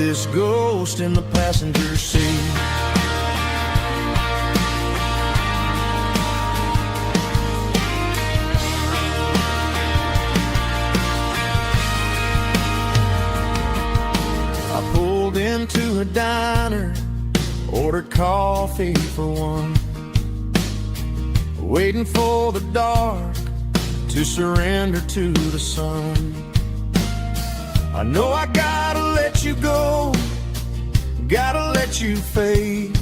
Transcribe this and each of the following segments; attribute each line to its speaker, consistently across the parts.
Speaker 1: this ghost in the passenger seat. I pulled into a diner, ordered coffee for one, waiting for the dark to surrender to the sun. I know I gotta let you go, gotta let you fade,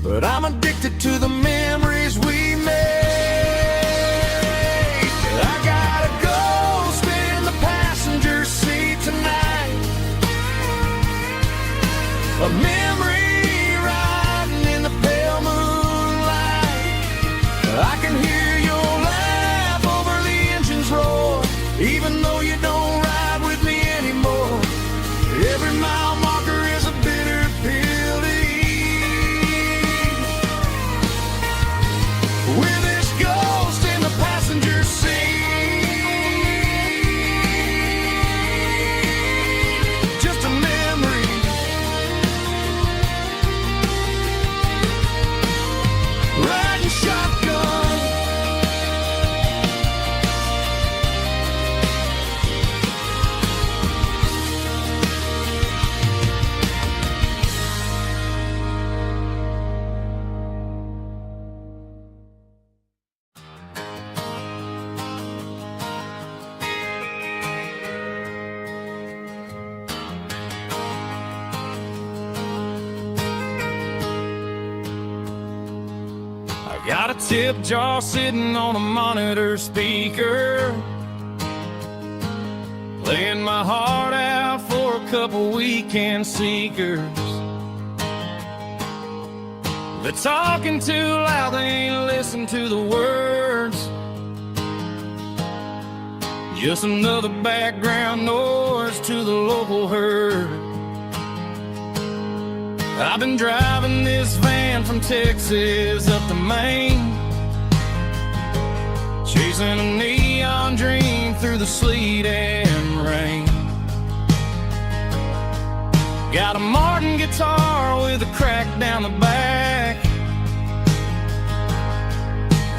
Speaker 1: but I'm addicted to the memories we made. I got a ghost in the passenger seat tonight, a memory riding in the pale moonlight. I can hear your laugh over the engine's roar, even though you don't ride with me anymore. Every mile marker is a bitter pill to eat. With this ghost in the passenger seat, just a memory, riding shotgun. Got a tip jar sitting on a monitor speaker, playing my heart out for a couple weekend seekers. They're talking too loud, they ain't listen to the words. Just another background noise to the local herd. I've been driving this van from Texas up to Maine, chasing a neon dream through the sleet and rain. Got a Martin guitar with a crack down the back,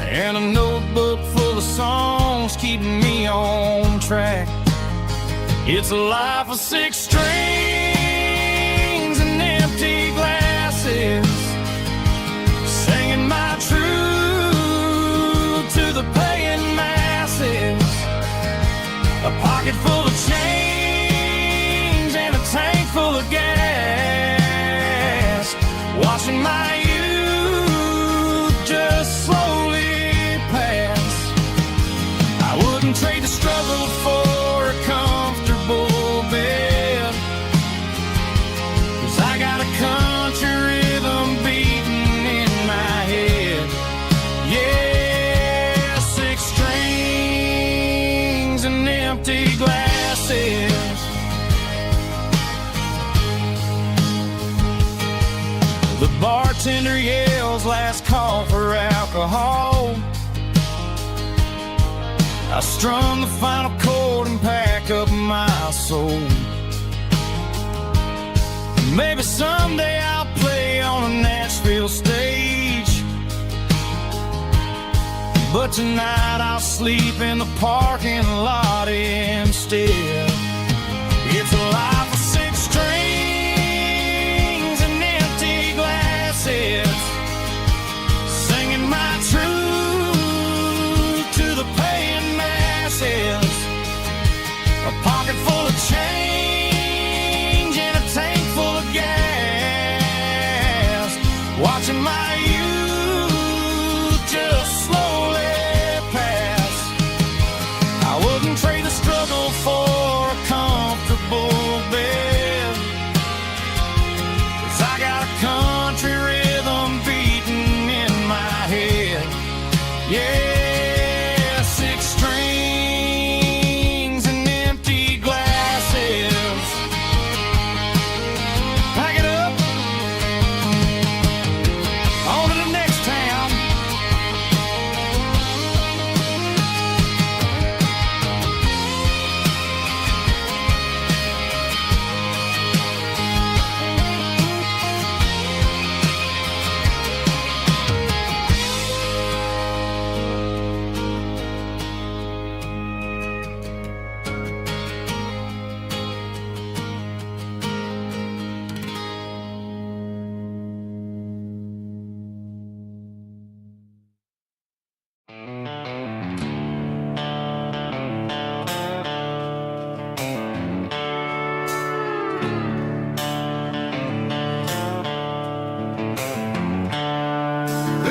Speaker 1: and a notebook full of songs keeping me on track. It's a life of 6 strings, singing my truth to the paying masses. A pocket full of change and a tank full of gas, watching my youth just slowly pass. I wouldn't trade the struggle for a comfortable bed, 'cause I got a country rhythm beating in my head. Yeah, 6 strings and empty glasses. The bartender yells last call for alcohol. I strum the final chord and pack up my soul. Maybe someday I'll play on a Nashville stage, but tonight I'll sleep in the parking lot instead. It's a life of 6 strings and empty glasses, singing my truth to the paying masses. A pocket full of change and a tank full of gas, watching my youth just slowly pass. I wouldn't trade the struggle for a comfortable bed, 'cause I got a country rhythm beating in my head. Yeah, 6 strings and empty glasses. Pack it up.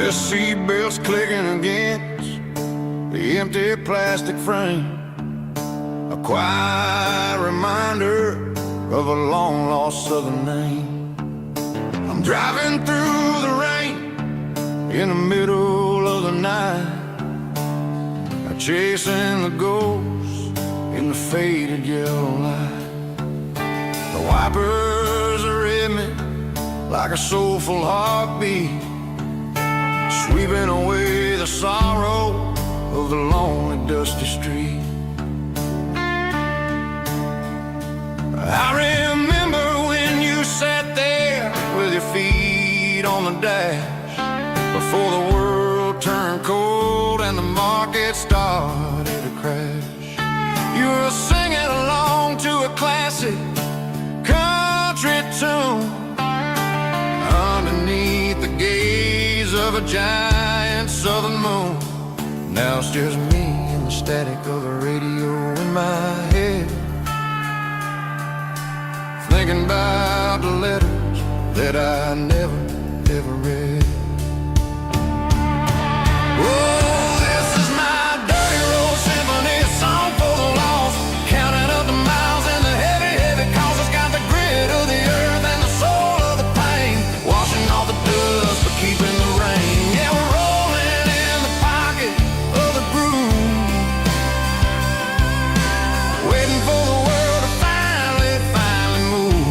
Speaker 1: the seatbelts clicking against the empty plastic frame. A quiet reminder of a long-lost southern name. I'm driving through the rain in the middle of the night, chasing the ghosts in the faded yellow light. The wipers are in me like a soulful heartbeat, sweeping away the sorrow of the lonely, dusty street. I remember when you sat there with your feet on the dash, before the world turned cold and the market started to crash. You were singing along to a classic country tune underneath the gaze of a giant southern moon. Now it's just me and the static of the radio in my head, thinking about the letters that I never, ever read. Oh, this is my dirty road symphony, a song for the lost, counting up the miles and the heavy, heavy calls. It's got the grit of the earth and the soul of the pain, washing off the dust but keeping the rain. Yeah, we're rolling in the pocket of the groove, waiting for the world to finally move.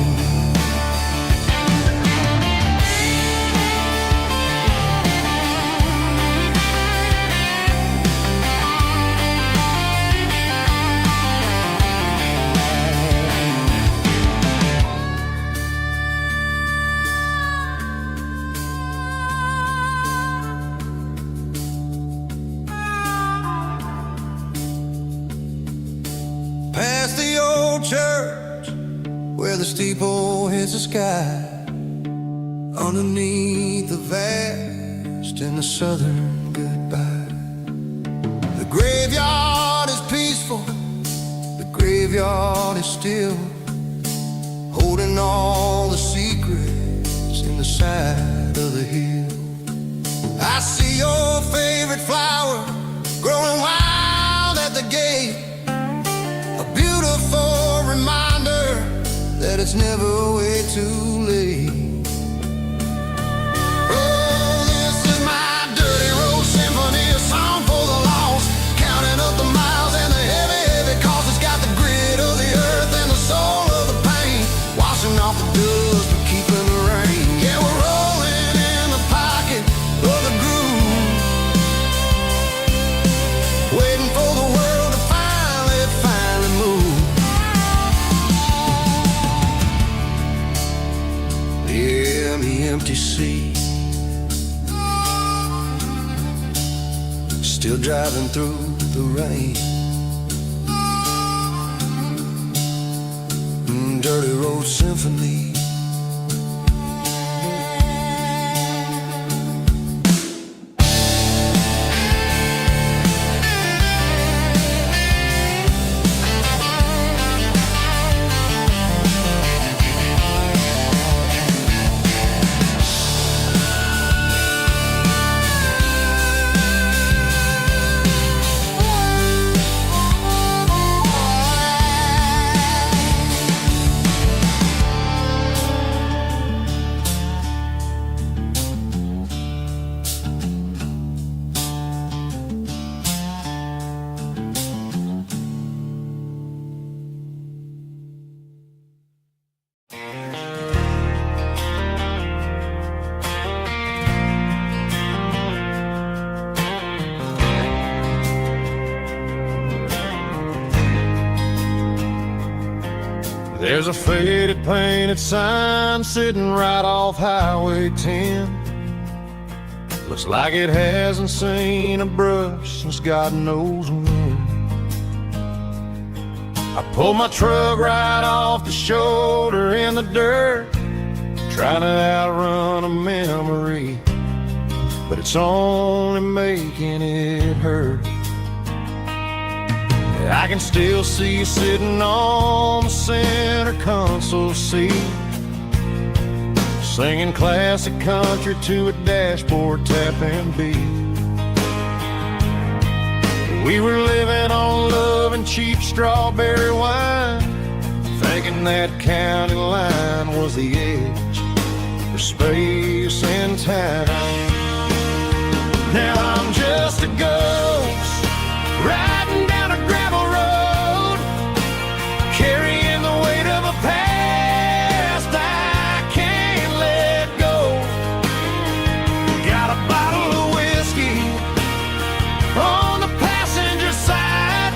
Speaker 1: Past the old church where the steeple hits the sky, underneath the vast and the southern goodbye. The graveyard is peaceful, the graveyard is still, holding all the secrets in the side of the hill. I see your favorite flower growing wild at the gate, a beautiful reminder that it's never way too late. Oh, this is my dirty road symphony, a song for the lost, counting up the miles and the heavy, heavy calls. It's got the grit of the earth and the soul of the pain, washing off the dust but keeping the rain. Yeah, we're rolling in the pocket of the groove, waiting for the world to finally move. Yeah, the empty seat, still driving through the rain. Dirty road symphony. There's a faded painted sign sitting right off Highway 10. Looks like it hasn't seen a brush since God knows when. I pulled my truck right off the shoulder in the dirt, trying to outrun a memory, but it's only making it hurt. I can still see you sitting on the center console seat, singing classic country to a dashboard tapping beat. We were living on love and cheap strawberry wine, thinking that county line was the edge for space and time. Now I'm just a ghost riding down a gravel road, carrying the weight of a past I can't let go. Got a bottle of whiskey on the passenger side,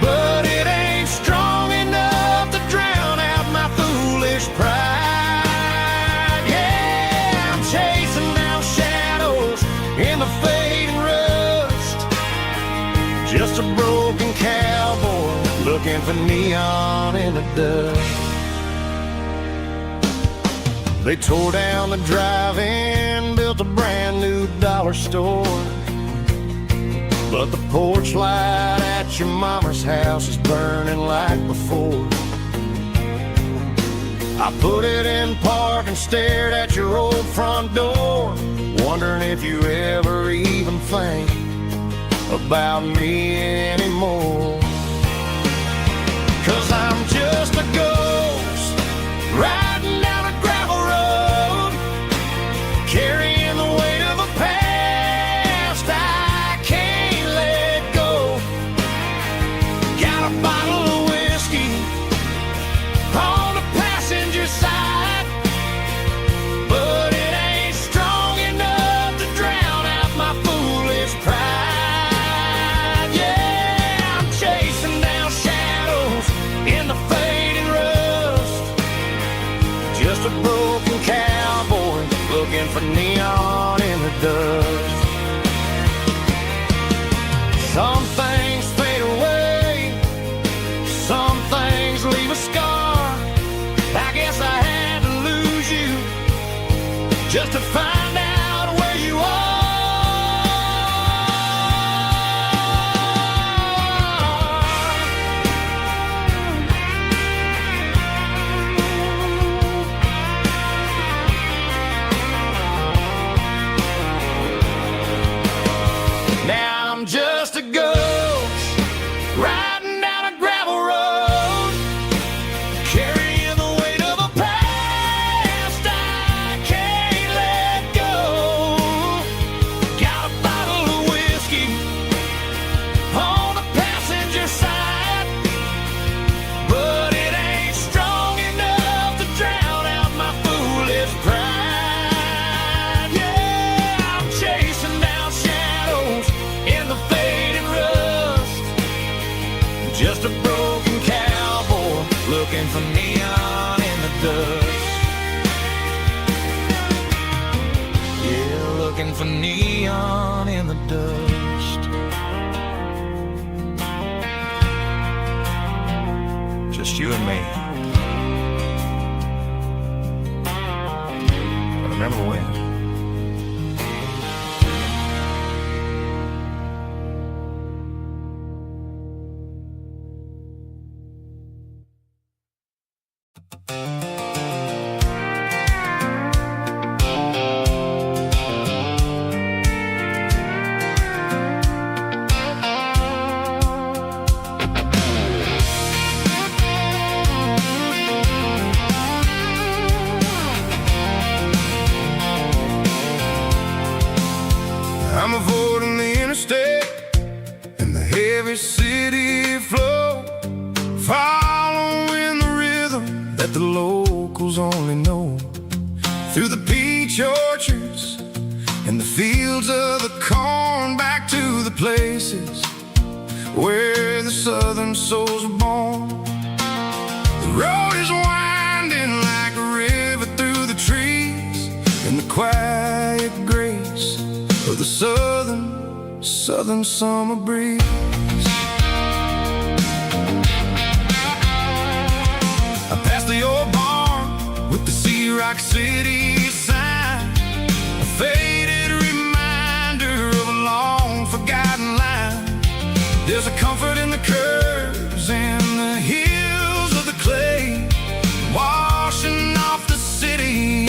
Speaker 1: but it ain't strong enough to drown out my foolish pride. Yeah, I'm chasing down shadows in the fading rust, just a broken cowboy looking for neon in the dust. They tore down the drive-in, built a brand new dollar store, but the porch light at your mama's house is burning like before. I put it in park and stared at your old front door, wondering if you ever even think about me anymore. 'Cause I'm just a ghost riding down a gravel road, carrying the weight of a past I can't let go. Got a bottle of whiskey on the passenger side, but it ain't strong enough to drown out my foolish pride. Yeah, I'm chasing down shadows in the fading rust, just a broken cowboy looking for neon in the dust. Some things fade away, some things leave a scar. I guess I had to lose you just to find out where you are. Now I'm just a ghost riding down a gravel road, carrying the weight of a past I can't let go. Got a bottle of whiskey on the passenger side, but it ain't strong enough to drown out my foolish pride. Yeah, I'm chasing down shadows in the fading rust, just a broken cowboy looking for neon in the dust. Yeah, looking for neon in the dust. Just you and me. I remember when. I'm avoiding the interstate and the heavy city flow, following the rhythm that the locals only know, through the peach orchards and the fields of the corn, back to the places where the southern souls were born. The road is winding like a river through the trees, in the quiet grace of the southern summer breeze. I passed the old barn with the Sea Rock City sign, a faded reminder of a long forgotten line. There's a comfort in the curves and the hills of the clay, washing off the city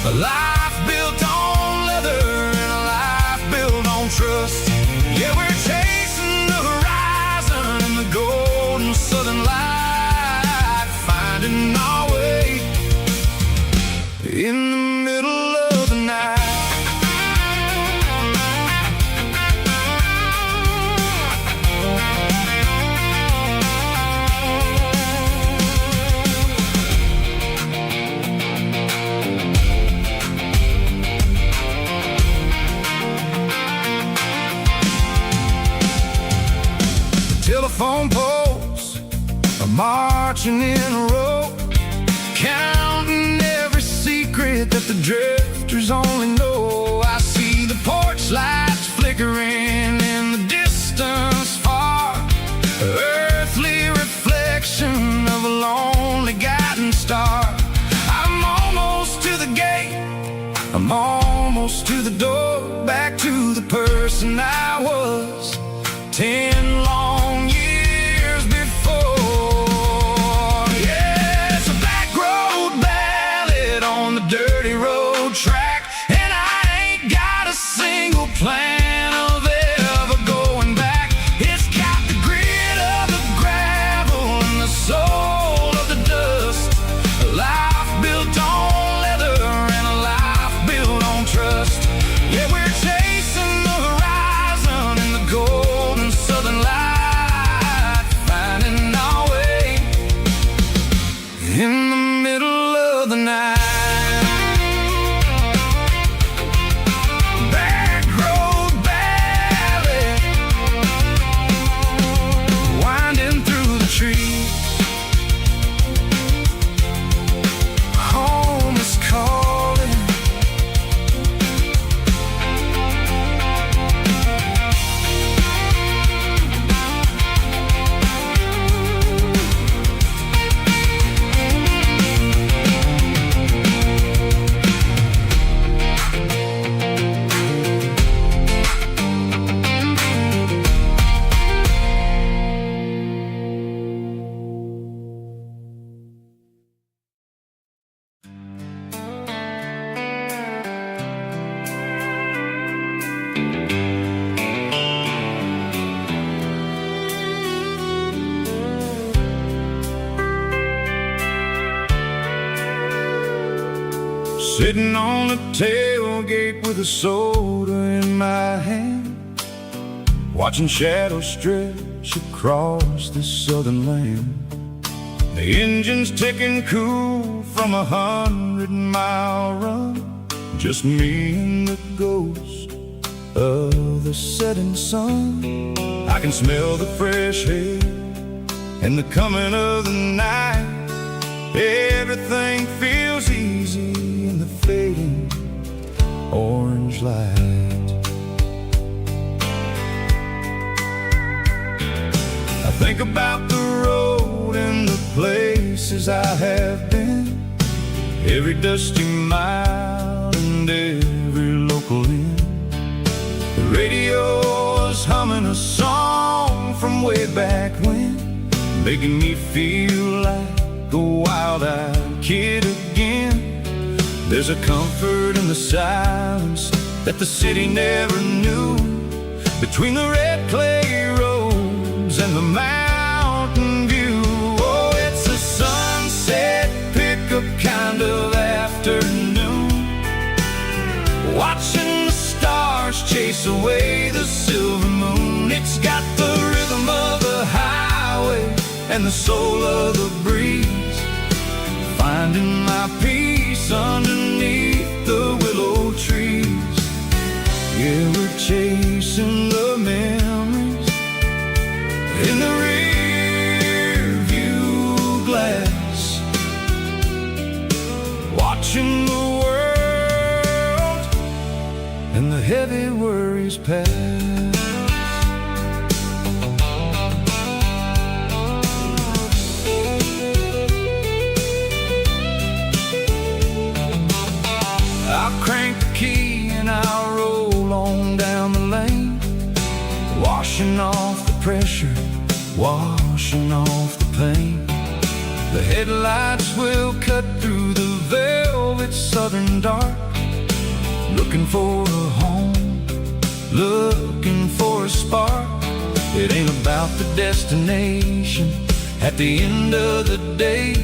Speaker 1: A life built on leather and a life built on trust. Yeah, we're chasing the horizon and the golden southern light, finding our way in the middle of the night. Telephone poles are marching in a row, counting every secret that the drifters only know. I see the porch lights flickering in the distance far, earthly reflection of a lonely guiding star. I'm almost to the gate, I'm almost to the door, back to the person I was 10 long years before. Yeah, it's a back road ballad on the dirty road track, and I ain't got a single plan of ever going back. It's got the grit of the gravel and the soul of the dust. A life built on leather and a life built on trust. Yeah, we're chasing the horizon and the golden southern light, finding our way in the middle of the night. Back road ballad, winding through the trees. Home is calling. Sitting on the tailgate with a soda in my hand, watching shadows stretch across this southern land. The engine's ticking cool from 100-mile run, just me and the ghost of the setting sun. I can smell the fresh hay and the coming of the night. Everything feels easy in the fading orange light. I think about the road and the places I have been, every dusty mile and every local inn. The radio is humming a song from way back when, making me feel like a wild-eyed kid again. There's a comfort in the silence that the city never knew, between the red clay roads and the mountain view. Oh, it's a sunset pickup kind of afternoon, watching the stars chase away the silver moon. It's got the rhythm of the highway and the soul of the breeze, finding my peace underneath the willow trees. Yeah, we're chasing the memories in the rear view glass, watching the world and the heavy worries pass. I'll crank the key and I'll roll on down the lane, washing off the pressure, washing off the pain. The headlights will cut through the velvet it's southern dark, looking for a home, looking for a spark. It ain't about the destination at the end of the day.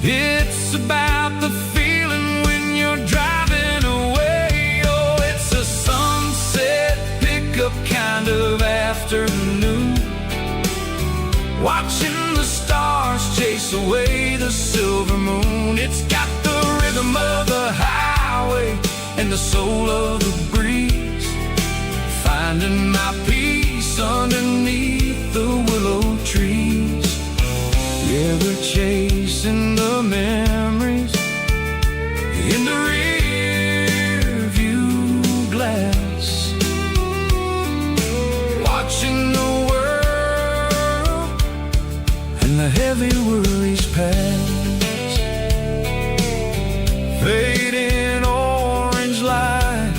Speaker 1: It's about the feeling when you're driving away. Oh, it's a sunset pickup kind of afternoon, watching the stars chase away the silver moon. It's got the rhythm of the highway and the soul of the breeze, finding my peace underneath the willow trees. Yeah, we're chasing the memories in the rear view glass, watching the world and the heavy worries pass. Fading orange light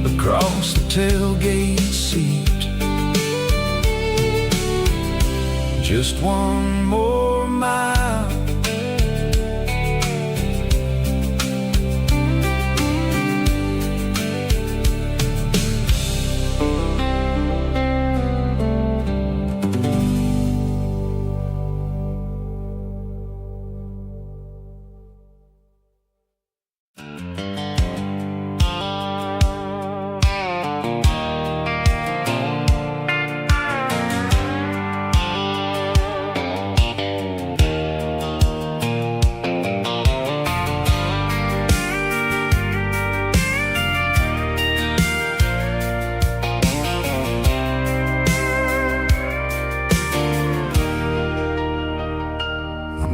Speaker 1: across the tailgate seat. Just one more mile,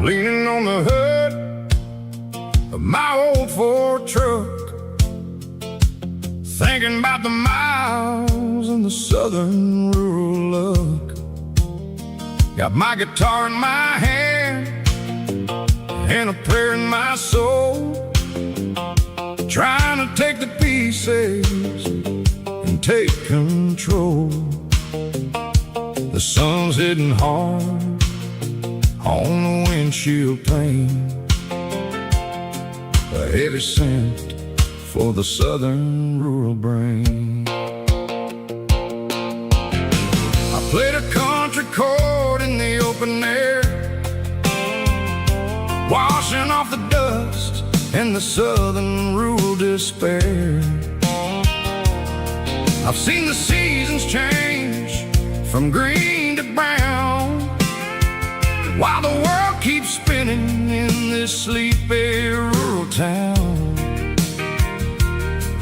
Speaker 1: leaning on the hood of my old Ford truck, thinking about the miles and the southern rural look. Got my guitar in my hand and a prayer in my soul, trying to take the pieces and take control. The sun's hitting hard on the windshield pane, a heavy scent for the southern rural brain. I played a country chord in the open air, washing off the dust and the southern rural despair. I've seen the seasons change from green to brown, while the world keeps spinning in this sleepy rural town.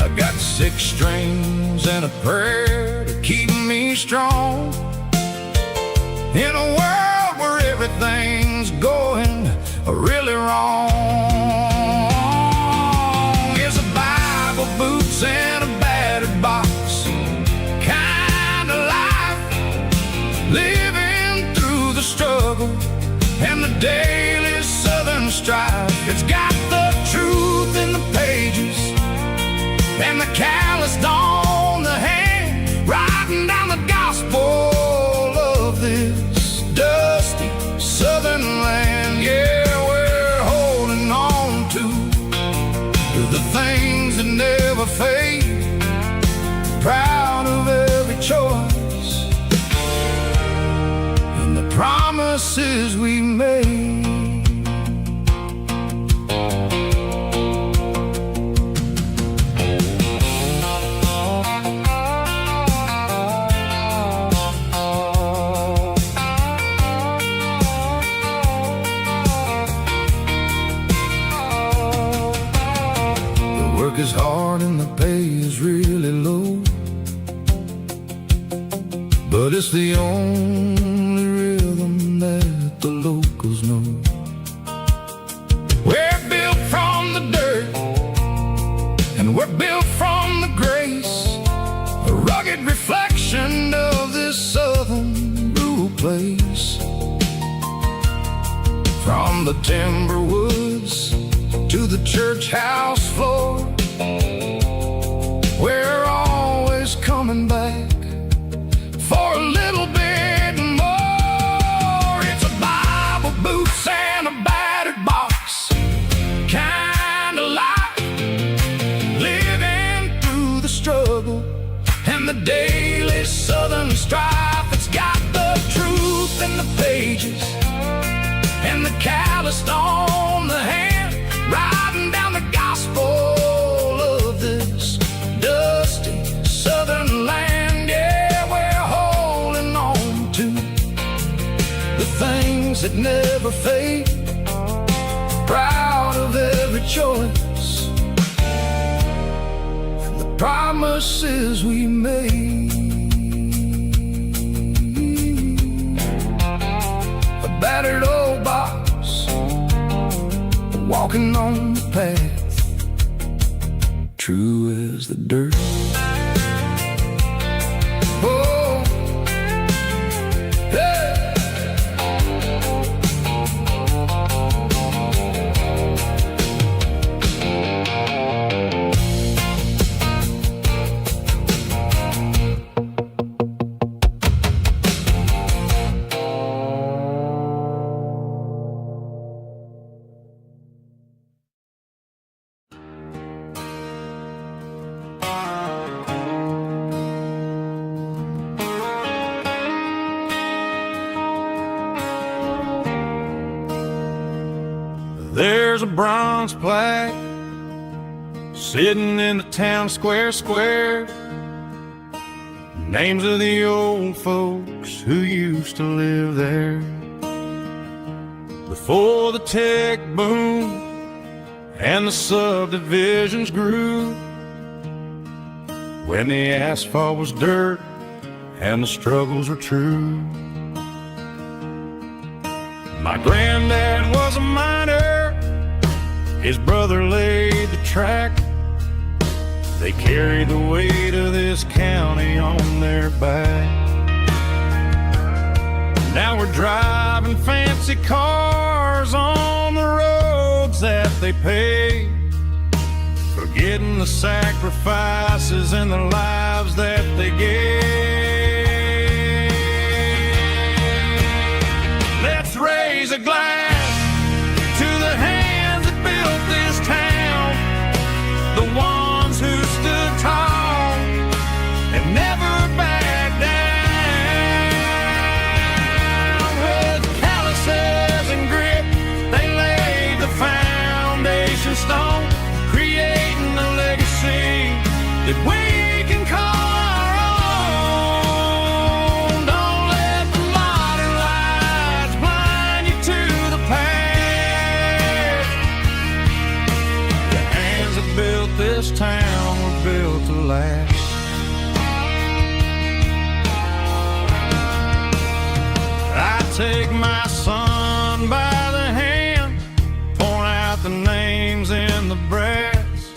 Speaker 1: I got 6 strings and a prayer to keep me strong, in a world where everything's going really wrong. Is a Bible, boots, and a battered box kind of life, living through the struggle and the daily southern strife. It's got the truth in the pages and the calloused on the hand, writing down the gospel of this dusty southern land. Yeah, we're holding on to the things that never fade, proud of every choice and the promises we made. The work is hard and the pay is really low, but it's the only rhythm that the locals know. We're built from the dirt and we're built from the grace, a rugged reflection of this southern rural place. From the timber woods to the church house floor, we're always coming back for a little bit more. It's a Bible, boots, and a battered box that never fade, proud of every choice and the promises we made. A battered old box, walking on the path, true as the dirt. Oh, hey. There's a bronze plaque sitting in the town square. Names of the old folks who used to live there before the tech boom and the subdivisions grew, when the asphalt was dirt and the struggles were true. My granddad was a miner, his brother laid the track. They carried the weight of this county on their back. Now we're driving fancy cars on the roads that they paved, forgetting the sacrifices and the lives that they gave. Let's raise a glass to the hands that built this town, the ones who stood tall and never backed down. With calluses and grit, they laid the foundation stone, creating a legacy that we can call our own. Don't let the modern lights blind you to the past. The hands that built this town were built to last. I take my son by the hand, point out the names in the brass,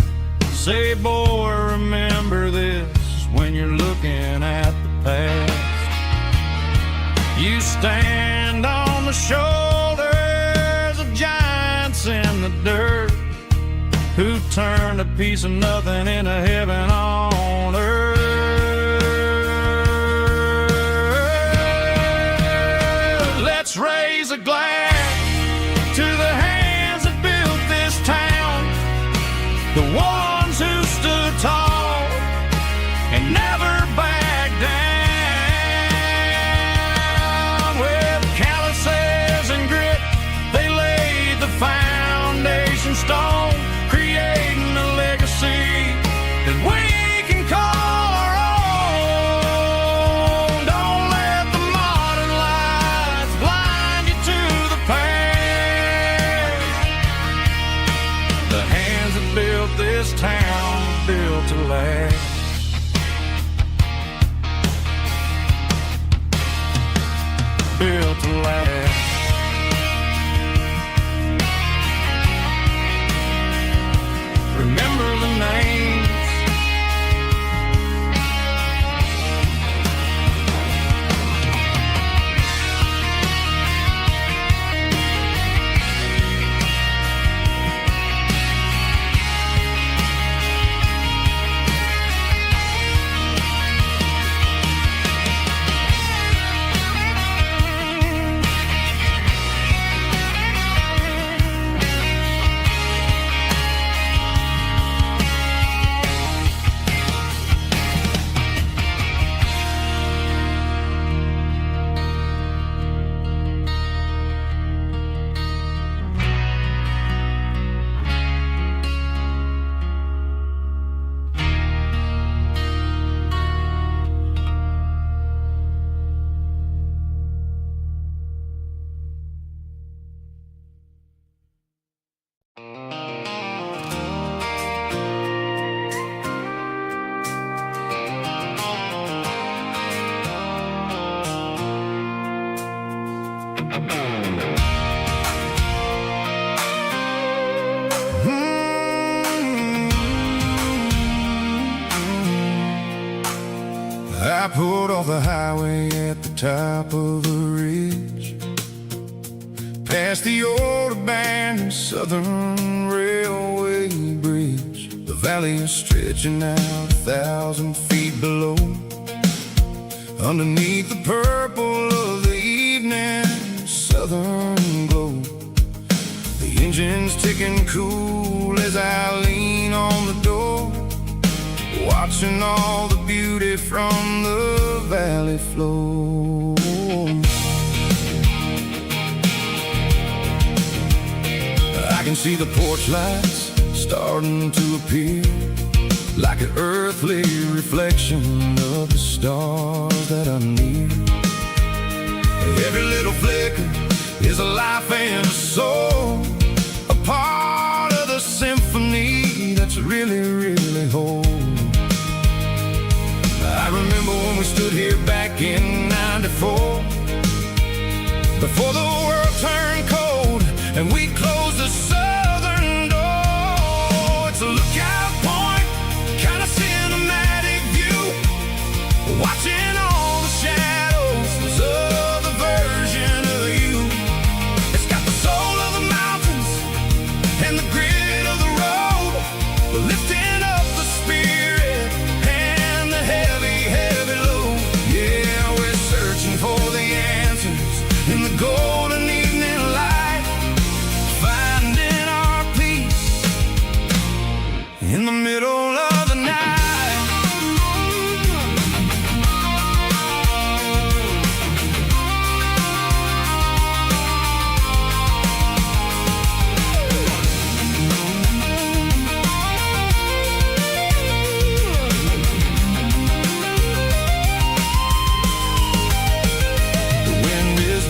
Speaker 1: say, boy, remember this when you're looking at the past. You stand on the shoulders of giants in the dirt, who turned a piece of nothing into heaven on earth. Let's raise a glass to the hands that built this town, the ones who stood tall and never backed down. With calluses and grit, they laid the foundation stone, creating a legacy that we can call our own. Don't let the modern lights blind you to the past. The hands that built this town were built to last. Built to last. Remember the names. I pulled off the highway at the top of a ridge, past the old abandoned Southern Railway bridge. The valley is stretching out 1,000 feet below, underneath the purple of the evening southern glow. The engine's ticking cool as I lean on the door, watching all the beauty from the valley flow. I can see the porch lights starting to appear, like an earthly reflection of the stars that are near. Every little flicker is a life and a soul, a part of the symphony that's really, really whole. I remember when we stood here back in '94, before the world turned cold and we closed the southern door. It's a lookout point, kind of cinematic view, watching all the shadows of the version of you. It's got the soul of the mountains and the grit of the road, lifting up the spirit and the heavy, heavy load. Yeah, we're searching for the answers in the golden evening light, finding our peace in the middle of the night.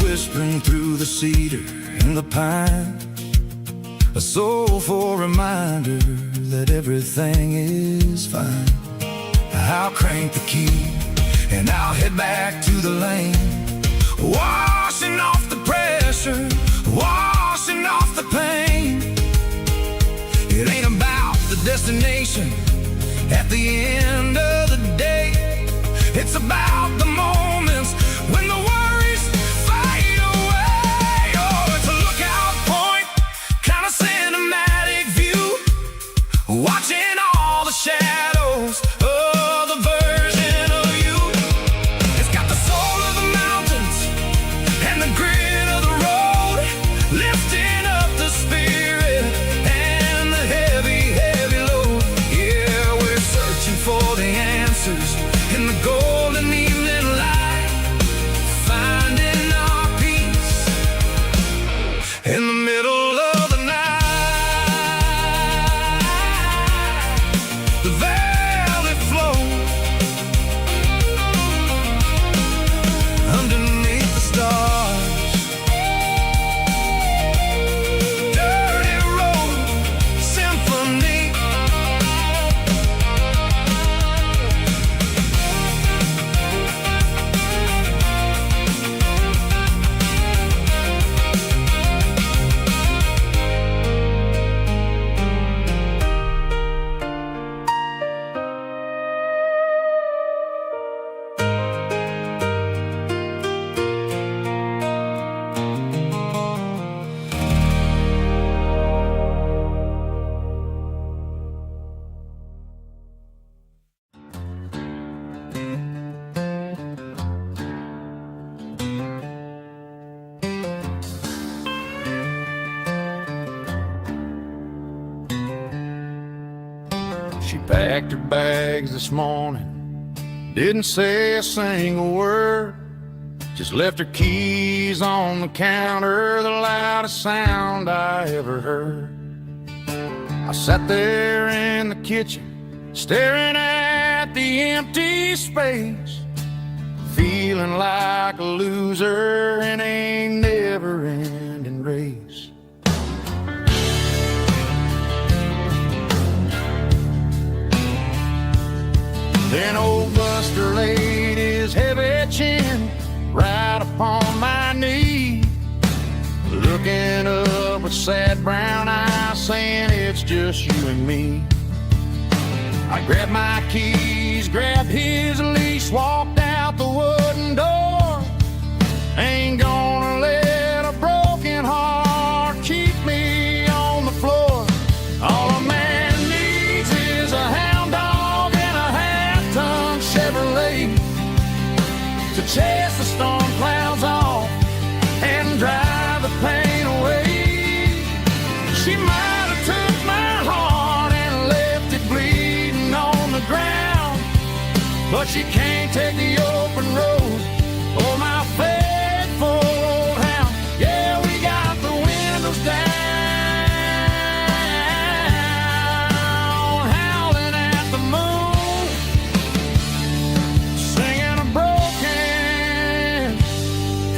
Speaker 1: Whispering through the cedar and the pine, a soulful reminder that everything is fine. I'll crank the key and I'll head back to the lane, washing off the pressure, washing off the pain. It ain't about the destination at the end of the day, it's about the moments when the worries fade away. Oh, it's a lookout point, kind of cinematic view, watching all the shadows of the version of you. It's got the soul of the mountains and the grit of the road, lifting up the spirit and the heavy, heavy load. Yeah, we're searching for the answers in the golden evening light, finding our peace in the middle of the night. The valley flow underneath the stars, dirty road symphony. She packed her bags this morning, didn't say a single word, just left her keys on the counter, the loudest sound I ever heard. I sat there in the kitchen, staring at the empty space, feeling like a loser in a never-ending race. Then old Buster laid his heavy chin right upon my knee, looking up with sad brown eyes, saying it's just you and me. I grabbed my keys, grabbed his leash, walked down the wooden door. Ain't gonna let a broken heart keep me on the floor. All a man needs is a hound dog and a half-ton Chevrolet to chase the storm clouds off and drive the pain away. She might have took my heart and left it bleeding on the ground, but she can't take the open road or my faithful old hound. Yeah, we got the windows down, howling at the moon, singing a broken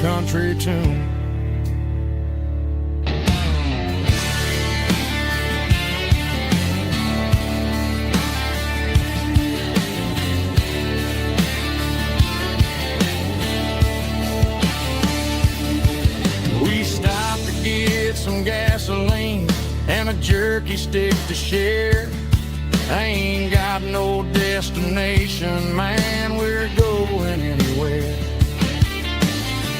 Speaker 1: country tune. Some gasoline and a jerky stick to share. I ain't got no destination, man, we're going anywhere.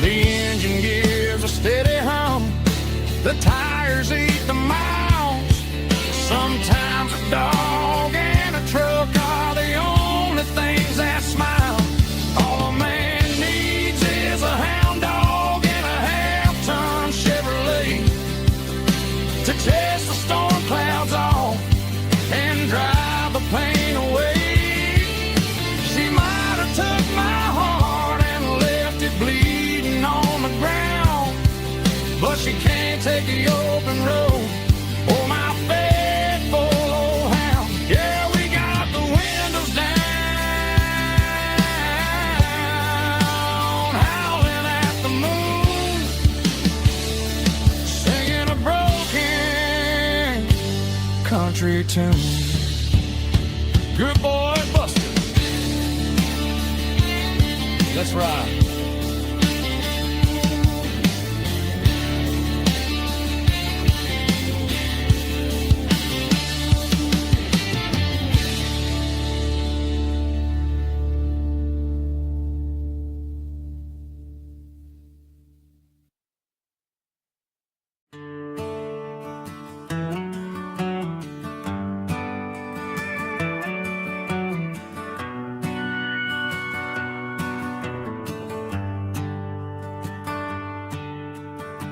Speaker 1: The engine gives a steady hum, the tires eat the miles. Sometimes a dog and a truck are the only things that smile. All a man needs is a hound dog and a half-ton Chevrolet to chase the storm clouds off and drive the pain away. She might have took my heart and left it bleeding on the ground, but she can't take the open road or my faithful old hound. Yeah, we got the windows down, howling at the moon, singing a broken country tune. Good boy, Buster. Let's ride.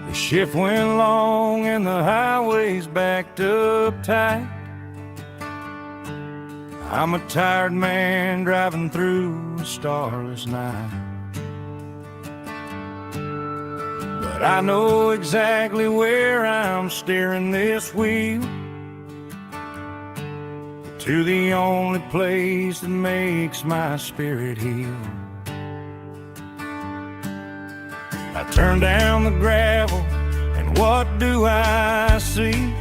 Speaker 1: The shift went long and the highway's backed up tight. I'm a tired man driving through a starless night, but I know exactly where I'm steering this wheel, to the only place that makes my spirit heal. I turn down the gravel, and what do I see?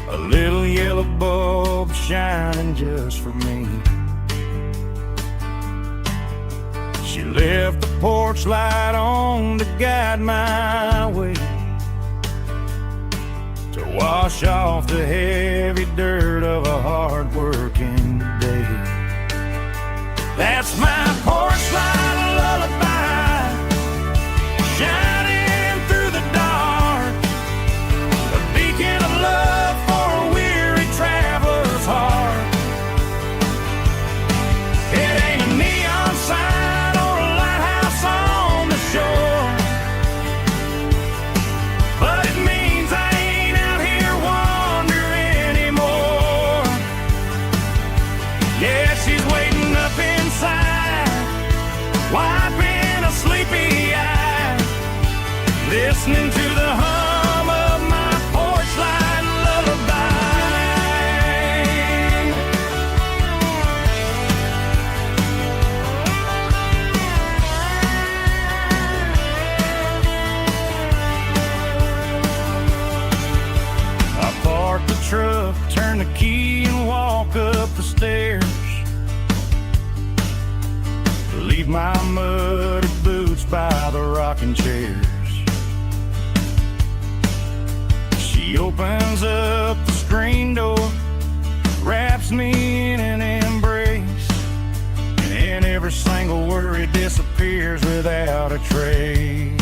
Speaker 1: A little yellow bulb shining just for me. She left the porch light on to guide my way, to wash off the heavy dirt of a hard-working day. That's my porch light lullaby, shining through the dark, a beacon of love for a weary traveler's heart. It ain't a neon sign or a lighthouse on the shore, but it means I ain't out here wandering anymore. Yeah, she's waiting up inside, wiping a sleepy eye, listening to the hum of my porch light lullaby. I park the truck, turn the key and walk up the stairs, leave my muddy boots by the rocking chairs. She opens up the screen door, wraps me in an embrace, and worry disappears without a trace.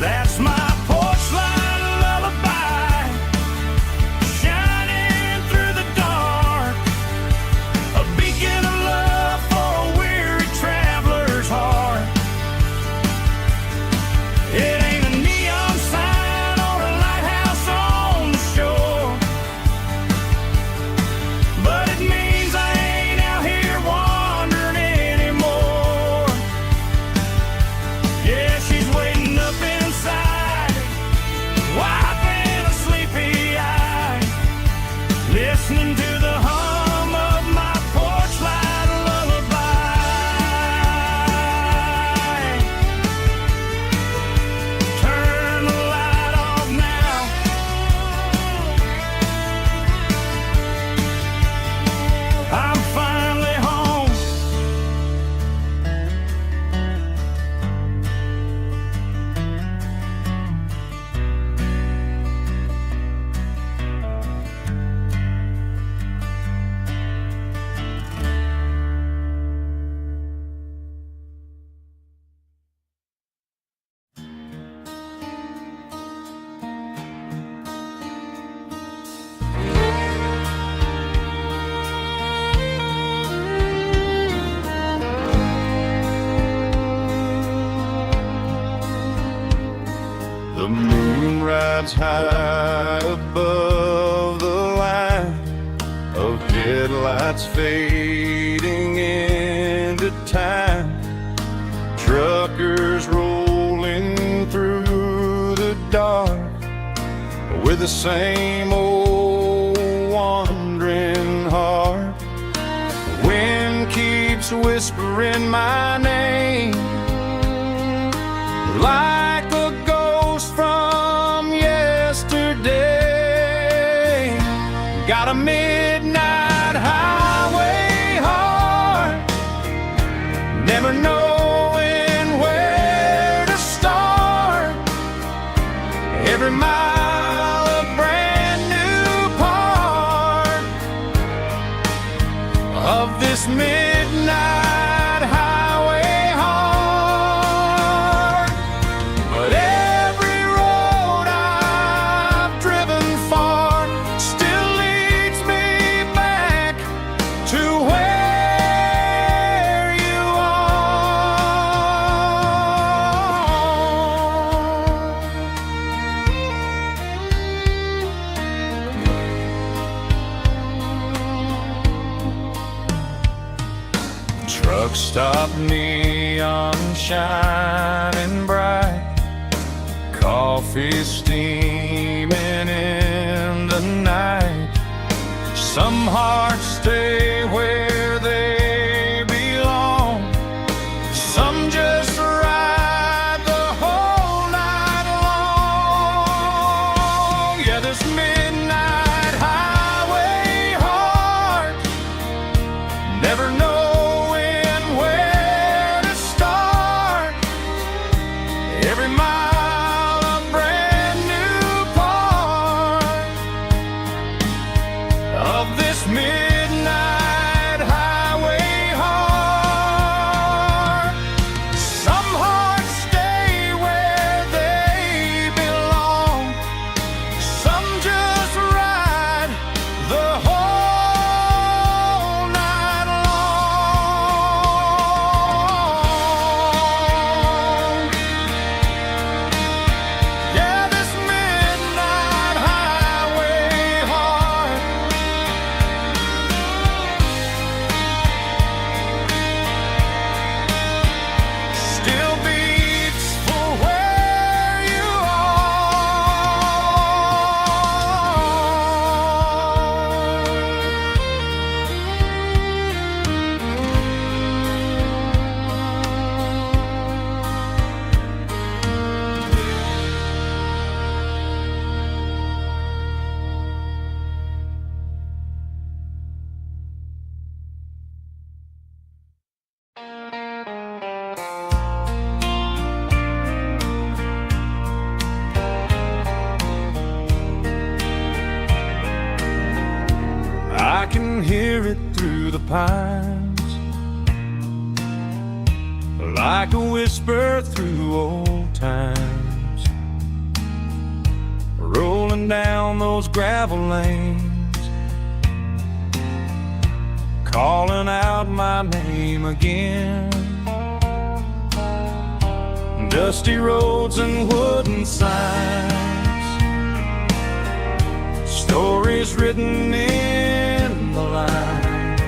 Speaker 1: That's my porch light lullaby, shining through the dark, a beacon of love for a weary traveler's heart. It ain't a neon sign or a lighthouse on the shore, but it means I ain't out here wandering anymore. Yeah, she's waiting up inside, wiping a sleepy eye, listening to the hum of my porch light lullaby. Turn the light off now. I'm finally home. The moon rides high above the line of headlights fading into time. Truckers rolling through the dark with the same old wandering heart. The wind keeps whispering my name like a ghost from yesterday. Got a midnight highway heart, never knowing where to start. Every mile a brand new part of this midnight highway heart. But every road I've driven far still leads me back to where you are. Truck stop, neon shining bright, coffee steaming in the night. Some hearts stay where they belong, some just ride the whole night long. Yeah, this midnight highway heart, never knowing where to start. Every mile a brand new part of this midnight highway heart. Some hearts stay where they belong, some just ride the whole night long. Yeah, this midnight highway heart still beats for where you I can hear it through the pines, like a whisper through old times, rolling down those gravel lanes, calling out my name again. Dusty roads and wooden signs, stories written in the lines.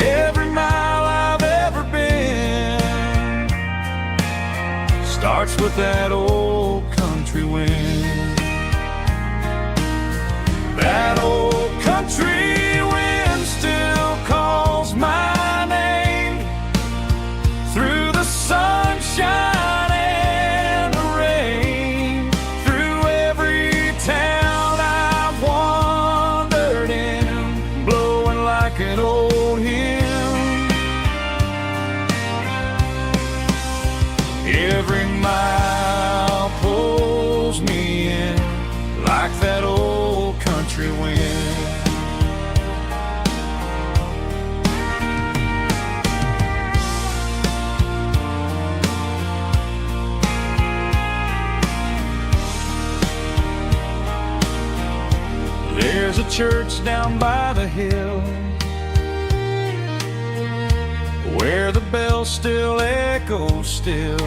Speaker 1: Every mile I've ever been starts with that old country wind. That old country wind still calls my name through the sunshine and the rain, through every town I've wandered in, blowing like an old hymn. Every mile pulls me in like that old country wind. There's a church down by the hill where the bells still echo still.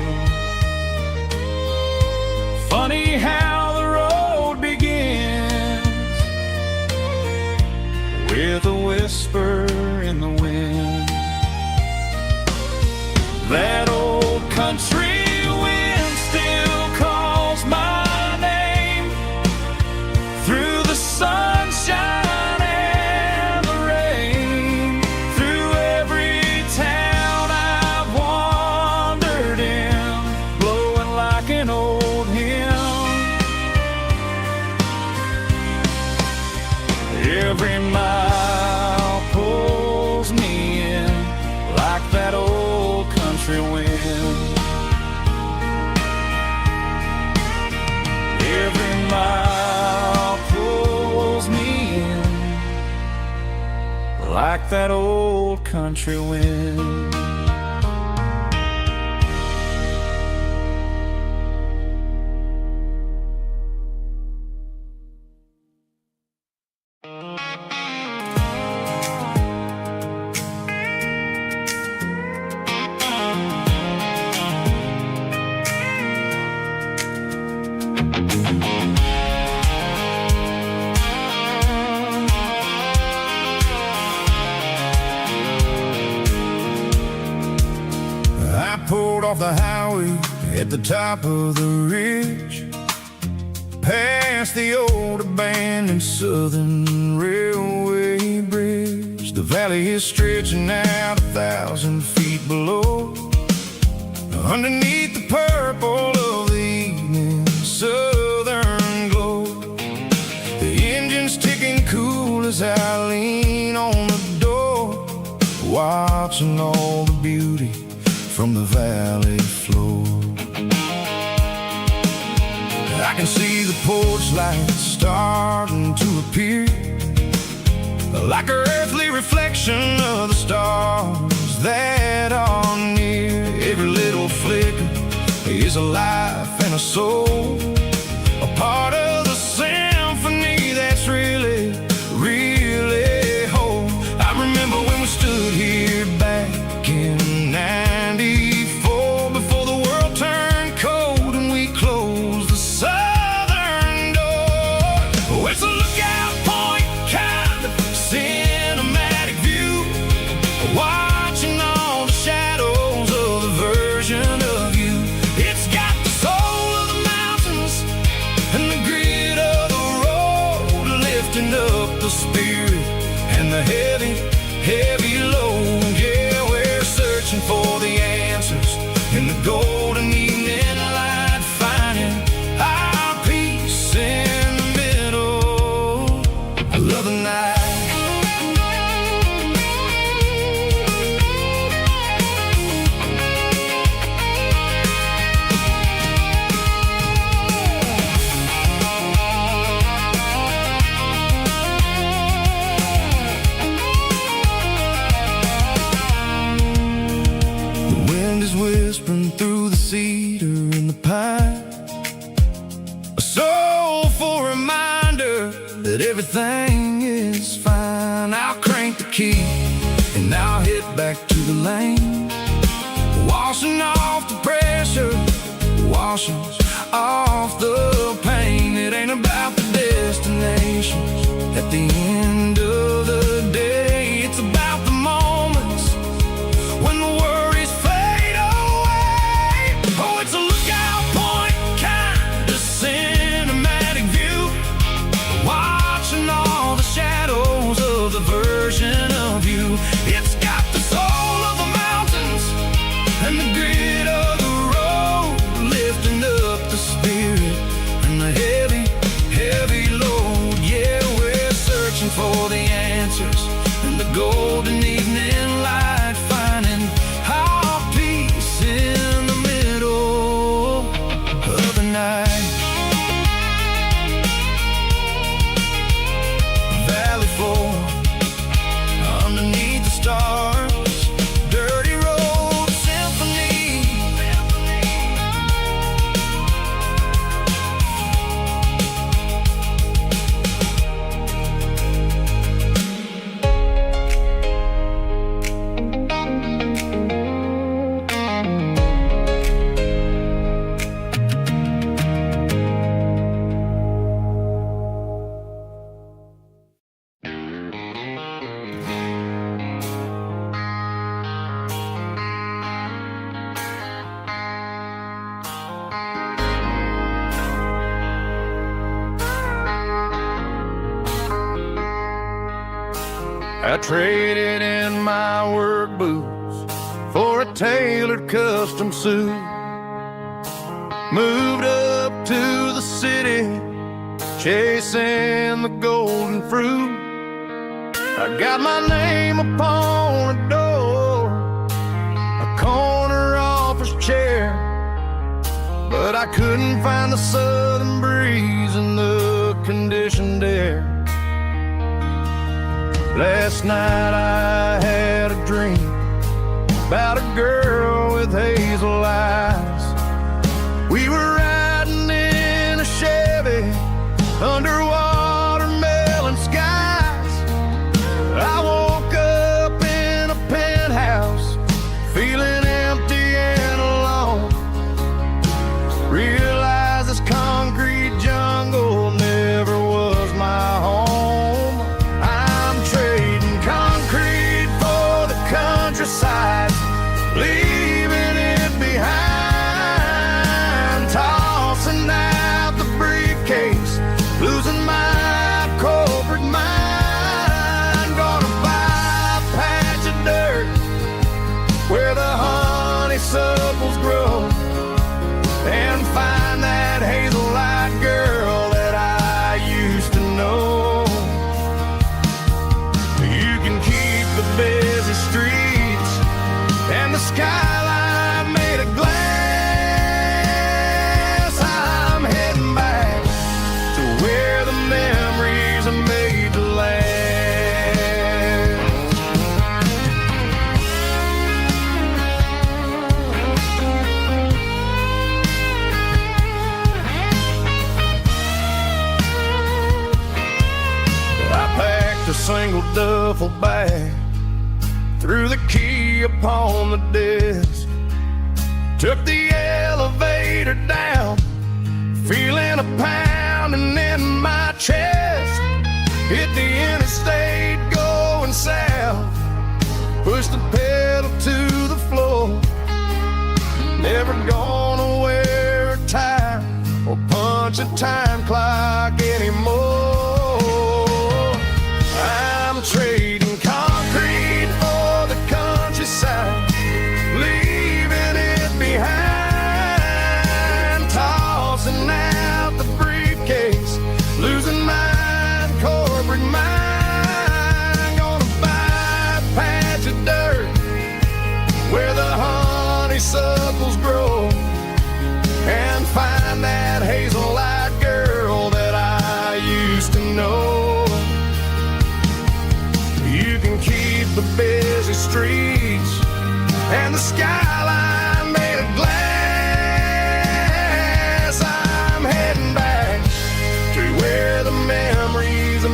Speaker 1: Funny how the road begins with a whisper in the wind. That old country wind still calls my name through the sunshine and the rain, through every town I've wandered in, blowing like an old hymn. Every mile pulls me in like that old country wind. Every mile pulls me in like that old country wind.
Speaker 2: Off the highway at the top of the ridge, past the old abandoned Southern Railway bridge. The valley is stretching out 1,000 feet below, underneath the purple of the evening southern glow. The engine's ticking cool as I lean on the door, watching all the beauty from the valley floor. I can see the porch lights starting to appear, like an earthly reflection of the stars that are near. Every little flicker is a life and a soul, a part of the symphony that's really, really whole. I remember when we stood here back in '94, before the world turned cold and we closed the southern door. Oh, it's a lookout point, kind of cinematic view, watching all the shadows of the version of you. It's got the soul of the mountains and the grit of the road, lifting up the spirit and the heavy, heavy load. Yeah, we're searching for the answers in the golden evening light, finding our peace in the middle of the night. that everything is fine. I'll crank the key and I'll head back to the lane, washing off the pressure, washing off the pain. It ain't about the destination at the end of the day. It's about the moments when the worries fade away. Oh, it's a lookout point kind of cinematic view, watching all the shadows of the version of you. It's got the soul of the mountains and the grit of the road, lifting up the spirit and the heavy, heavy load. Yeah, we're searching for the answers in the golden evening light, finding our peace in the middle of the night. Valley floor underneath the stars, dirty road symphony.
Speaker 1: I traded in my work boots for a tailored custom suit, moved up to the city, chasing the golden fruit. I got my name upon a door, a corner office chair, but I couldn't find the southern breeze in the conditioned air. Last night I had a dream about a girl with hazel eyes. We were riding in a Chevy under watermelon skies. I woke up in a penthouse feeling empty and alone. Realized this concrete jungle never was my home. Countryside, leaving it behind, tossing out the briefcase, losing my corporate mind. Gonna buy a patch of dirt where the honeysuckles grow, and find that hazel-eyed girl that I used to know. You can keep the busy streets and the skyline made of glass. I'm heading back to where the memories are made to last. I packed a single duffel bag, threw the key upon the desk, took the elevator down, feeling a pounding in my chest. Hit the interstate going south, pushed the pedal to the floor. Never gonna wear a tie or punch a time clock anymore. I'm trading concrete for the countryside, leaving it behind, tossing out the briefcase, losing my corporate mind. Gonna buy a patch of dirt where the honeysuckles grow, and find that hazel-eyed girl that I used to know. You can keep the busy streets and the skyline made of glass. I'm heading back to where the memories of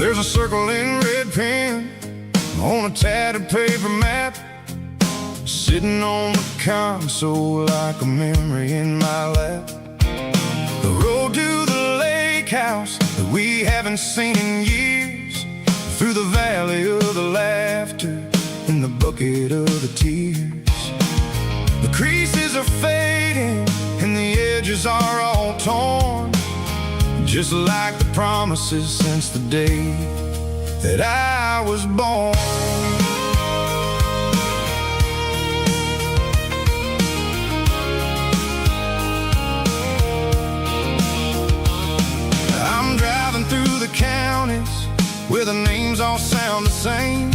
Speaker 2: There's a circle in red pen on a tattered paper map, sitting on the console like a memory in my lap. The road to the lake house that we haven't seen in years, through the valley of the laughter in the bucket of the tears. The creases are fading and the edges are all torn, just like the promises since the day that I was born. I'm driving through the counties where the names all sound the same,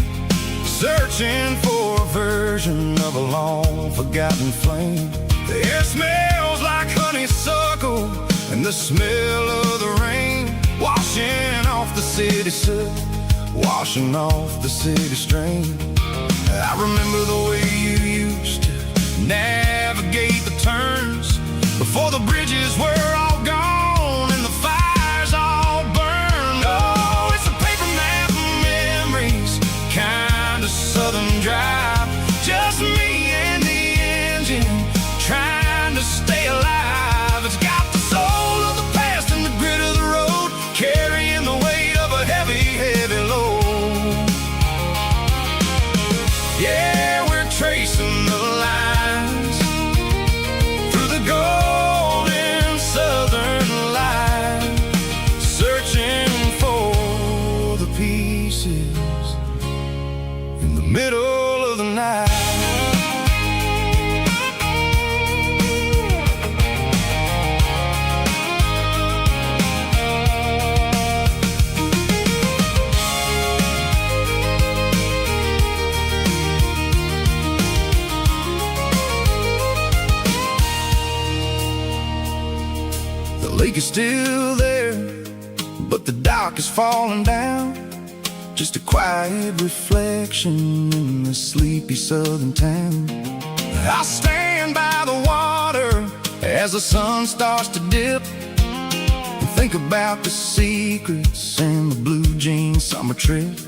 Speaker 2: searching for a version of a long forgotten flame. The air smells like honeysuckle and the smell of the rain, washing off the city soot, washing off the city strain. I remember the way you used to navigate the turns before the bridges were all gone and the fires all burned. Oh, it's a paper map of memories, kind of southern drive, just me and the engine trying to stay alive. It's got the soul of the past and the grit of the road, carrying the weight of a heavy, heavy load. Yeah, we're tracing the lines through the golden southern light, searching for the pieces in the middle of the night. The lake is still there, but the dock is falling down, just a quiet reflection in the sleepy southern town. I stand by the water as the sun starts to dip, and think about the secrets and the blue jean summer trip.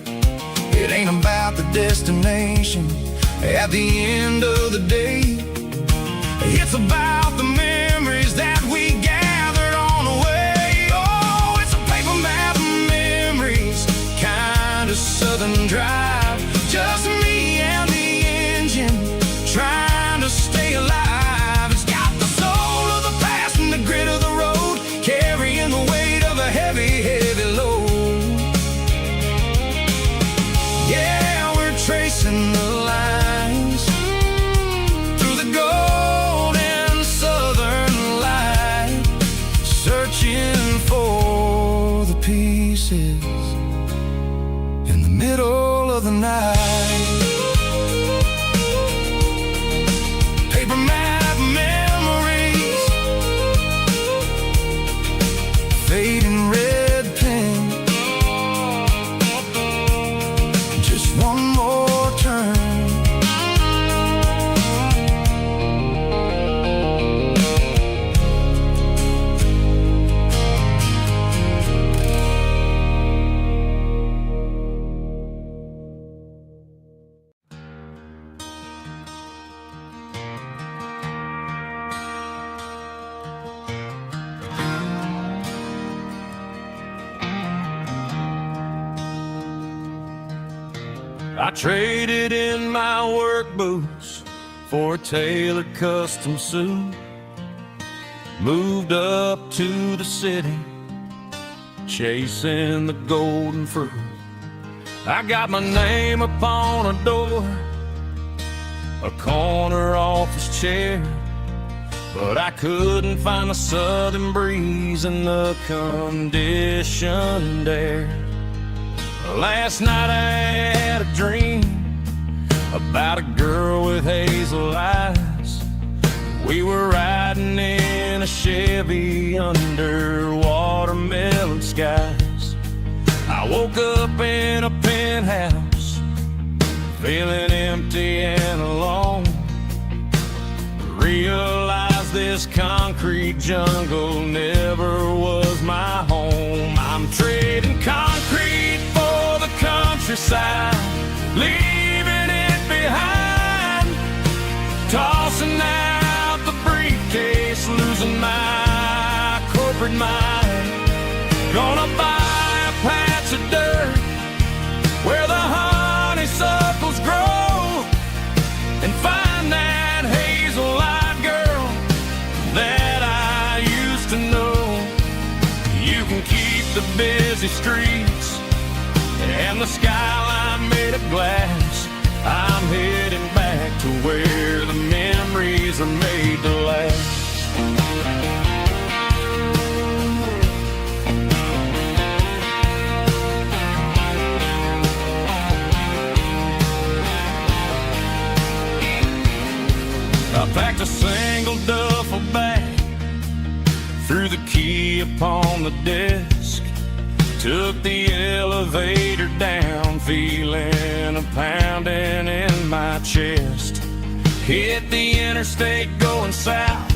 Speaker 2: It ain't about the destination at the end of the day, it's about the memories that we gathered on the way. Oh, it's a paper map of memories, kind of southern drive, just me and the engine trying to stay alive. It's got the soul of the past and the grit of the road, carrying the weight of a heavy, heavy load. Yeah, we're tracing the lines through the golden southern light, searching for the pieces in the middle of the night. Paper map memories, fading red pen, just one more turn. I traded in my work boots for a tailored custom suit, moved up to the city, chasing the golden fruit. I got my name upon a door, a corner office chair, but I couldn't find the southern breeze in the conditioned air. Last night I had a dream about a girl with hazel eyes. We were riding in a Chevy under watermelon skies. I woke up in a penthouse, feeling empty and alone. Realized this concrete jungle never was my home. I'm trading concrete
Speaker 1: countryside, leaving it behind. Tossing out the briefcase, losing my corporate mind. Gonna buy a patch of dirt where the honeysuckles grow, and find that hazel-eyed girl that I used to know. You can keep the busy streets and the skyline made of glass. I'm heading back to where the memories are made to last. I packed a single duffel bag, threw the key upon the desk, took the elevator down, feeling a pounding in my chest. Hit the interstate going south,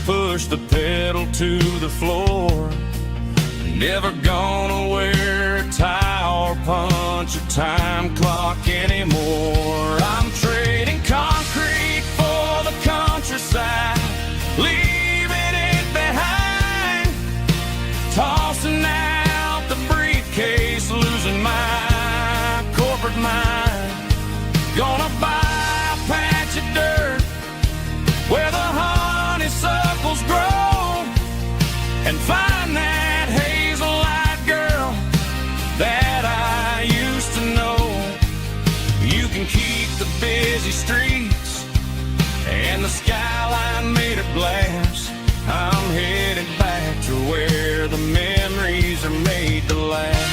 Speaker 1: pushed the pedal to the floor. Never gonna wear a tie or punch a time clock anymore. I'm trading concrete for the countryside, leaving it behind. Tossing out the briefcase, losing my corporate mind. Gonna buy a patch of dirt where the honeysuckles grow, and find that hazel-eyed girl that I used to know. You can keep the busy streets and the skyline made of glass. I'm headed back to where the memories are made to last.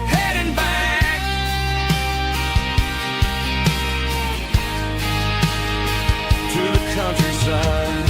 Speaker 1: Heading back to the countryside.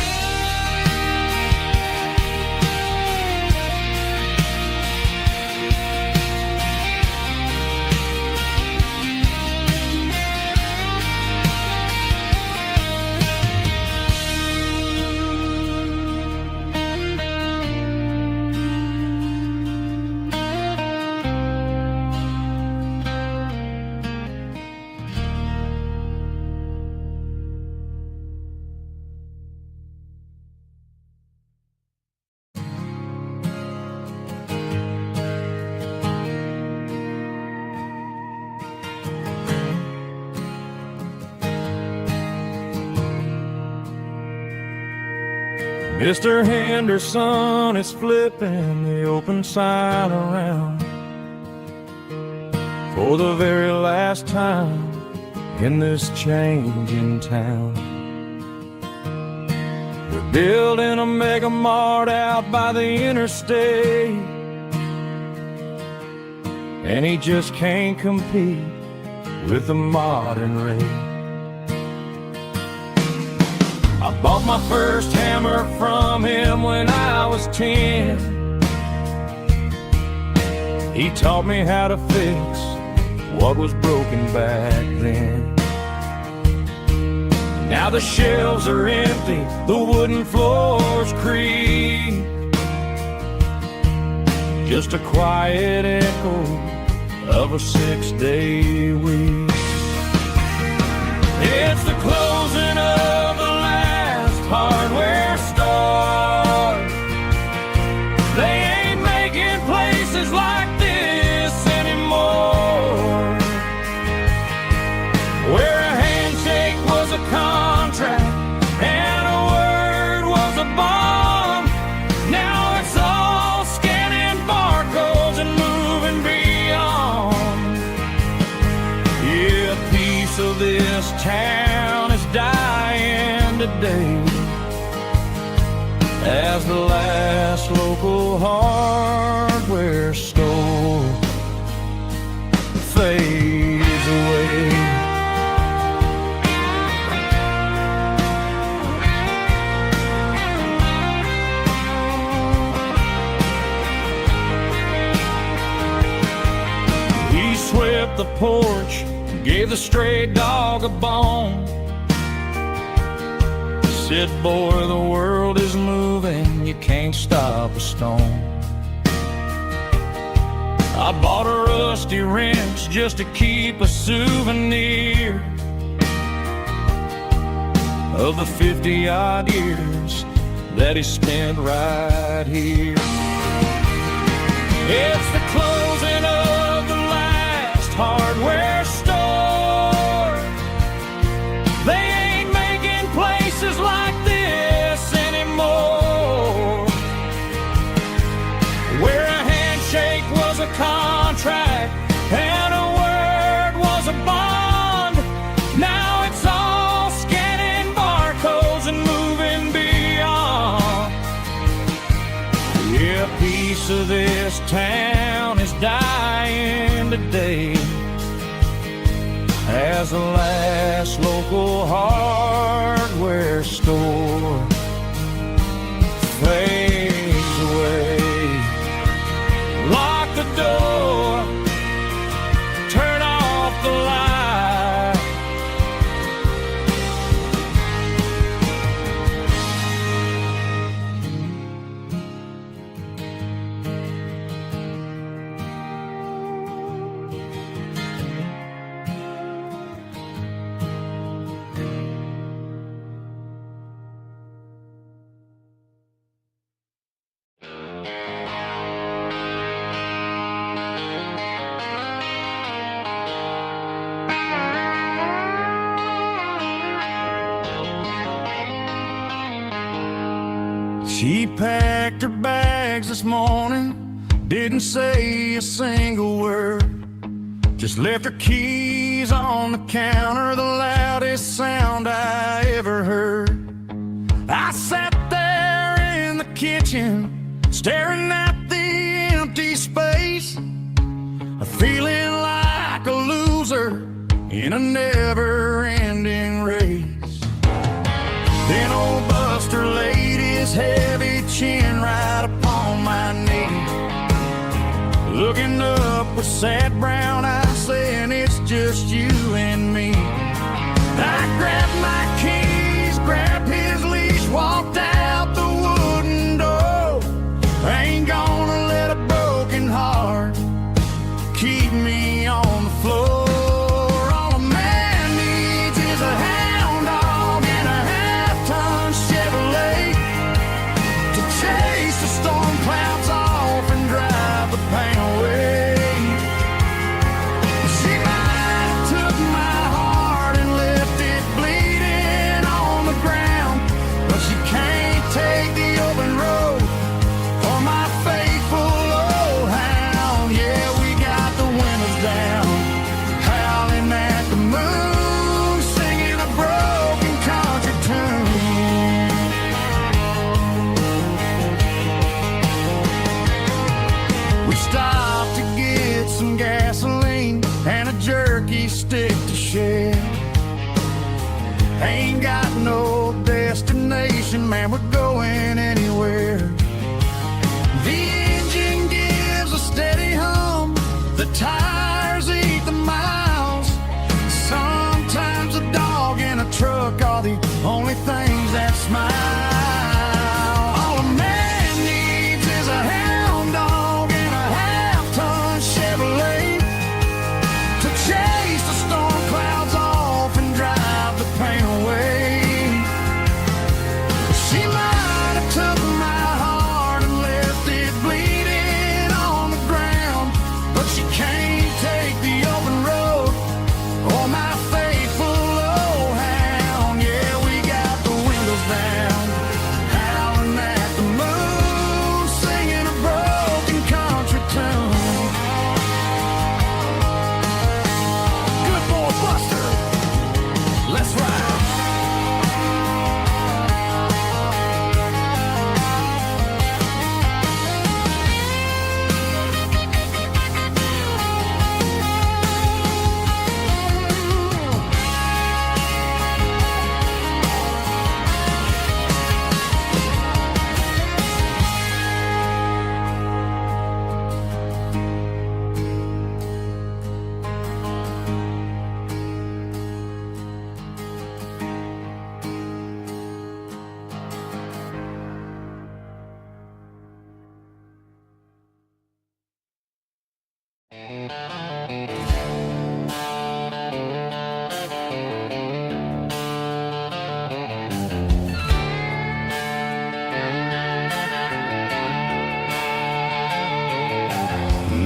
Speaker 1: Mr. Henderson is flipping the open sign around for the very last time in this changing town. They're building a mega mart out by the interstate, and he just can't compete with the modern rate. I bought my first hammer from him when I was 10. He taught me how to fix what was broken back then. Now the shelves are empty, the wooden floors creak, just a quiet echo of a 6-day week. It's the closing of the hardware store. They ain't making places like this anymore, where a handshake was a contract and a word was a bomb. Now it's all scanning barcodes and moving beyond. Yeah, a piece of this town is dying today as the last local hardware store fades away. He swept the porch, gave the stray dog a bone, said, boy, the world is moving, you can't stop a stone. I bought a rusty wrench just to keep a souvenir of the 50-odd years that he spent right here. It's the closing of the last hardware store. They ain't making places like this anymore, where a handshake was a contract and a word was a bond. Now it's all scanning barcodes and moving beyond. Yeah, a piece of this town is dying today as the last local hardware store fades away. Lock the door, turn off the light. She packed her bags this morning, didn't say a single word, just left her keys on the counter, the loudest sound I ever heard. I sat there in the kitchen, staring at the empty space, feeling like a loser in a never-ending race. Then old Buster laid his heavy chin right upon my knee, looking up with sad brown eyes, saying it's just you and me. I grabbed my keys, grabbed his leash, walked out the wooden door. I ain't gonna let a broken heart keep me on the floor. All a man needs is a hound dog and a half-ton Chevrolet to chase the storm clouds off and drive the pain away. She might have took my heart and left it bleeding on the ground, but she can't take the open road for my faithful old hound. Yeah, we got the windows down, howling at the moon, singing a broken country tune.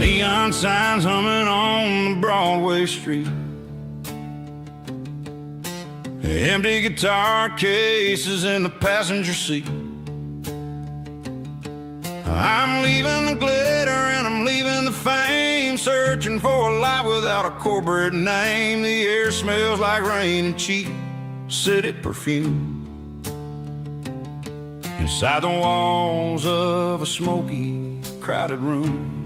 Speaker 2: Neon signs humming on the Broadway street. Empty guitar cases in the passenger seat. I'm leaving the glitter and I'm leaving the fame, searching for a life without a corporate name. The air smells like rain and cheap city perfume. Inside the walls of a smoky, crowded room.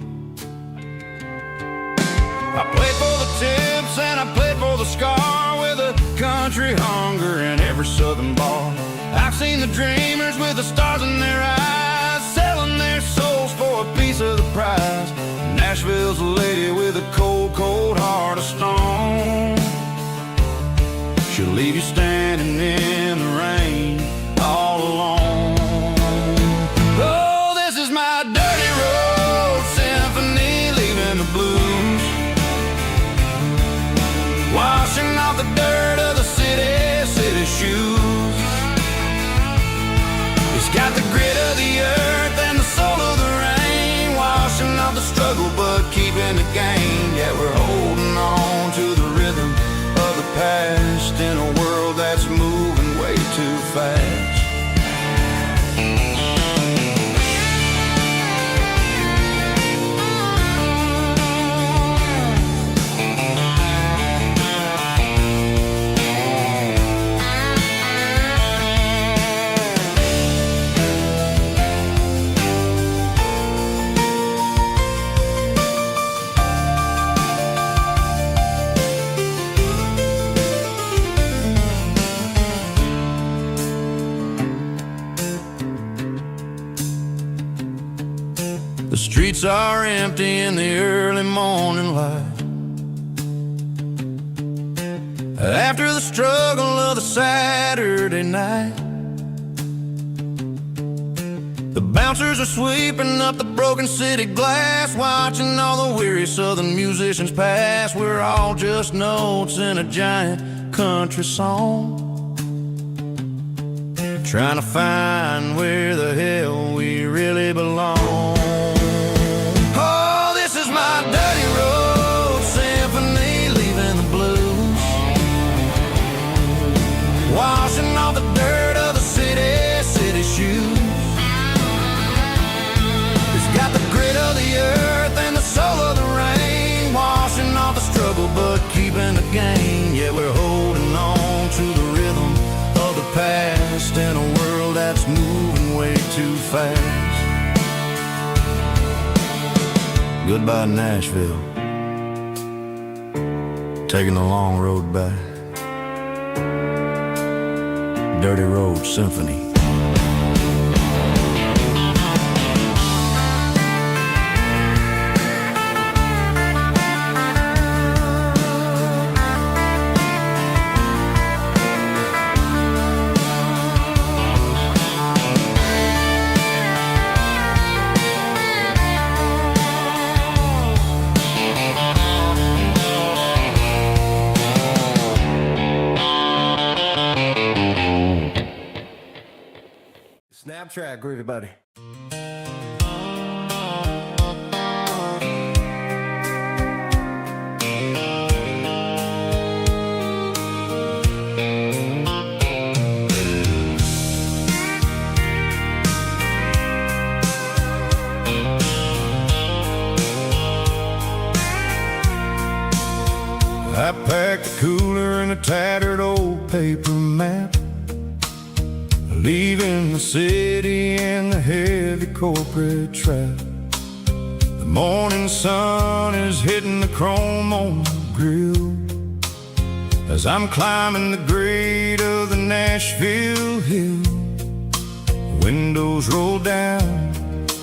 Speaker 2: I played for the tips and I played for the scar, with a country hunger in every southern bar. I've seen the dreamers with the stars in their eyes, selling their souls for a piece of the prize. Nashville's a lady with a cold, cold heart of stone. She'll leave you standing in the rain all alone. Oh, this is my dirty road symphony, leaving the blues, washing off the dirt of the city shoes. It's got the grit of the earth and the soul of the rain, washing off the struggle but keeping the gain. Yeah, we're holding on to the rhythm of the past in a world that's moving way too fast. The streets are empty in the early morning light, after the struggle of the Saturday night. The bouncers are sweeping up the broken city glass, watching all the weary southern musicians pass. We're all just notes in a giant country song, trying to find where the hell we really belong. My dirty road symphony, leaving the blues, washing off the dirt of the city shoes. It's got the grit of the earth and the soul of the rain, washing off the struggle but keeping the gain. Yeah, we're holding on to the rhythm of the past in a world that's moving way too fast. Goodbye, Nashville, taking the long road back. Dirty Road Symphony. Snap track, groovy buddy. I packed a cooler and a tattered old paper map, leaving the city in the heavy corporate trap. The morning sun is hitting the chrome on the grill as I'm climbing the grade of the Nashville hill. Windows roll down,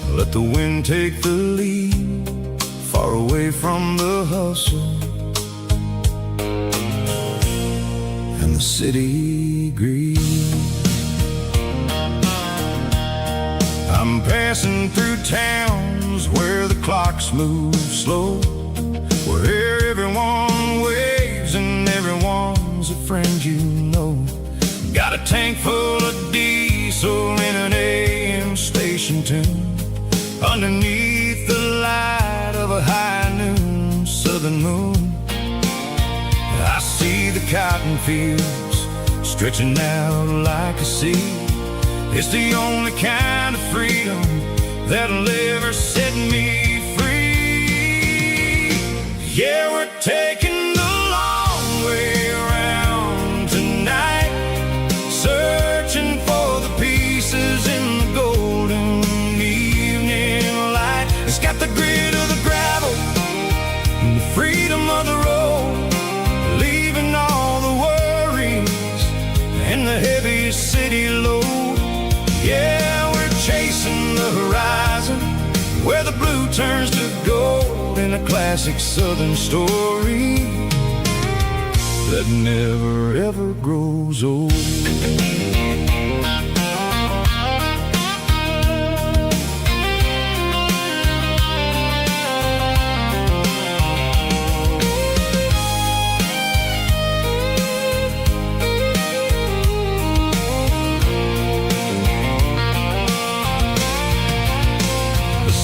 Speaker 2: let the wind take the lead, far away from the hustle and the city greed. I'm passing through towns where the clocks move slow, where everyone waves and everyone's a friend you know. Got a tank full of diesel in an AM station tune, underneath the light of of a high noon southern moon, I see the cotton fields stretching out like a sea. It's the only kind of freedom that'll ever set me free. Yeah, we're taking the long way around tonight, searching for the pieces in the golden evening light. It's got the grit of the gravel and the freedom of the road, leaving all the worries and the heavy city load. Yeah, we're chasing the horizon where the blue turns to gold, in a classic southern story that never ever grows old.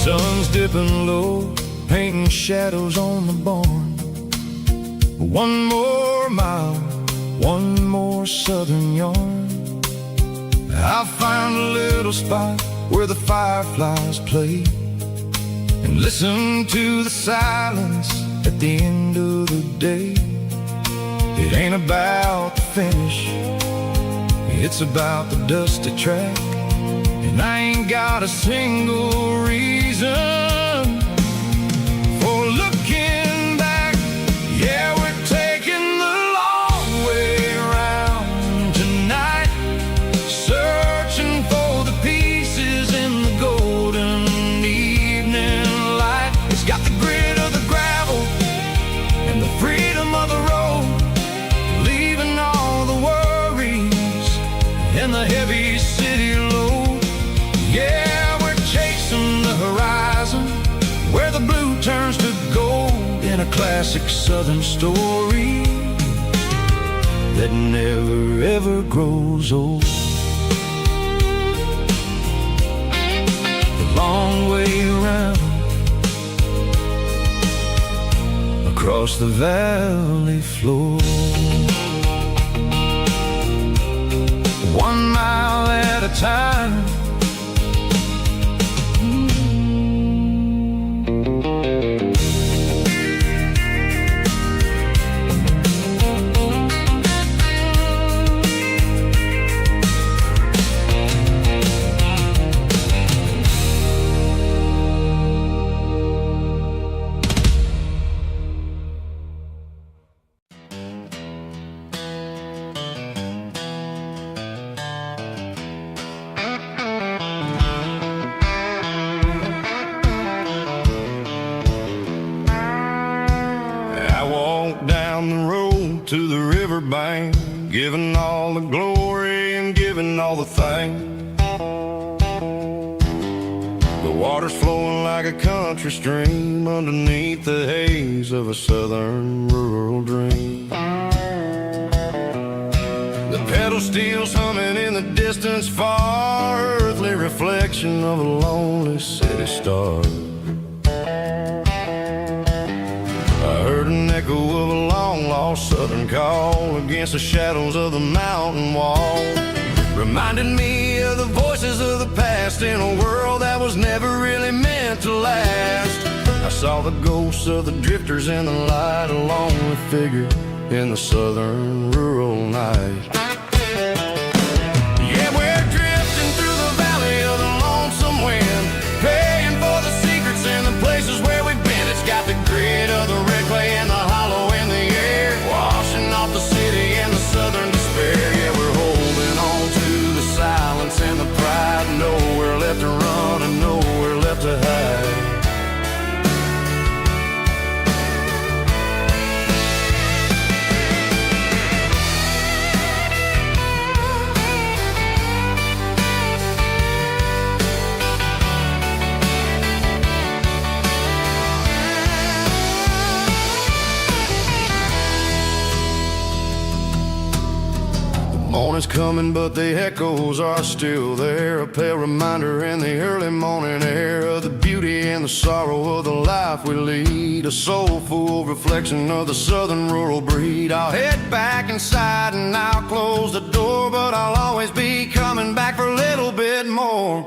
Speaker 2: Sun's dipping low, painting shadows on the barn. One more mile, one more southern yarn. I'll find a little spot where the fireflies play, and listen to the silence at the end of the day. It ain't about the finish, it's about the dusty track. And I ain't got a single reason for looking back. Yeah, we're taking the long way around tonight, searching for the pieces in the golden evening light. It's got the grit of the gravel and the freedom of the road, leaving all the worries and the heavy city load. Yeah, we're chasing the horizon where the blue turns to gold, in a classic southern story that never ever grows old. The long way around across the valley floor, 1 mile at a time. Down the road to the riverbank, giving all the glory and giving all the thanks. The water's flowing like a country stream underneath the haze of a southern rural dream. The pedal steel's humming in the distance far, earthly reflection of a lonely city star. I heard an echo of a long-lost southern call against the shadows of the mountain wall, reminding me of the voices of the past in a world that was never really meant to last. I saw the ghosts of the drifters in the light, a lonely figure in the southern rural night. Yeah, we're drifting through the valley of the lonesome wind, paying for the secrets and the places where we've been. It's got the grit of the red clay and the hollow in the air, washing off the city and the southern despair. Yeah, we're holding on to the silence and the pride, nowhere left to run and nowhere left to hide. Morning's coming, but the echoes are still there, a pale reminder in the early morning air of the beauty and and the sorrow of the life we lead, a soulful reflection of the southern rural breed. I'll head back inside and I'll close the door, but I'll always be coming back for a little bit more.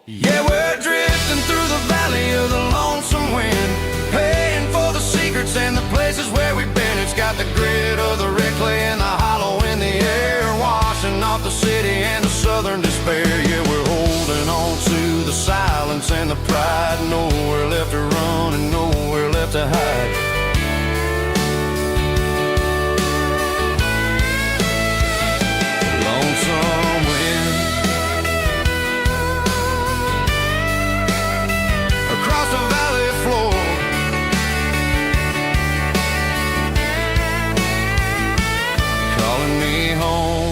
Speaker 2: Yeah, we're drifting through the valley of the lonesome wind, paying for the secrets and the places where we've been. It's got the grit of the red clay and the hollow in the air, washing off the city and the southern despair. Yeah, we're holding on to the silence and the pride, nowhere left to run and nowhere left to hide. Lonesome wind across the valley floor, calling me home.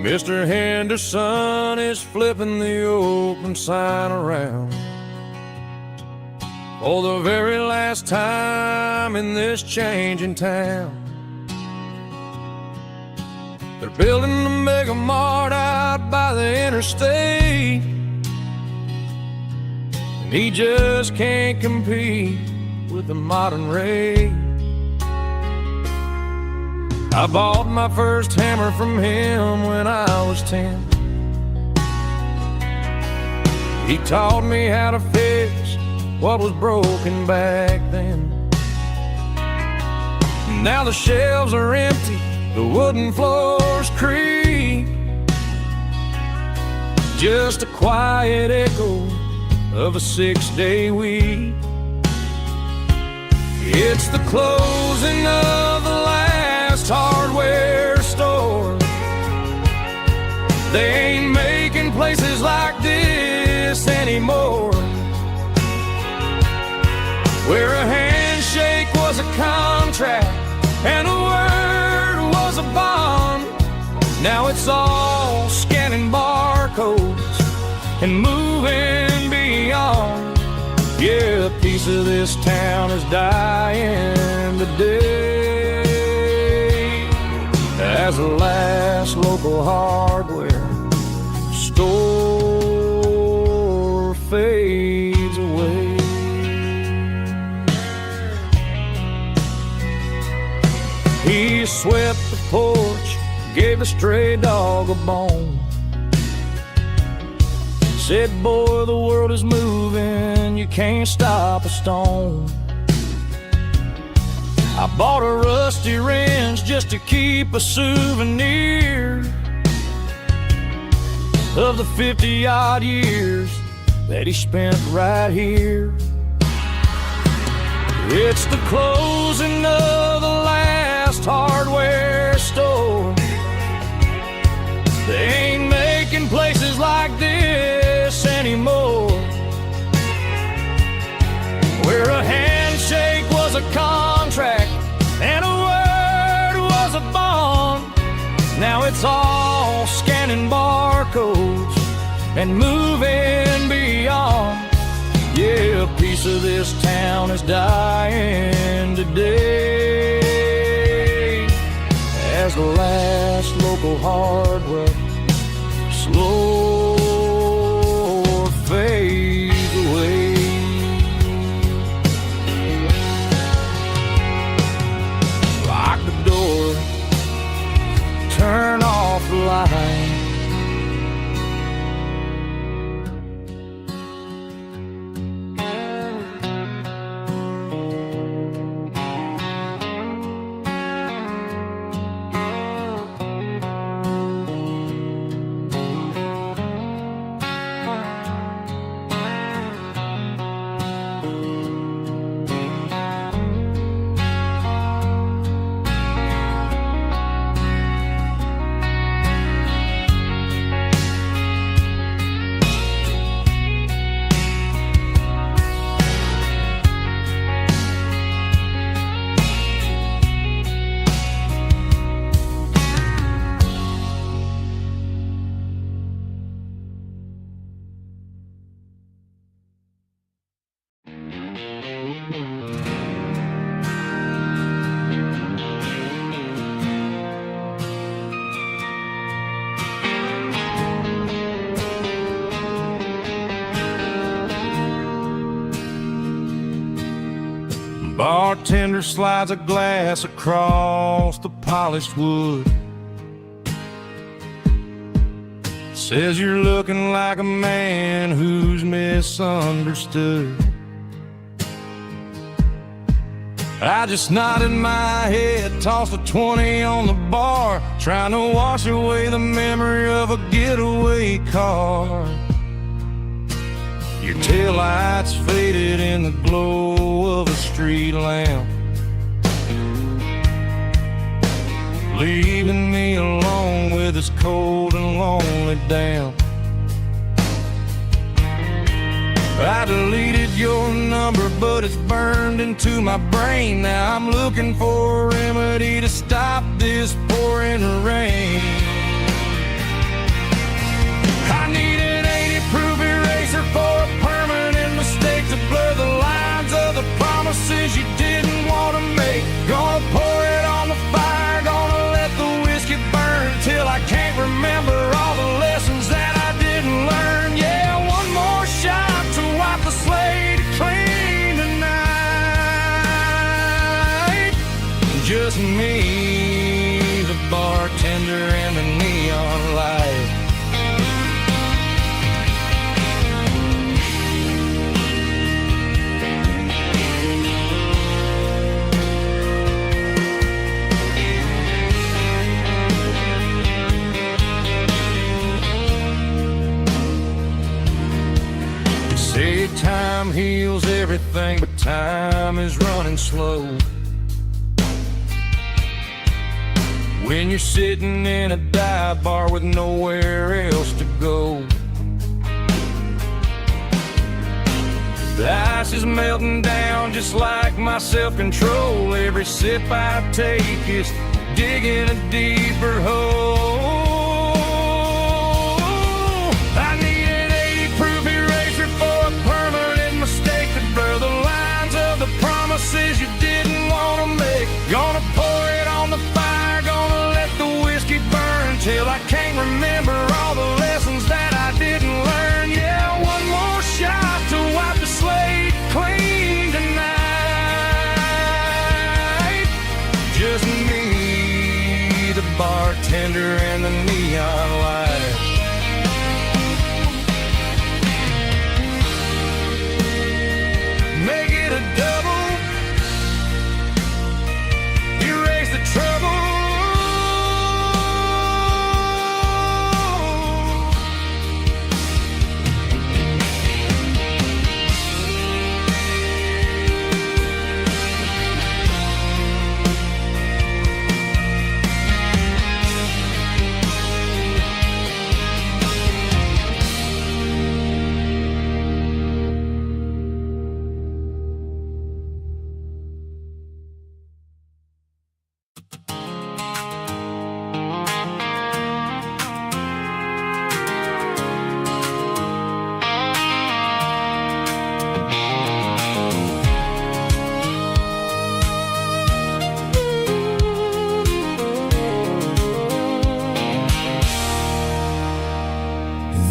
Speaker 2: Mr. Henderson is flipping the open sign around for the very last time in this changing town. They're building a mega mart out by the interstate, and he just can't compete with the modern rate. I bought my first hammer from him when I was 10. He taught me how to fix what was broken back then. Now the shelves are empty, the wooden floors creak, just a quiet echo of a 6-day week. It's the closing of the last hardware store. They ain't making places like this anymore, where a handshake was a contract and a word was a bond. Now it's all scanning barcodes and moving beyond. Yeah, a piece of this town is dying today as the last local hardware store fades away. He swept the porch, gave the stray dog a bone, said, boy, the world is moving, you can't stop a stone. I bought a rusty wrench just to keep a souvenir of the 50-odd years that he spent right here. It's the closing of the last hardware store. They ain't making places like this anymore, where a handshake was a contract and a word was a bond. Now it's all scanning barcodes and moving beyond. Yeah, a piece of this town is dying today as the last local hardware slow fades away. Lock the door, turn off the light. Bartender slides a glass across the polished wood. Says you're looking like a man who's misunderstood. I just nodded my head, tossed a 20 on the bar, trying to wash away the memory of a getaway car. Your taillights faded in the glow of a street lamp, leaving me alone with this cold and lonely damp. I deleted your number, but it's burned into my brain. Now I'm looking for a remedy to stop this pouring rain. I need an 80-proof eraser for a permanent mistake, to blur the lines of the promises you didn't want to make. Gonna pour it on the fire, gonna let the whiskey burn till I can't remember all the lessons that I didn't learn. Yeah, one more shot to wipe the slate clean tonight. Just me, the bartender, and the neon light. Say time heals everything, but time is running slow. When you're sitting in a dive bar with nowhere else to go, the ice is melting down just like my self-control. Every sip I take is digging a deeper hole. I need an 80-proof eraser for a permanent mistake, to blur the lines of the promises you didn't want to make. Gonna pour it on the fire, gonna let the whiskey burn till I can't remember all the lessons that I didn't learn. Yeah, one more shot to wipe the slate clean tonight. Just me, the bartender, and the neon light. Make it a double, erase the trouble.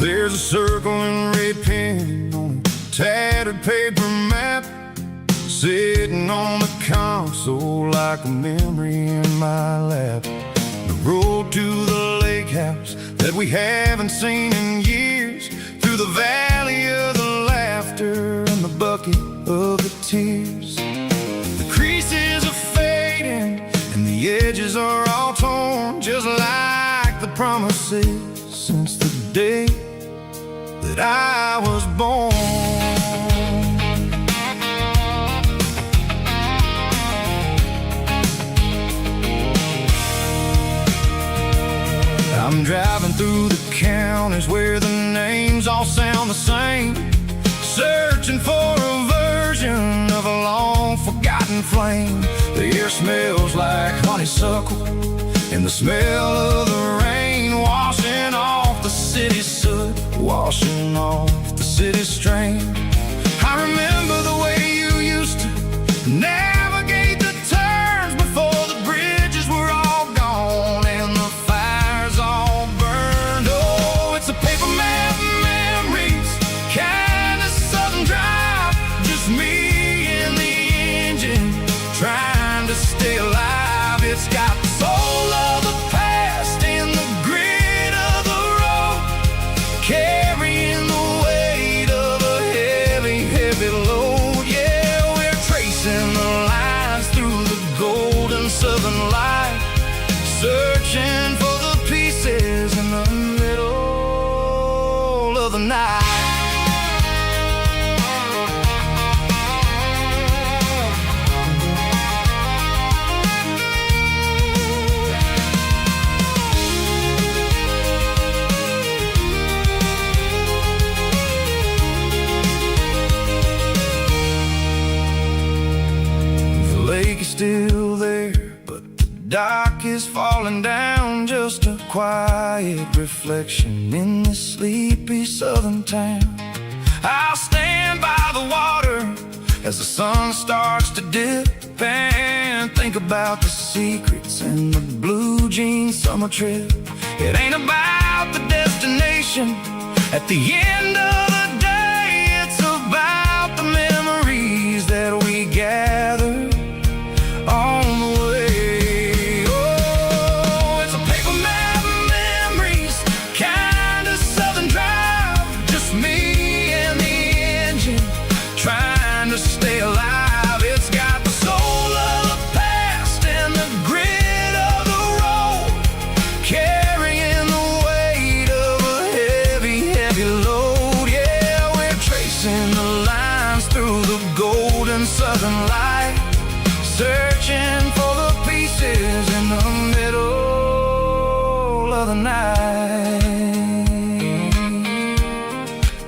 Speaker 2: There's a circle and red pen on a tattered paper map, sitting on the console like a memory in my lap. The road to the lake house that we haven't seen in years, through the valley of the laughter and the bucket of the tears. The creases are fading and the edges are all torn, just like the promises since the day that I was born. I'm driving through the counties where the names all sound the same, searching for a version of a long forgotten flame. The air smells like honeysuckle and the smell of the rain, washing off the city's soot, washing off the city's strain. I remember the way you used to navigate the turns before the bridges were all gone and the fires all burned. Oh, it's a paper map memories, kind of sudden drive, just me and the engine, dock is falling down, just a quiet reflection in this sleepy southern town. I'll stand by the water as the sun starts to dip and think about the secrets and the blue jean summer trip. It ain't about the destination at the end of the day, it's about the memories that we gather on the way. Oh, it's a paper map of memories, kind of southern drive, just me and the engine trying to stay alive. It's got the soul of the past and the grit of the road, carrying the weight of a heavy, heavy load. Yeah, we're tracing the lines through the golden southern light, searching for the pieces in the middle of the night.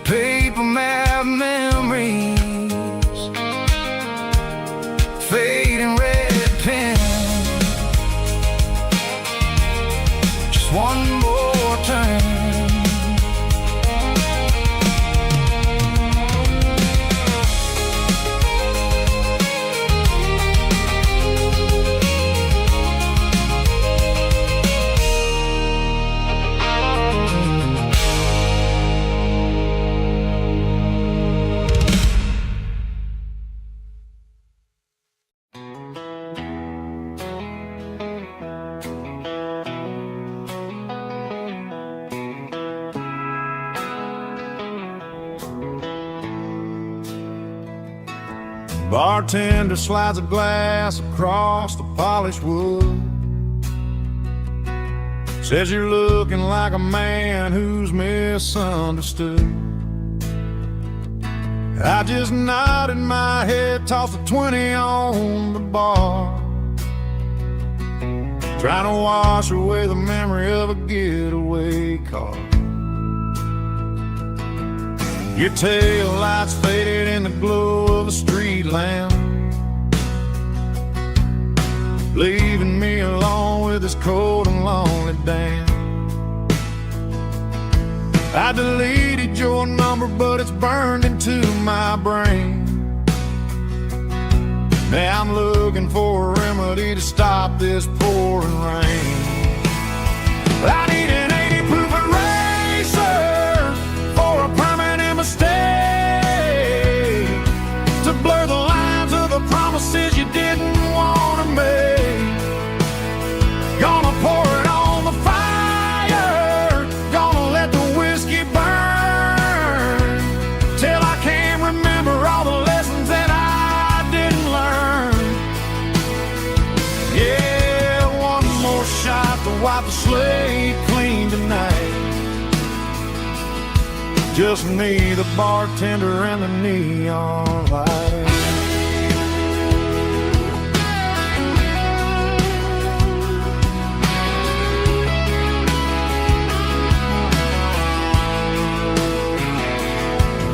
Speaker 2: Paper map memories, fading red pen, just one more turn.
Speaker 3: Bartender slides a glass across the polished wood. Says you're looking like a man who's misunderstood. I just nodded my head, tossed a 20 on the bar, trying to wash away the memory of a getaway car. Your tail lights faded in the glow of a street lamp, leaving me alone with this cold and lonely damn. I deleted your number, but it's burned into my brain. Now I'm looking for a remedy to stop this pouring rain. I need an 80 proof eraser for a permanent mistake, to blur the lines of the promises you didn't want to make. Gonna pour it on the fire, gonna let the whiskey burn, till I can't remember all the lessons that I didn't learn. Yeah, one more shot to wipe the slate clean tonight. Just me, the bartender, and the neon light.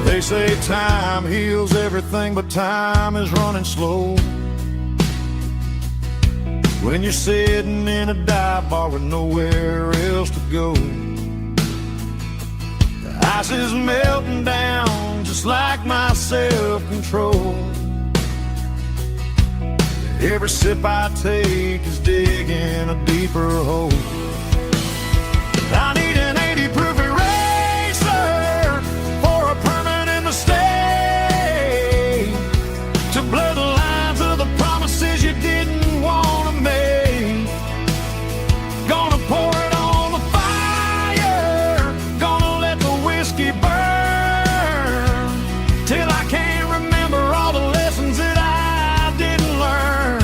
Speaker 3: They say time heals everything, but time is running slow when you're sitting in a dive bar with nowhere else to go. The ice is melting down just like my self-control. Every sip I take is digging a deeper hole. I need an 80 proof eraser for a permanent mistake, to blur the lines of the promises you didn't want to make. Gonna pour it on the fire, gonna let the whiskey burn, till I can't remember all the lessons that I didn't learn.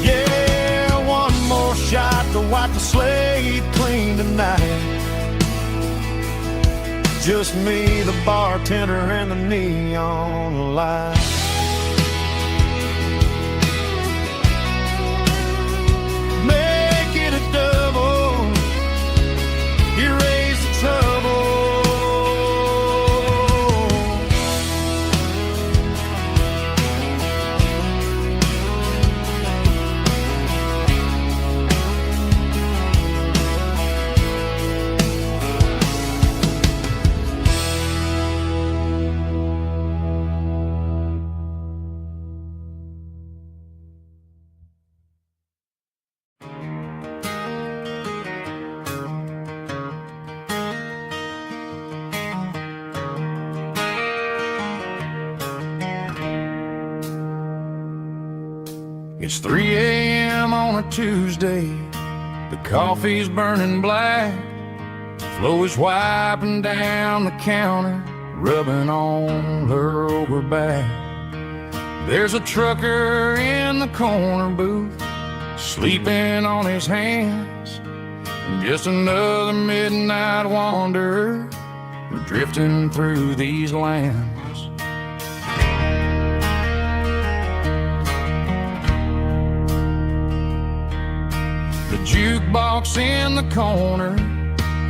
Speaker 3: Yeah, one more shot to wipe the slate clean tonight. Just me, the bartender, and the neon light. Make it a double, erase the trouble.
Speaker 2: It's 3 a.m. on a Tuesday. The coffee's burning black. Flo is wiping down the counter, rubbing on her over back. There's a trucker in the corner booth, sleeping on his hands. Just another midnight wanderer, drifting through these lands. The jukebox in the corner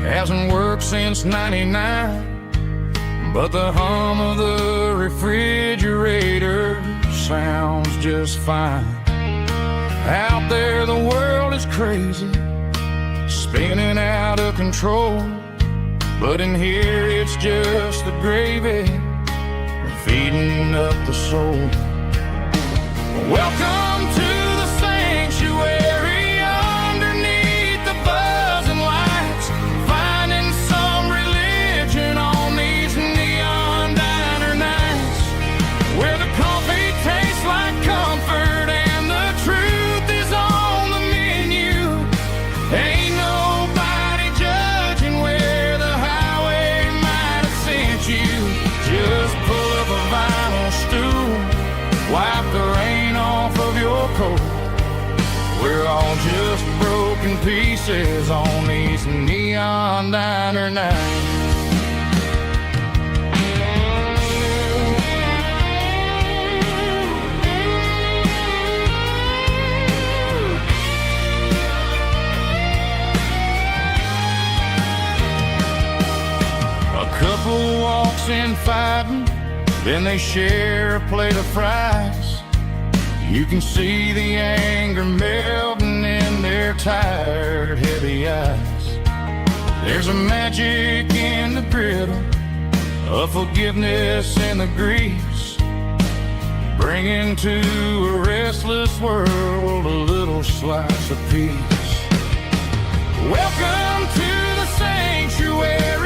Speaker 2: hasn't worked since '99, but the hum of the refrigerator sounds just fine. Out there the world is crazy, spinning out of control, but in here it's just the gravy feeding up the soul. Welcome to the sanctuary underneath the buzzing lights, finding some religion on these neon diner nights, where the coffee tastes like comfort and the truth is on the menu. Ain't nobody judging where the highway might have sent you. Just pull up a vinyl stool, wipe the rain off of your coat. We're all just broken pieces on these neon diner nights. A couple walks in fighting, then they share a plate of fries. You can see the anger melting in their tired, heavy eyes. There's a magic in the griddle, a forgiveness in the grease, bringing to a restless world a little slice of peace. Welcome to the sanctuary.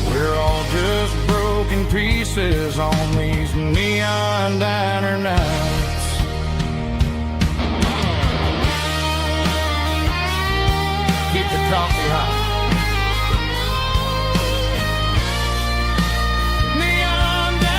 Speaker 2: We're all just broken pieces on these neon diner nights. Keep the coffee hot. Neon diner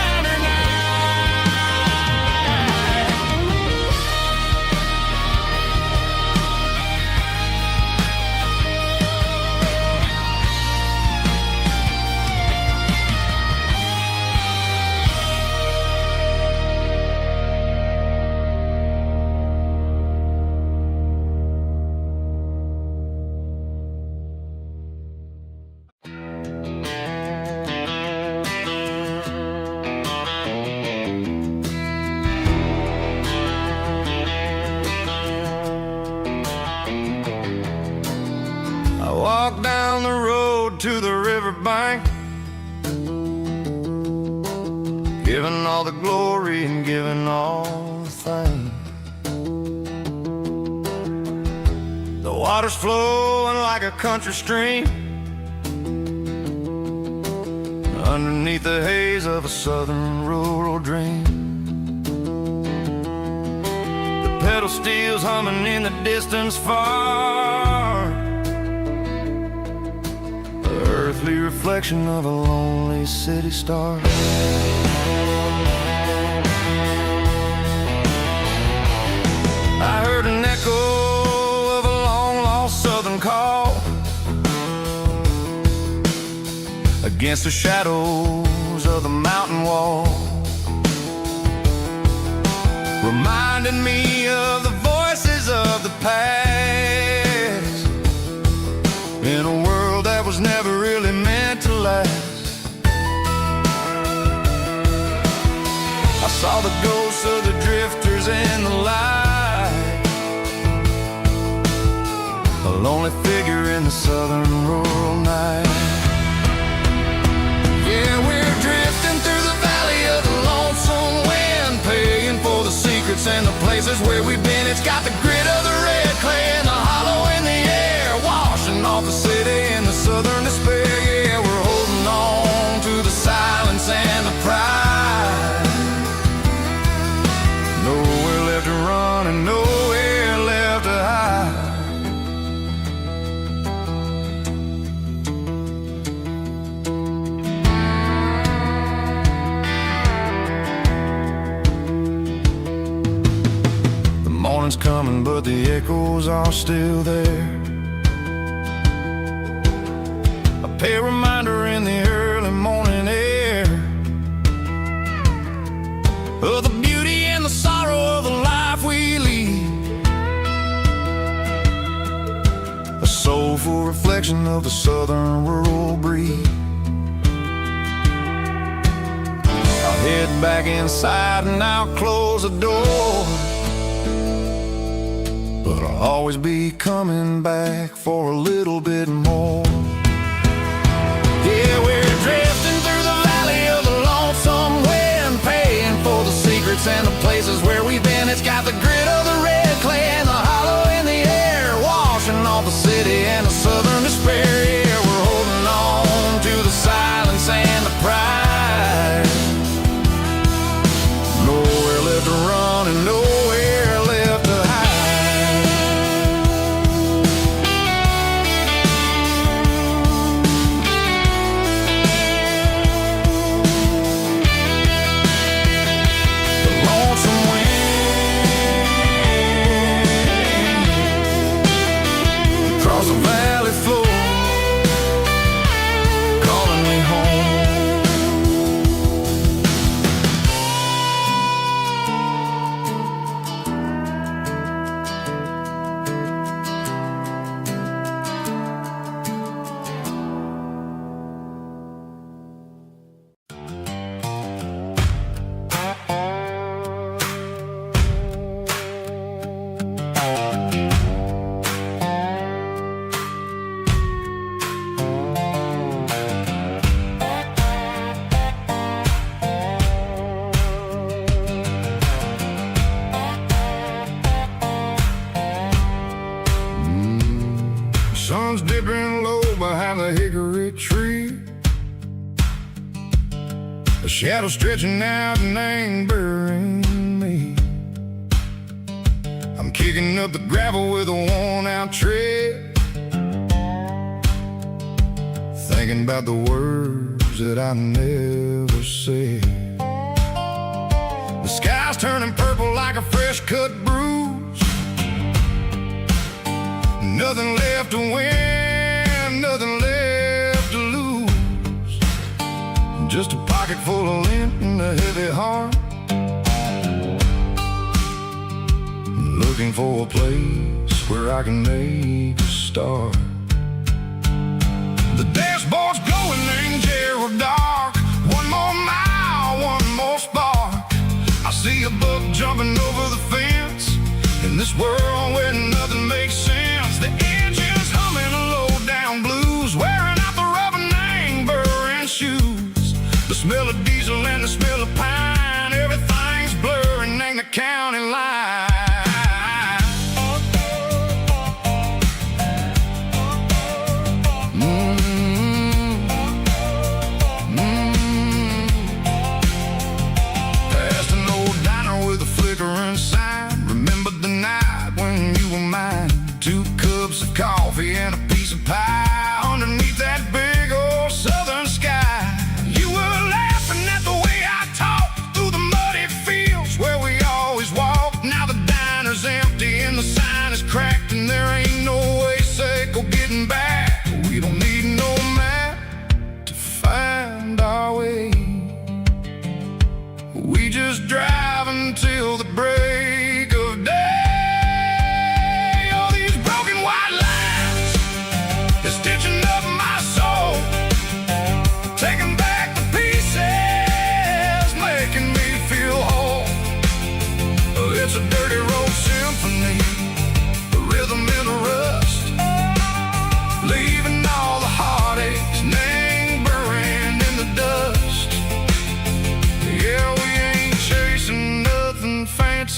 Speaker 2: walk down the road to the riverbank, giving all the glory and giving all the thanks. The water's flowing like a country stream underneath the haze of a southern rural dream. The pedal steel's humming in the distance far, earthly reflection of a lonely city star. I heard an echo of a long-lost southern call against the shadows of the mountain wall, reminding me of the voices of the past in a world that was never really meant to last. I saw the ghosts of the drifters in the light, the southern rural night.
Speaker 1: Yeah, we're drifting through the valley of the lonesome wind, paying for the secrets and the places where we've been. It's got the grit of the red clay and the hollow in the air, washing off the city and the southern despair. Yeah, we're holding on to the silence and the pride.
Speaker 2: Nowhere left to run and nowhere left to hide. The morning's coming, but the echoes are still there. A pale reminder in the early morning air of the beauty and the sorrow of the life we lead. A soulful reflection of the southern rural breed. I'll head back inside and I'll close the door, but I'll always be coming back for a little bit more.
Speaker 1: Yeah, we're drifting through the valley of the lonesome wind, paying for the secrets and the places where we've been. It's got the grit of the red clay and the hollow in the air, washing off the city and the southern despair. Yeah, we're holding on to the silence and the pride.
Speaker 2: Nowhere left to run and nowhere left to hide.
Speaker 1: The lonesome wind across the valley floor, calling me home.
Speaker 2: Sun's dipping low behind the hickory tree. A shadow stretching out and ain't burying me. I'm kicking up the gravel with a worn-out tread, thinking about the words that I never said. The sky's turning purple like a fresh-cut bruise. Nothing left to win, nothing left to lose. Just a pocket full of lint and a heavy heart, looking for a place where I can make a start. The dashboard's glowing, ain't Gerald dark. One more mile, one more spark. I see a buck jumping over the fence in this world where nothing makes sense. The engine's humming a low-down blues, wearing out the rubber name, burring shoes. The smell of diesel and the smell of pine, everything's blurring, ain't the county line. Past an old diner with a flickering sign. Remember the night when you were mine? 2 cups of coffee and a piece of pie underneath that big old southern sky. You were laughing at the way I talked through the muddy fields where we always walked. Now the diner's empty and the sign is cracked, and there ain't no way safe or getting back. We don't need no map to find our way. We just drive until the break of day. It's a dirty road symphony, a rhythm in the rust. Leave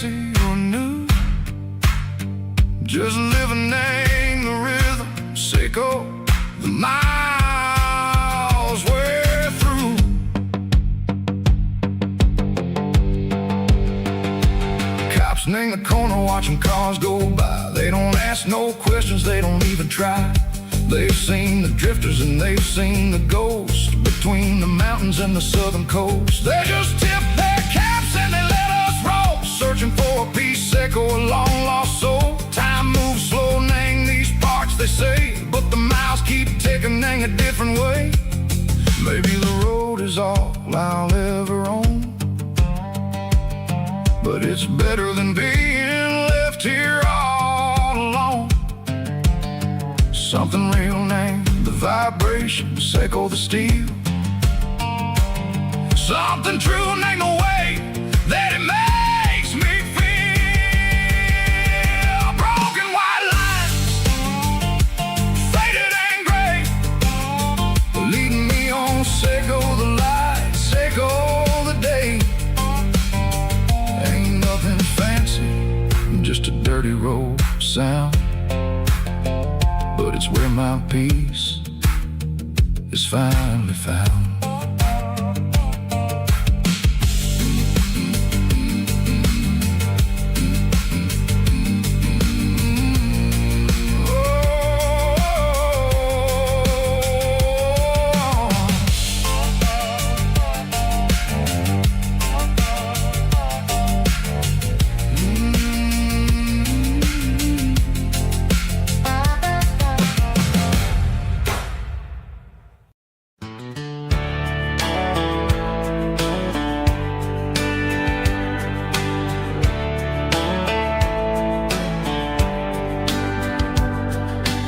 Speaker 2: fancy or new, just living in the rhythm, Seco, the miles we're through. Cops in the corner watching cars go by. They don't ask no questions, they don't even try. They've seen the drifters and they've seen the ghosts between the mountains and the southern coast. They just tip their caps and they let us roll, searching for a piece, Seco, a long lost soul. Time moves slow, Nang, these parts they say, but the miles keep ticking, Nang, a different way. Maybe the road is all I'll ever own, but it's better than being left here all alone. Something real, Nang, the vibration, Seco, the steel. Something true, Nang, the way that it makes me feel. Broken white lines, faded and gray, leading me on, Seco, the light, Seco, the day. Ain't nothing fancy, just a dirty road sound, but it's where my peace is finally found.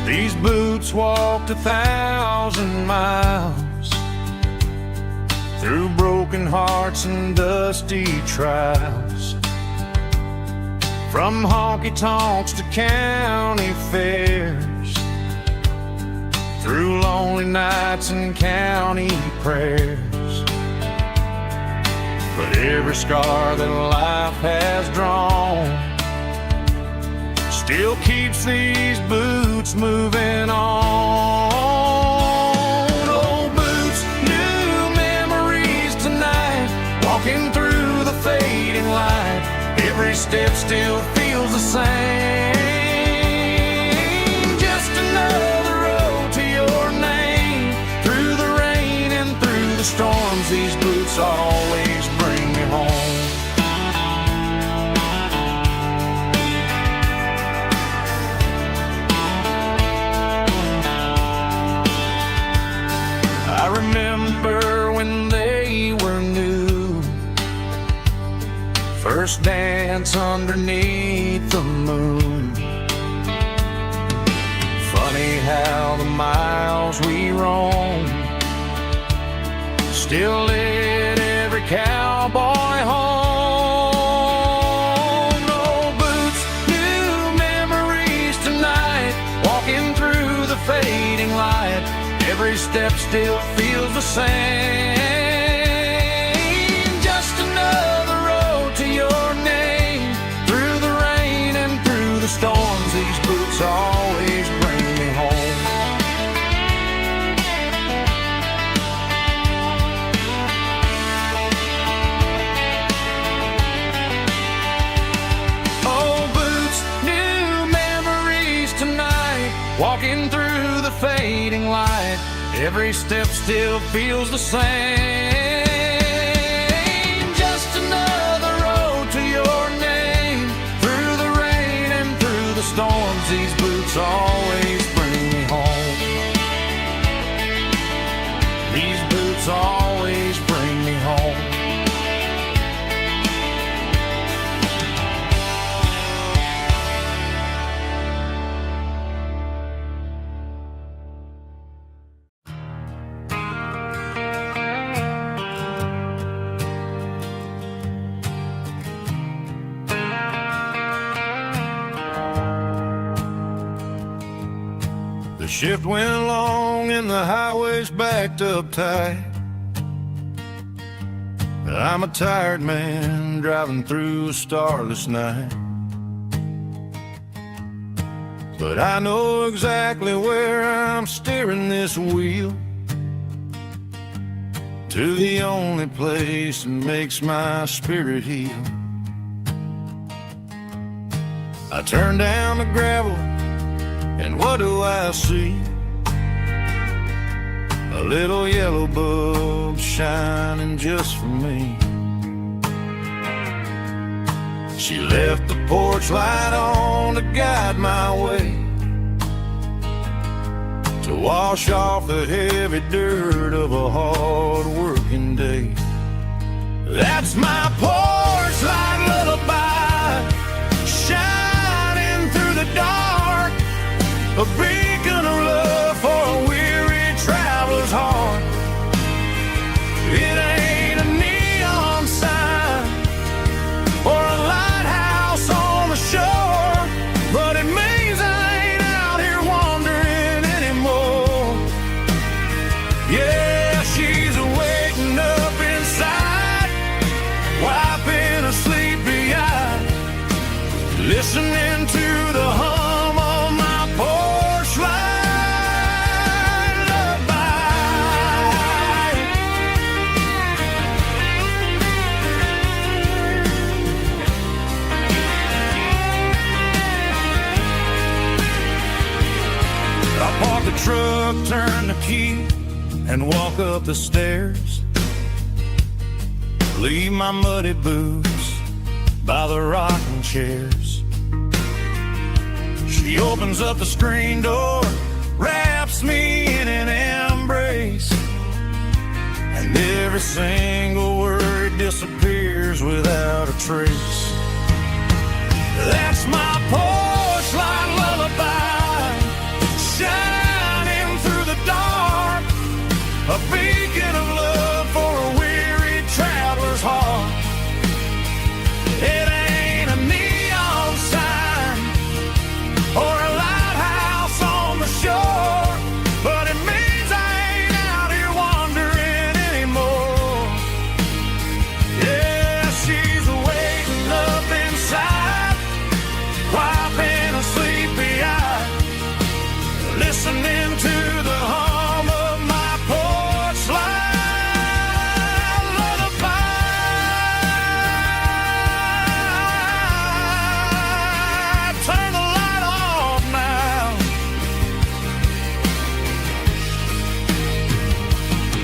Speaker 3: These boots walked 1,000 miles through broken hearts and dusty trials, from honky-tonks to county fairs, through lonely nights and county prayers. But every scar that life has drawn still keeps these boots moving on. Old boots, new memories tonight, walking through the fading light. Every step still feels the same. Just another road to your name. Through the rain and through the storms, these boots always bring me home. I remember when they were new, first dance underneath the moon. Funny how the miles we roam still lit every cowboy home. Old boots, new memories tonight, walking through the fading light. Every step still feels the same. Just another road to your name. Through the rain and through the storms, these boots always bring me home. Old boots, new memories tonight, walking through the fading light. Every step still feels the same. Just another road to your name. Through the rain and through the storms, these boots always bring me home. These boots always bring me home. The shift went long and the highways backed up tight.
Speaker 2: I'm a tired man driving through a starless night, but I know exactly where I'm steering this wheel, to the only place that makes my spirit heal. I turn down the gravel, and what do I see? A little yellow bulb shining just for me. She left the porch light on to guide my way, to wash off the heavy dirt of a hard working day. That's my porch light lullaby, shining through the dark, a beacon of love for a weary traveler's heart. It ain't a neon sign or a lighthouse on the shore, but it means I ain't out here wandering anymore. Yeah, she's waiting up inside, wiping a sleepy eye, listening to the hum of my porch light lullaby. I park the truck, turn the key, and walk up the stairs. Leave my muddy boots by the rocking chairs. She opens up the screen door, wraps me in an embrace, and every single word disappears without a trace. That's my porch light lullaby, shining through the dark, a beacon of love for a weary traveler's heart. It ain't a neon sign or a lighthouse on the shore, but it means I ain't out here wandering anymore. Yeah, she's waiting up inside, wiping a sleepy eye, listening to the hum of my porch light lullaby. Turn the light off now,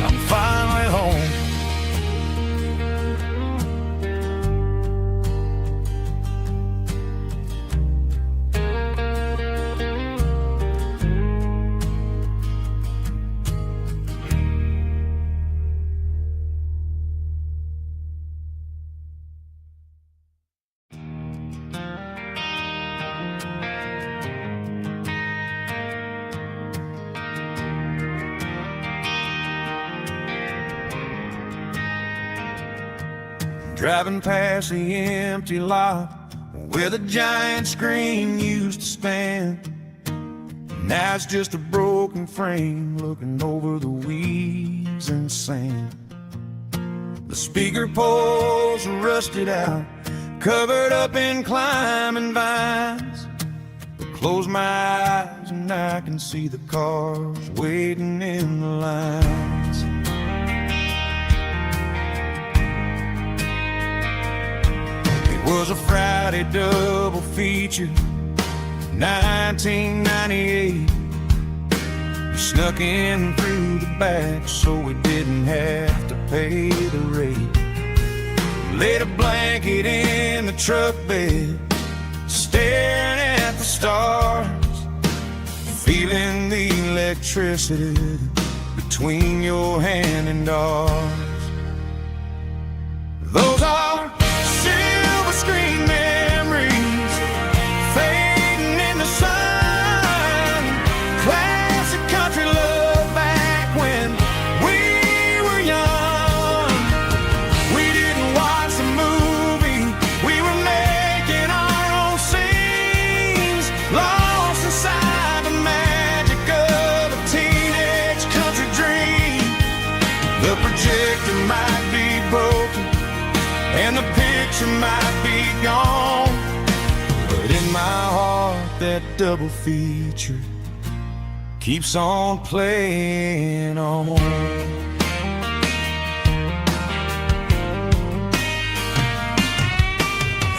Speaker 2: I'm finally home. Driving past the empty lot where the giant screen used to stand. Now it's just a broken frame looking over the weeds and sand. The speaker poles are rusted out, covered up in climbing vines. I close my eyes and I can see the cars waiting in the lines. It was a Friday double feature, 1998. We snuck in through the back so we didn't have to pay the rate. Laid a blanket in the truck bed, staring at the stars, feeling the electricity between your hand and ours. Those are silver screen memories fading in the sun. Classic country love back when we were young. We didn't watch the movie, we were making our own scenes, lost inside the magic of a teenage country dream. The projector might be broken, and the picture might be gone, but in my heart that double feature keeps on playing on.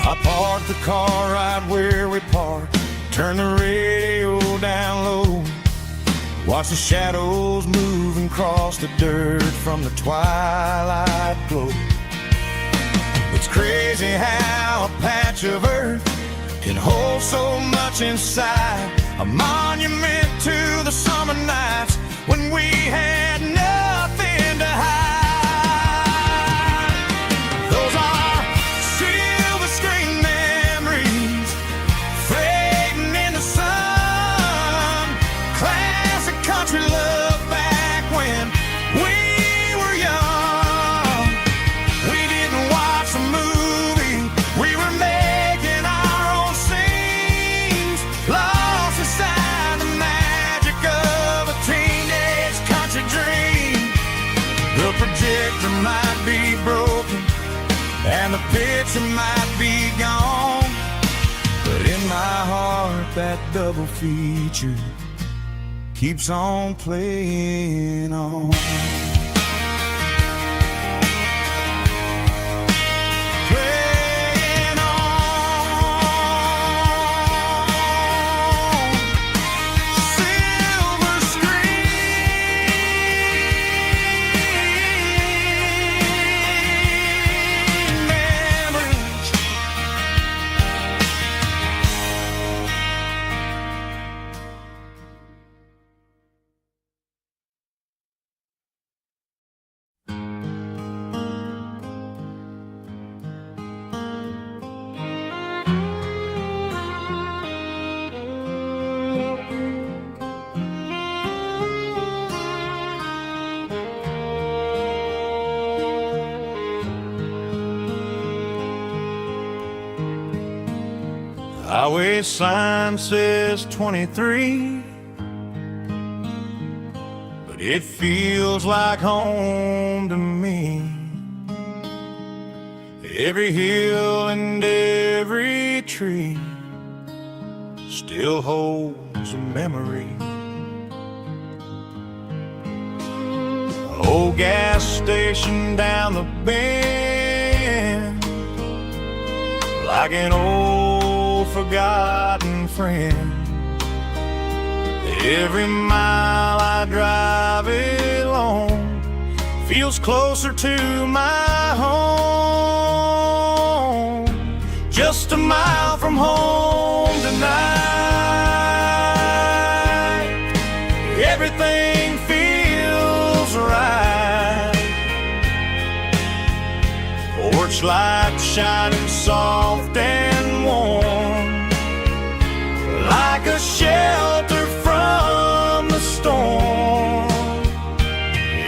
Speaker 2: I parked the car right where we parked, turn the radio down low, watch the shadows moving across the dirt from the twilight glow. It's crazy how a patch of earth can hold so much inside, a monument to the summer nights when we had nothing to hide. Those are silver screen memories fading in the sun, classic country love back when we were young. We didn't watch a movie, we were making our own scenes, lost inside the magic of a teenage country dream. The projector might be broken and the picture might be gone, but in my heart that double feature keeps on playing on. Playing on. Silver screen memories.
Speaker 3: Highway sign says 23, but it feels like home to me. Every hill and every tree still holds a memory. Old gas station down the bend, like an old forgotten friend. Every mile I drive it along feels closer to my home. Just a mile from home tonight, everything feels right. Porch light shining soft and warm, like a shelter from the storm.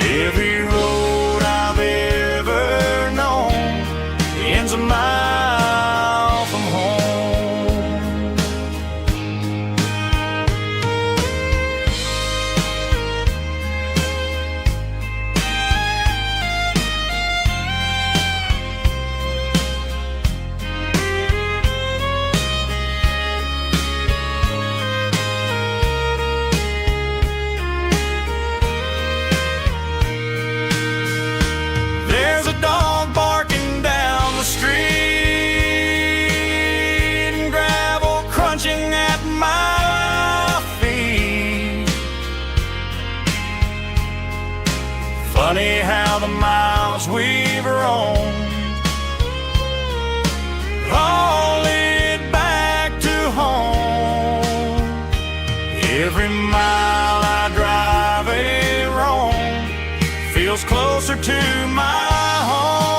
Speaker 3: Every road I've ever known ends a mile from home. There's a dog barking down the street and gravel crunching at my feet. Funny how the miles we've roamed all lead back to home. Every mile I drive a roam feels closer to my home.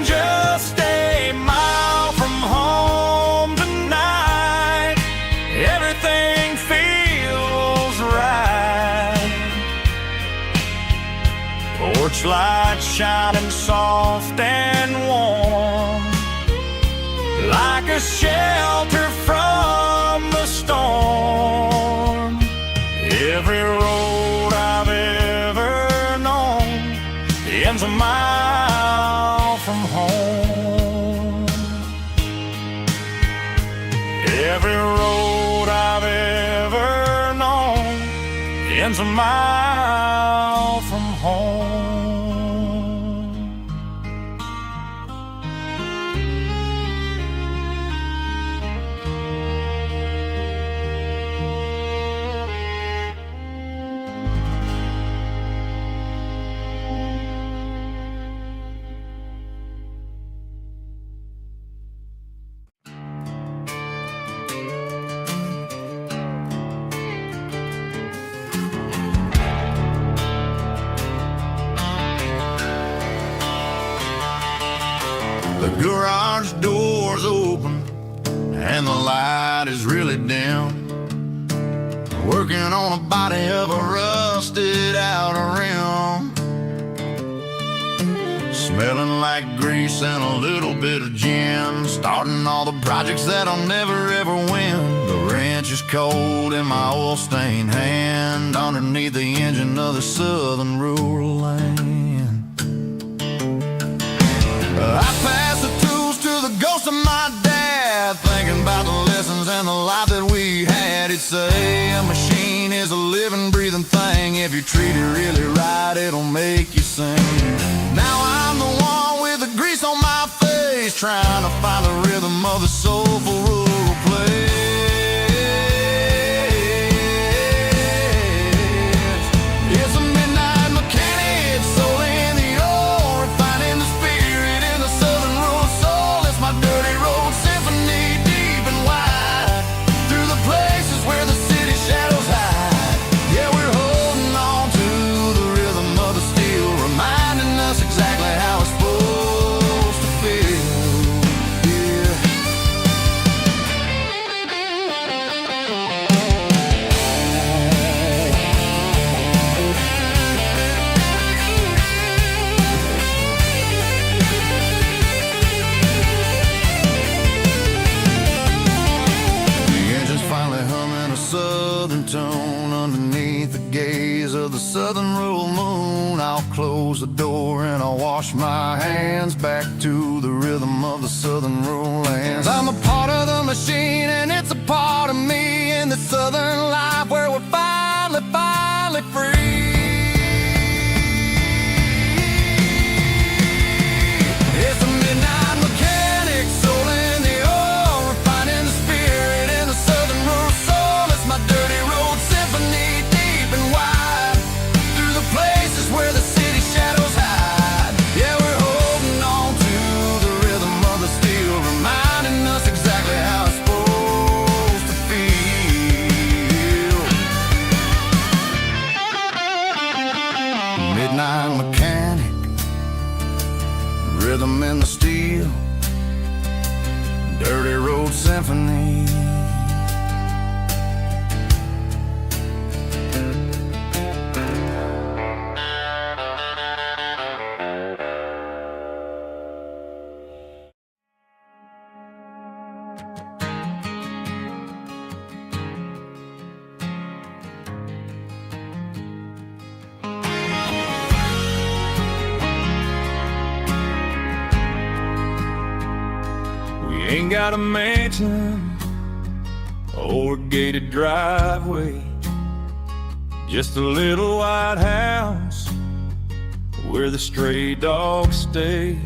Speaker 3: Just a mile from home tonight, everything feels right. Porch light shining soft and warm, like a shelter from the storm. Every road I've ever known ends a mile ends a mile from home.
Speaker 2: The garage door's open and the light is really dim. Working on a body of a rusted out rim. Smelling like grease and a little bit of gin. Starting all the projects that'll never ever win. The wrench is cold in my oil-stained hand underneath the engine of the southern rural land. I pass the tools to the ghost of my dad, thinking about the lessons and the life that we had. He'd say a machine is a living, breathing thing. If you treat it really right, it'll make you sing. Now I'm the one with the grease on my face, trying to find the rhythm of the soulful rural place. It's a midnight mechanic, soul in the ore, refining the spirit in the southern rural soul. It's my dirty road symphony, deep and wide, through the places where the city shadows hide. Yeah, we're holding on to the rhythm of the steel, reminding us exactly how it's supposed to feel. Yeah. The engine's finally humming a southern tune underneath the gaze of the southern rural moon. I'll close the door and I'll wash my hands back to the rhythm of the southern rural lands. I'm a part of the machine and it's a part of me in the southern life where we're finally free. It's a midnight mechanic, soul in the ore, refining the spirit in the southern rural soul. It's my dirty road symphony, deep and wide, through the places where the city shadows hide. Yeah, we're holding on to the rhythm of the steel, reminding us exactly how it's supposed to feel. Midnight mechanic, rhythm in the steel, dirty road symphony.
Speaker 3: We ain't got a mansion or a gated driveway, just a little white house where the stray dogs stay.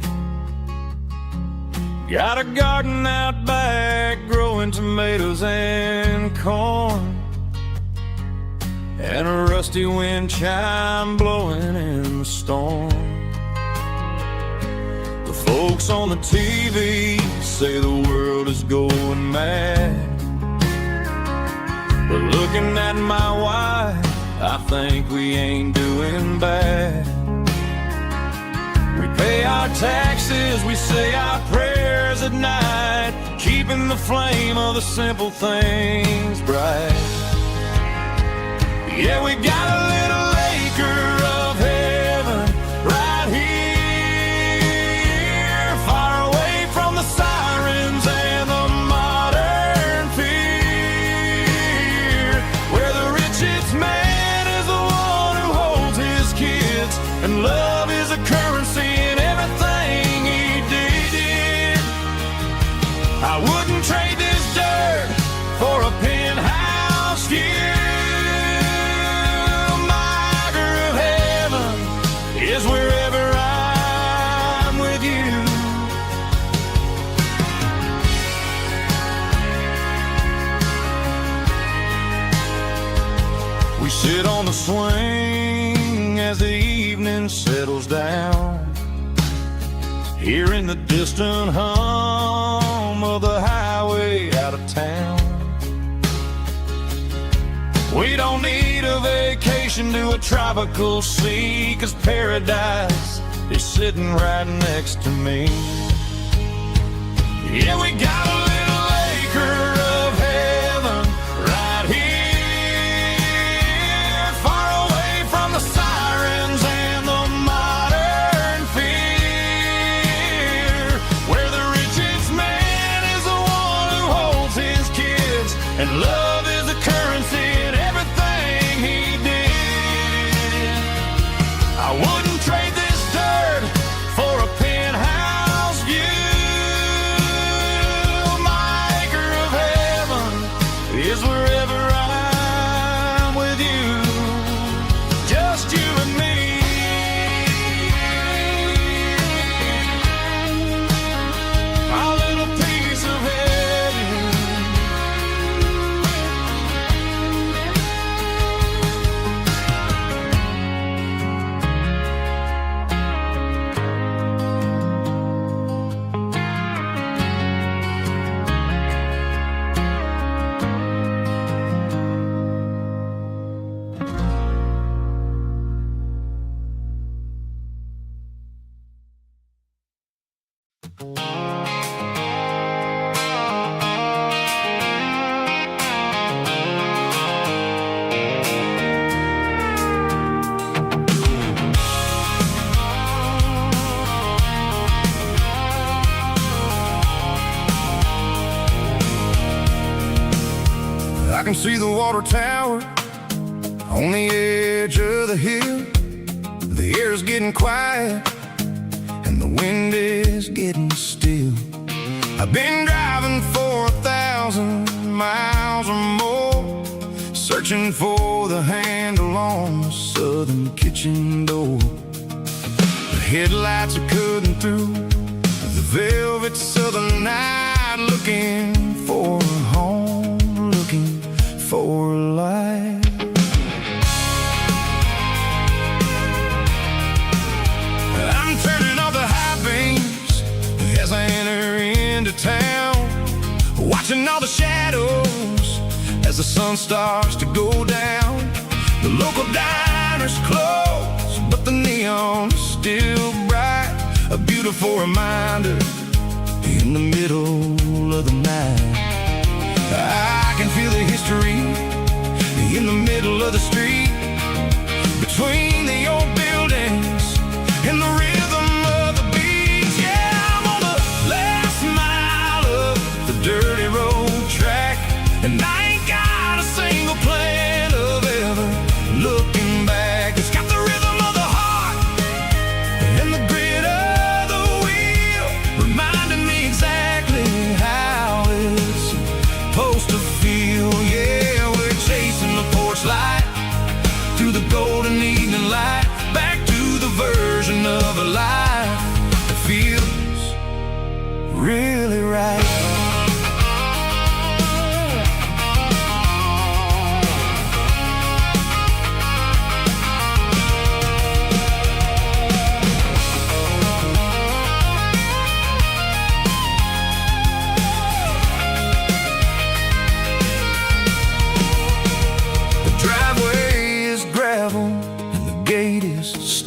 Speaker 3: Got a garden out back growing tomatoes and corn, and a rusty wind chime blowing in the storm. The folks on the TV say the world is going mad, but looking at my wife, I think we ain't doing bad. We pay our taxes, we say our prayers at night, keeping the flame of the simple things bright. Yeah, we got a little acre of heaven right here, far away from the sirens and the modern fear, where the richest man is the one who holds his kids, and love is a currency in everything he did. I wouldn't trade this dirt for a penthouse view. Sit on the swing as the evening settles down, hearing the distant hum of the highway out of town. We don't need a vacation to a tropical sea, 'cause paradise is sitting right next to me. Yeah, we got a little acre of heaven right here, far away from the sirens and the modern fear, where the richest man is the one who holds his kids, and love is the currency in everything he did. I wouldn't trade this dirt for a penthouse view. My acre of heaven is wherever I'm with you, just you and me. Our little piece of heaven.
Speaker 2: I can see the water tower on the edge of the hill. The air's getting quiet and the wind is getting still. I've been driving for 1,000 miles or more, searching for the handle on the southern kitchen door. The headlights are cutting through the velvet southern night, looking for a home, looking for life. I'm turning off the high beams as I enter into town, watching all the shadows as the sun starts to go down. The local diner's closed, but the neon is still bright, a beautiful reminder in the middle of the night. I can feel the history in the middle of the street, between the old buildings and the rhythm of the beat. Yeah, I'm on the last mile of the dirty road track, and I ain't got a single plan of ever looking back. It's got the rhythm of the heart and the grit of the wheel, reminding me exactly how it's supposed to feel. Yeah, we're chasing the porch light through the golden evening light, back to the version of a life that feels really right.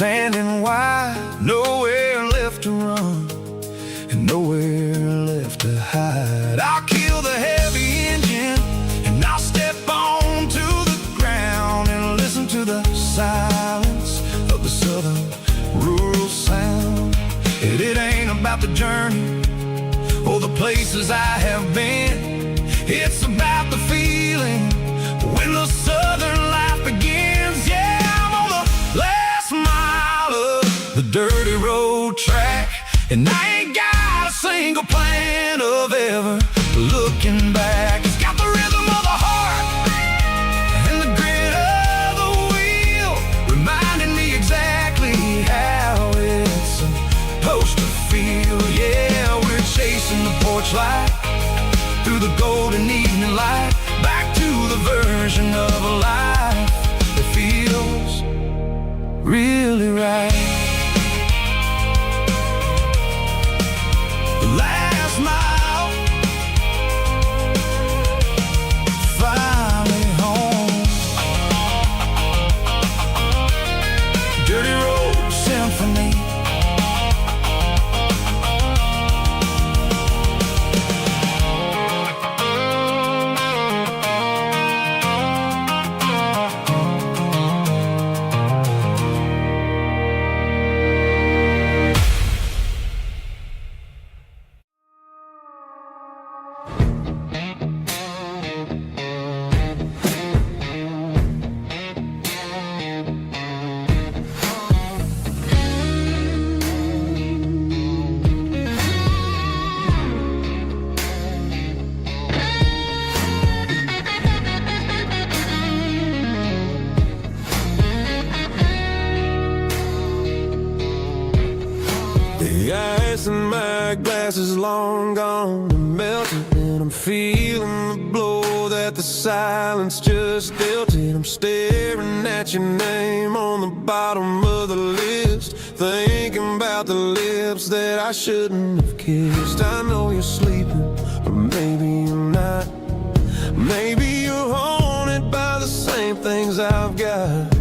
Speaker 2: Standing wide, nowhere left to run and nowhere left to hide. I'll kill the heavy engine and I'll step onto the ground and listen to the silence of the southern rural sound. It ain't about the journey or the places I have been, it's about the feeling when the southern life begins. Yeah, I'm on the last mile of the dirty road track, and I ain't got a single plan of ever looking back. It's got the rhythm of the heart and the grit of the wheel, reminding me exactly how it's supposed to feel. Yeah, we're chasing the porch light through the golden evening light, back to the version of a life that really right. The last mile, finally home. Dirty Road Symphony.
Speaker 1: The ice in my glass is long gone and melted, and I'm feeling the blow that the silence just dealt it. I'm staring at your name on the bottom of the list, thinking about the lips that I shouldn't have kissed. I know you're sleeping, or maybe you're not. Maybe you're haunted by the same things I've got.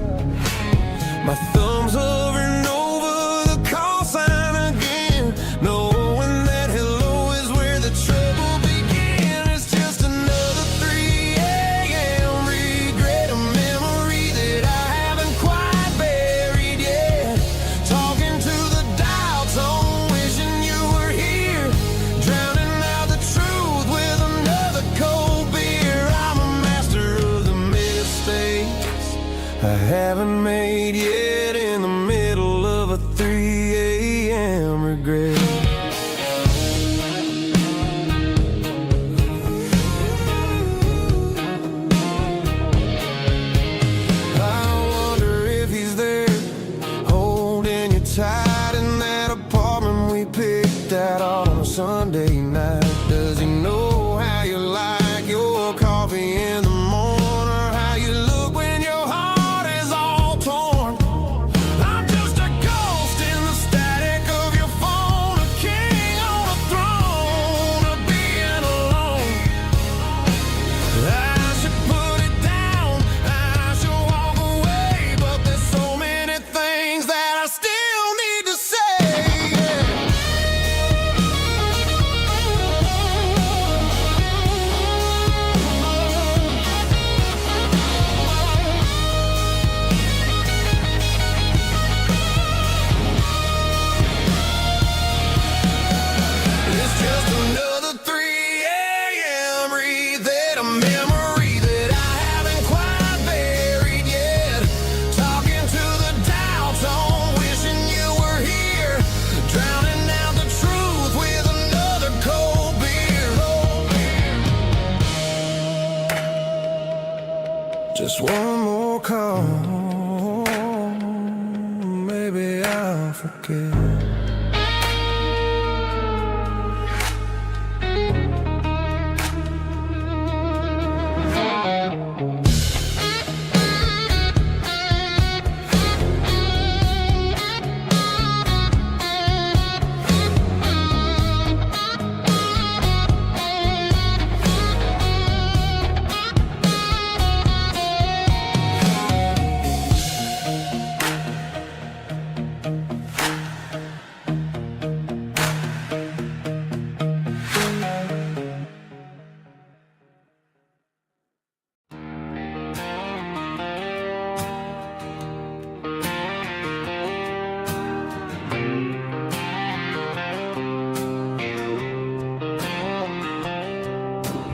Speaker 1: My thumb's hovering over the call sign again, knowing that hello is where the trouble began. It's just another 3 a.m. regret, a memory that I haven't quite buried yet. Talking to the dial tone, wishing you were here, drowning out the truth with another cold beer. I'm a master of the mistakes I haven't made yet, in the middle of a 3 a.m. regret. I wonder if he's there, holding you tight in that apartment we picked out on a Sunday night. Does he know how you like your coffee in the morning, or how you look when your heart is all torn? I'm just a ghost in the static of your phone, a king on a throne of being alone. I should put it down, I should walk away, but there's so many things that I still need to say. It's just another 3 a.m. read, a memory that I haven't quite buried yet. Talking to the dial tone, wishing you were here, drowning out the truth with another cold beer. Just one more call, maybe I'll forget.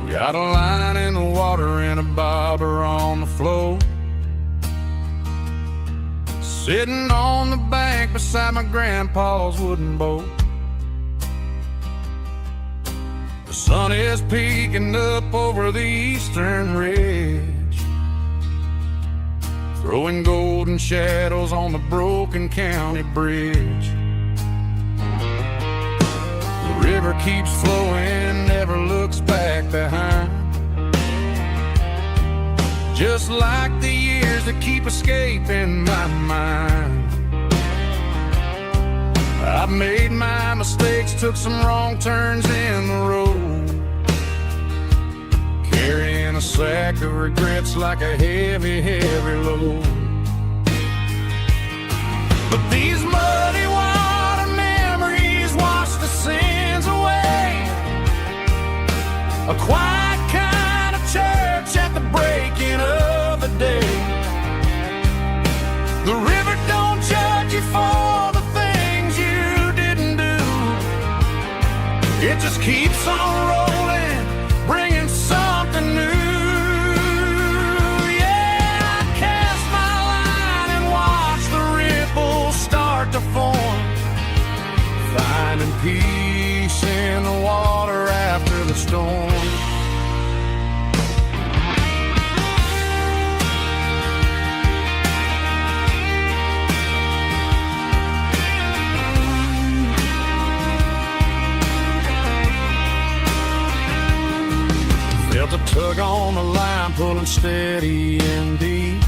Speaker 3: Got a line in the water and a bobber on the floor, sitting on the bank beside my grandpa's wooden boat. The sun is peeking up over the eastern ridge, throwing golden shadows on the broken county bridge. The river keeps flowing, never looks back behind.
Speaker 2: just like the years that keep escaping my mind. I've made my mistakes, took some wrong turns in the road, carrying a sack of regrets like a heavy, heavy load. But these muddy water memories wash the sins away. A quiet kind of church at the breaking of the day. The river don't judge you for the things you didn't do. It just keeps on rolling, bringing something new. Yeah, I cast my line and watch the ripples start to form, finding peace in the water after the storm. Felt a tug on the line, pulling steady and deep.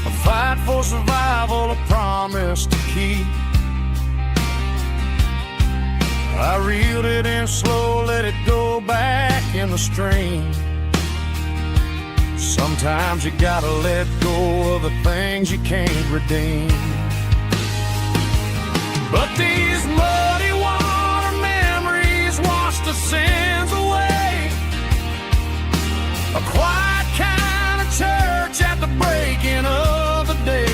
Speaker 2: A fight for survival, a promise to keep. I reeled it in slow, let it go back in the stream. Sometimes you gotta let go of the things you can't redeem. But these muddy water memories wash the sins away. A quiet kind of church at the breaking of the day.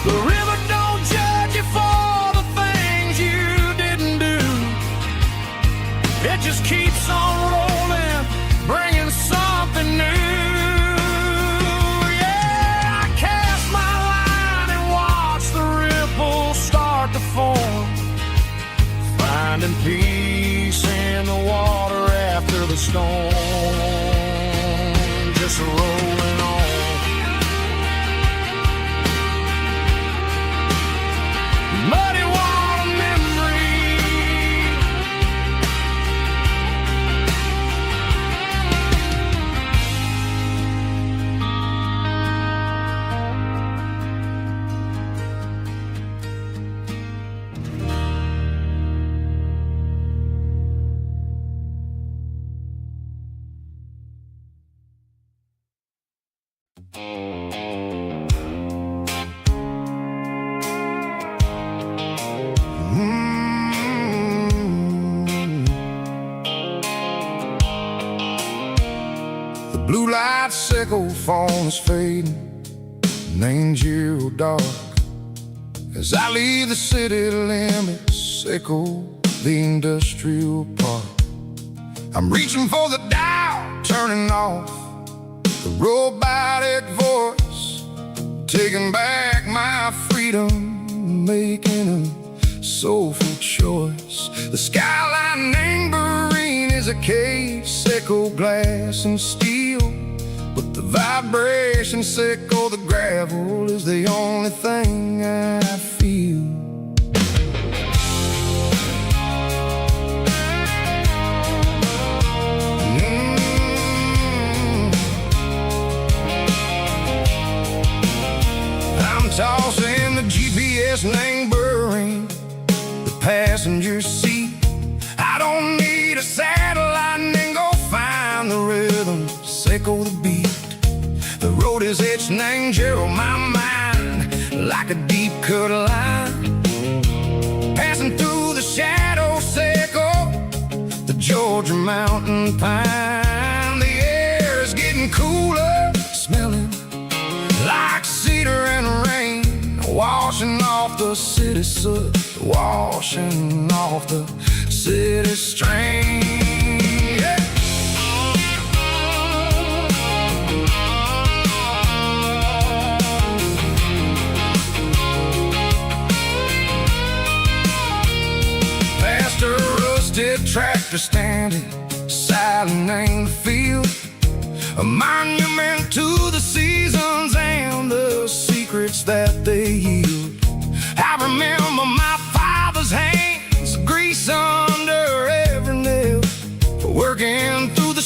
Speaker 2: The river don't judge you for the things you didn't do. It just keeps on rolling, bringing something new. Yeah, I cast my line and watch the ripples start to form, finding peace in the water after the storm. Just rolling on. Muddy water memory. The blue light sickle phone is fading, named zero dark. As I leave the city limits, sickle the industrial park. I'm reaching for the dial, turning off the robotic voice, taking back my freedom, making a soulful choice. The skyline named Marine is a case, sickle glass and steel, but the vibration sickle, the gravel is the only thing I feel. I'm tossing the GPS named Burring, the passenger seat. I don't need a satellite and go find the rhythm, sickle the beat. The road is etched named Gerald, my mind, like a deep cut line. Passing through the shadow sickle, the Georgia mountain pine. The air is getting cooler, smelling like cedar and rain, washing off the city soot, washing off the city strain. Yeah. Past a rusted tractor standing, silent in the field, a monument to the seasons and the secrets that they yield. I remember my father's hands, grease under every nail, working through the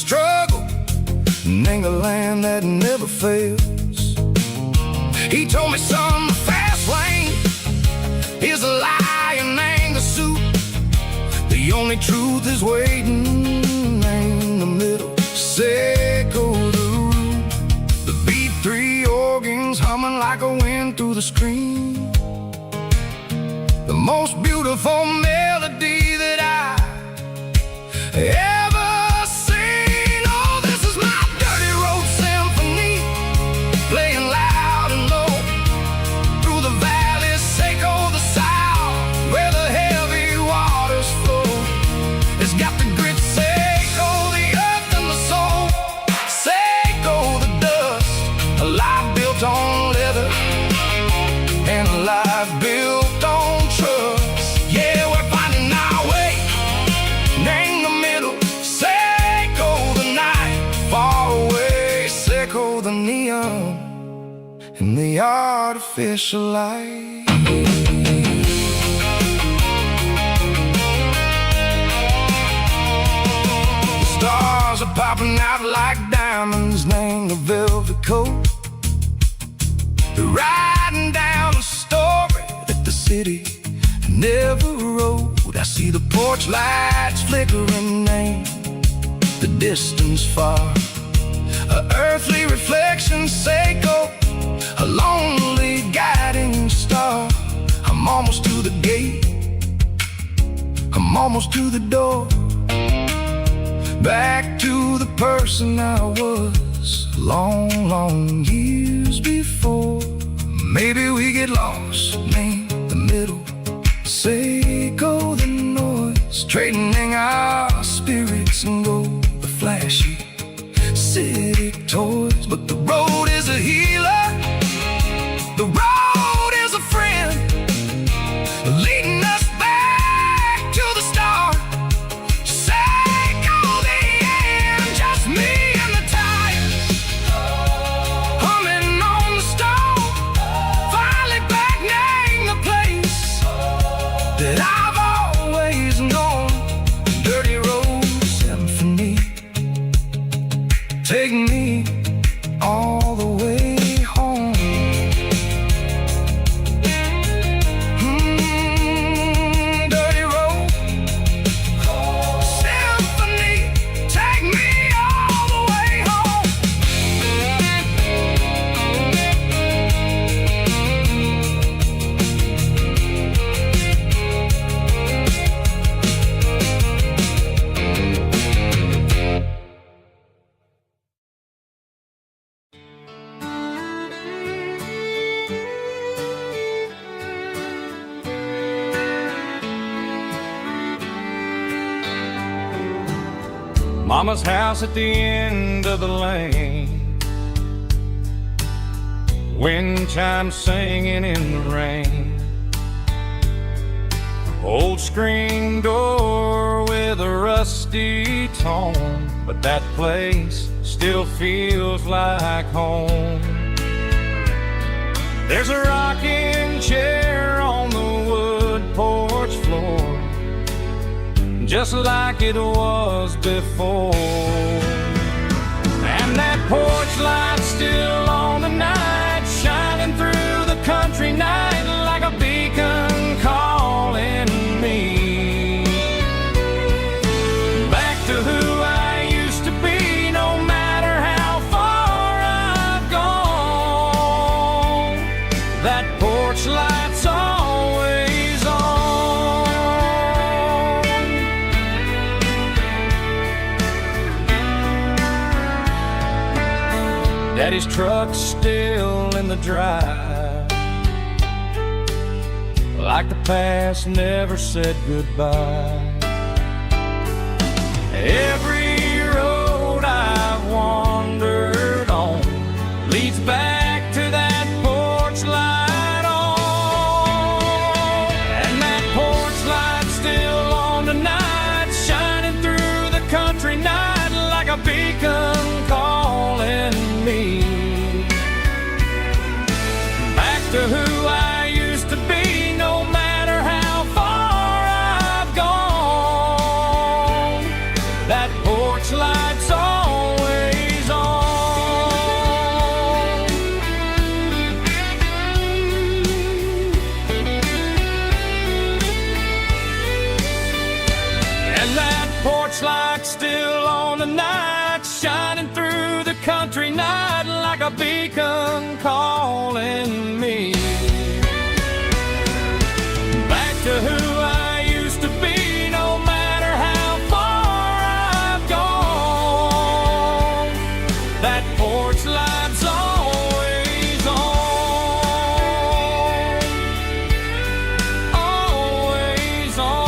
Speaker 2: ain't a land that never fails. He told me, son, the fast lane is a lie and ain't the suit. The only truth is waiting in the middle. Say, go to the root. The B3 organs humming like a wind through the screen. The most beautiful melody that I ever seen. Oh, this is my dirty road symphony, playing loud and low through the valleys, Seco the south, where the heavy waters flow. It's got the grit, Seco the earth and the soul, Seco the dust, a life built on leather and a life built on trust. Yeah, we're finding our way in the middle. Seco the night, far away. Seco the neon and the artificial light. The stars are popping out like diamonds, named the velvet coat. They're riding down a story that the city never wrote. I see the porch lights flickering, name the distance far. A earthly reflection, Seco, a lonely guiding star. I'm almost to the gate, I'm almost to the door, back to the person I was long, long years before. Maybe we get lost, name the middle, Seco the noise, trading our spirits and go the flashy city toys. But the road is a healer, the road is a friend, leading us back to the start. Seco the end, just me and the tires, humming on the stove. Finally back, name the place that I've always known. Dirty road symphony, take me all the way home. Dirty road symphony, take me all the way home.
Speaker 3: Mama's house at the end of the lane, wind chimes singing in the rain. Old screen door with a rusty tone, but that place still feels like home. There's a rocking chair on the wood porch floor, just like it was before. And that porch light's still on tonight, shining through the country night like a beacon calling me back to who I used to be. No matter how far I've gone, that porch light's always on. Daddy's truck's still in the drive, like the past never said goodbye. Every road I've wandered on leads back to that porch light on. And that porch light's still on tonight, shining through the country night like a beacon calling me back to who I used to be. No matter how far I've gone, that porch light's always on. porch light still on the night, shining through the country night like a beacon calling me back to who I used to be, no matter how far I've gone. That porch light's always on, always on.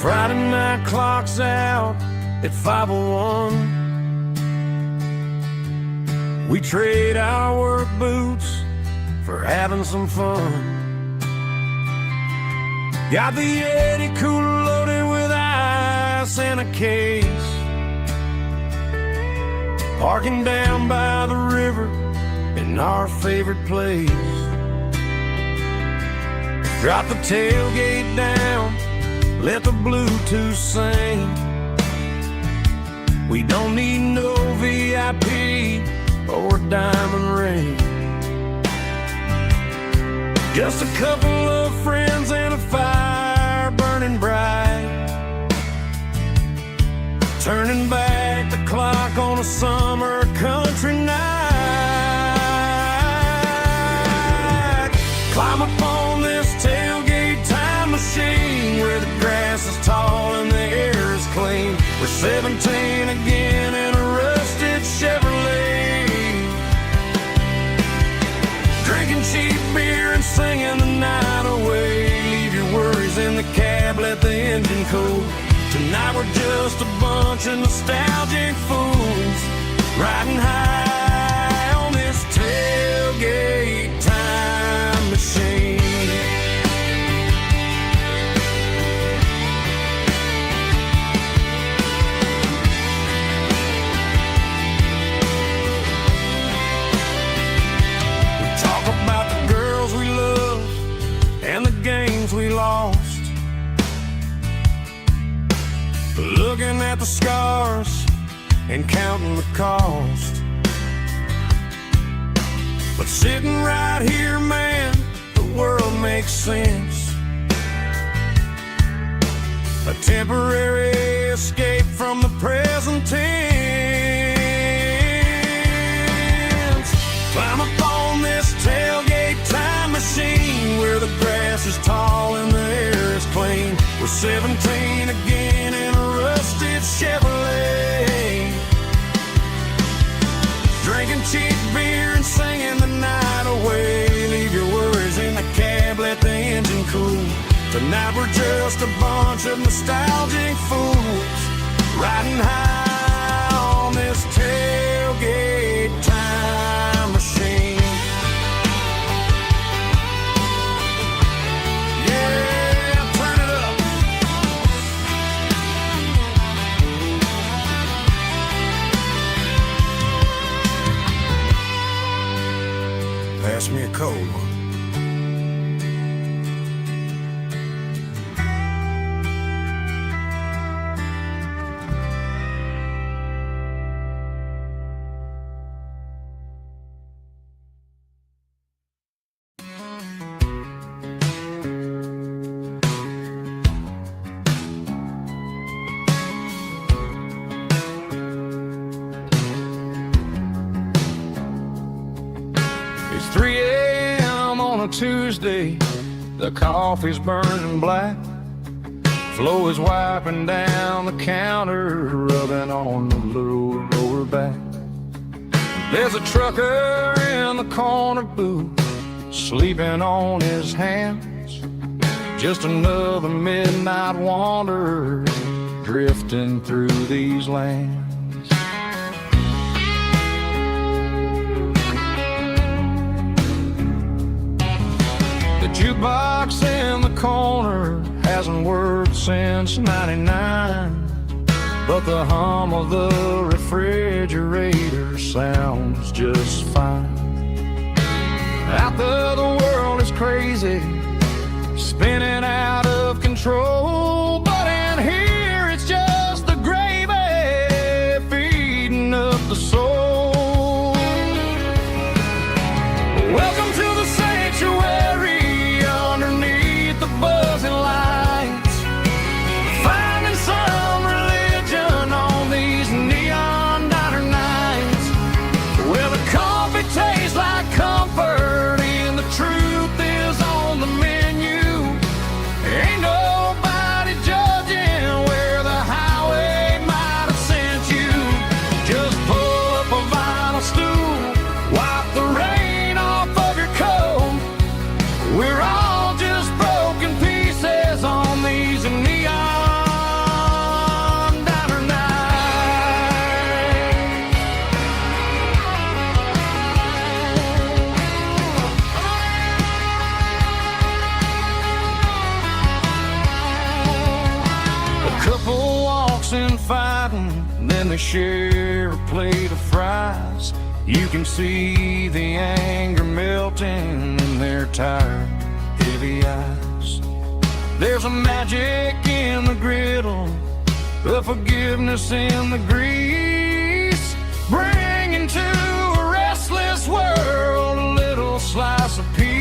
Speaker 3: Friday night clock's out at 5:01. We trade our work boots for having some fun. Got the Yeti cooler loaded with ice and a case, parking down by the river in our favorite place. Drop the tailgate down, let the Bluetooth sing. We don't need no VIP or diamond ring. Just a couple of friends and a fire burning bright, turning back the clock on a summer country night. Climb up on this tailgate time machine where the grass is tall and the air is clean. We're 17 again in a rusted Chevrolet, drinking cheap beer and singing the night away. Leave your worries in the cab, let the engine cool. Tonight we're just a bunch of nostalgic fools, riding high on this tailgate time machine. We talk about the girls we love and the games we lost, looking at the scars and counting the cost. But sitting right here, man, the world makes sense. A temporary escape from the present tense. Climb up on this tailgate time machine where the grass is tall and the air is clean. We're 17 again in a rusted Chevrolet, drinking cheap beer and singing the night away. Leave your worries in the cab, let the engine cool. Tonight we're just a bunch of nostalgic fools, riding high on this tailgate time machine. Pass me a cold one. It's 3 a.m. on a Tuesday, the coffee's burning black. Flo is wiping down the counter, rubbing on the lower back. There's a trucker in the corner booth, sleeping on his hands. Just another midnight wanderer, drifting through these lands. The jukebox in the corner hasn't worked since '99, but the hum of the refrigerator sounds just fine. Out there the world is crazy, spinning out of control, but in here it's just the gravy feeding up the soul. Welcome to the sanctuary underneath the buzzing lights, finding some religion on these neon diner nights, where the coffee tastes like comfort and the truth is on the menu. Ain't nobody
Speaker 2: fighting, then they share a plate of fries. You can see the anger melting in their tired, heavy eyes. There's a magic in the griddle, a forgiveness in the grease, bringing to a restless world a little slice of peace.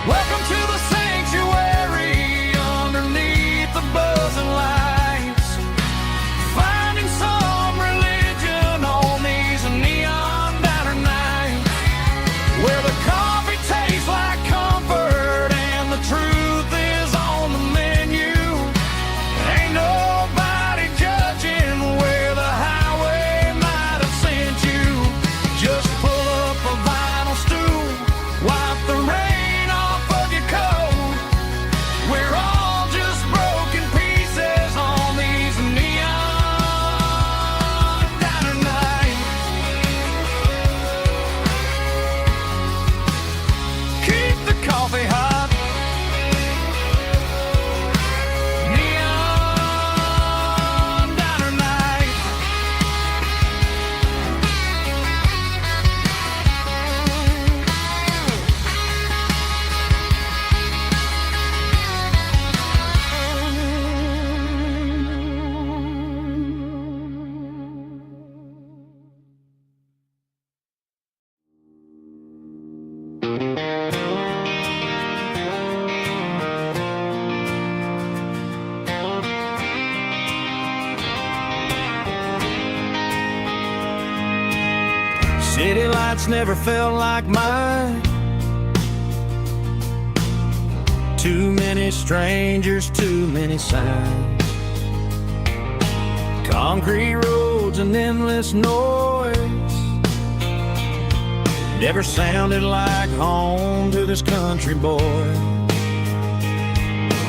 Speaker 2: Welcome to the sanctuary underneath the buzzing lights, finding some religion on these neon diner nights, where the coffee tastes like comfort and the truth is on the menu. Ain't nobody judging where the highway might have sent you. Just pull up a vinyl stool, wipe the rain off of your coat. We're all just broken pieces on these neon diner nights. Keep the coffee hot. Neon diner night.
Speaker 3: City lights never felt like mine. Too many strangers, too many signs. Concrete roads and endless noise never sounded like home to this country boy.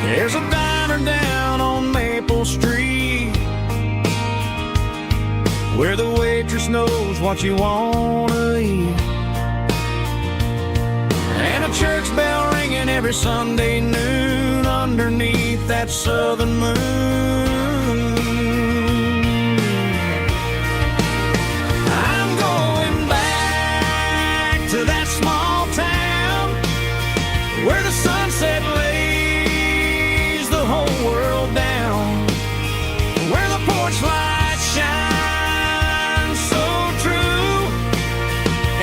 Speaker 3: There's a diner down on Maple Street where the waitress knows what you wanna eat, and a church bell ringing every Sunday noon underneath that southern moon. I'm going back to that small town where the sunset lays the whole world down, where the porch lights shine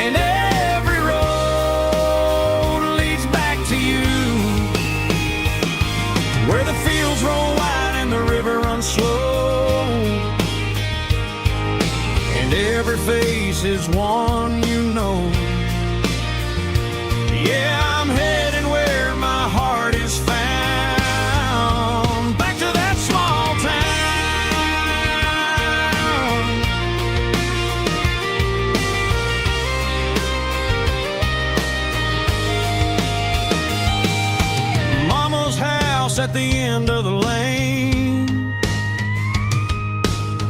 Speaker 3: and every road leads back to you, where the fields roll wide and the river runs slow, and every face is one you know. Yeah, I'm heading where my heart is found, back to that small town. At the end of the lane,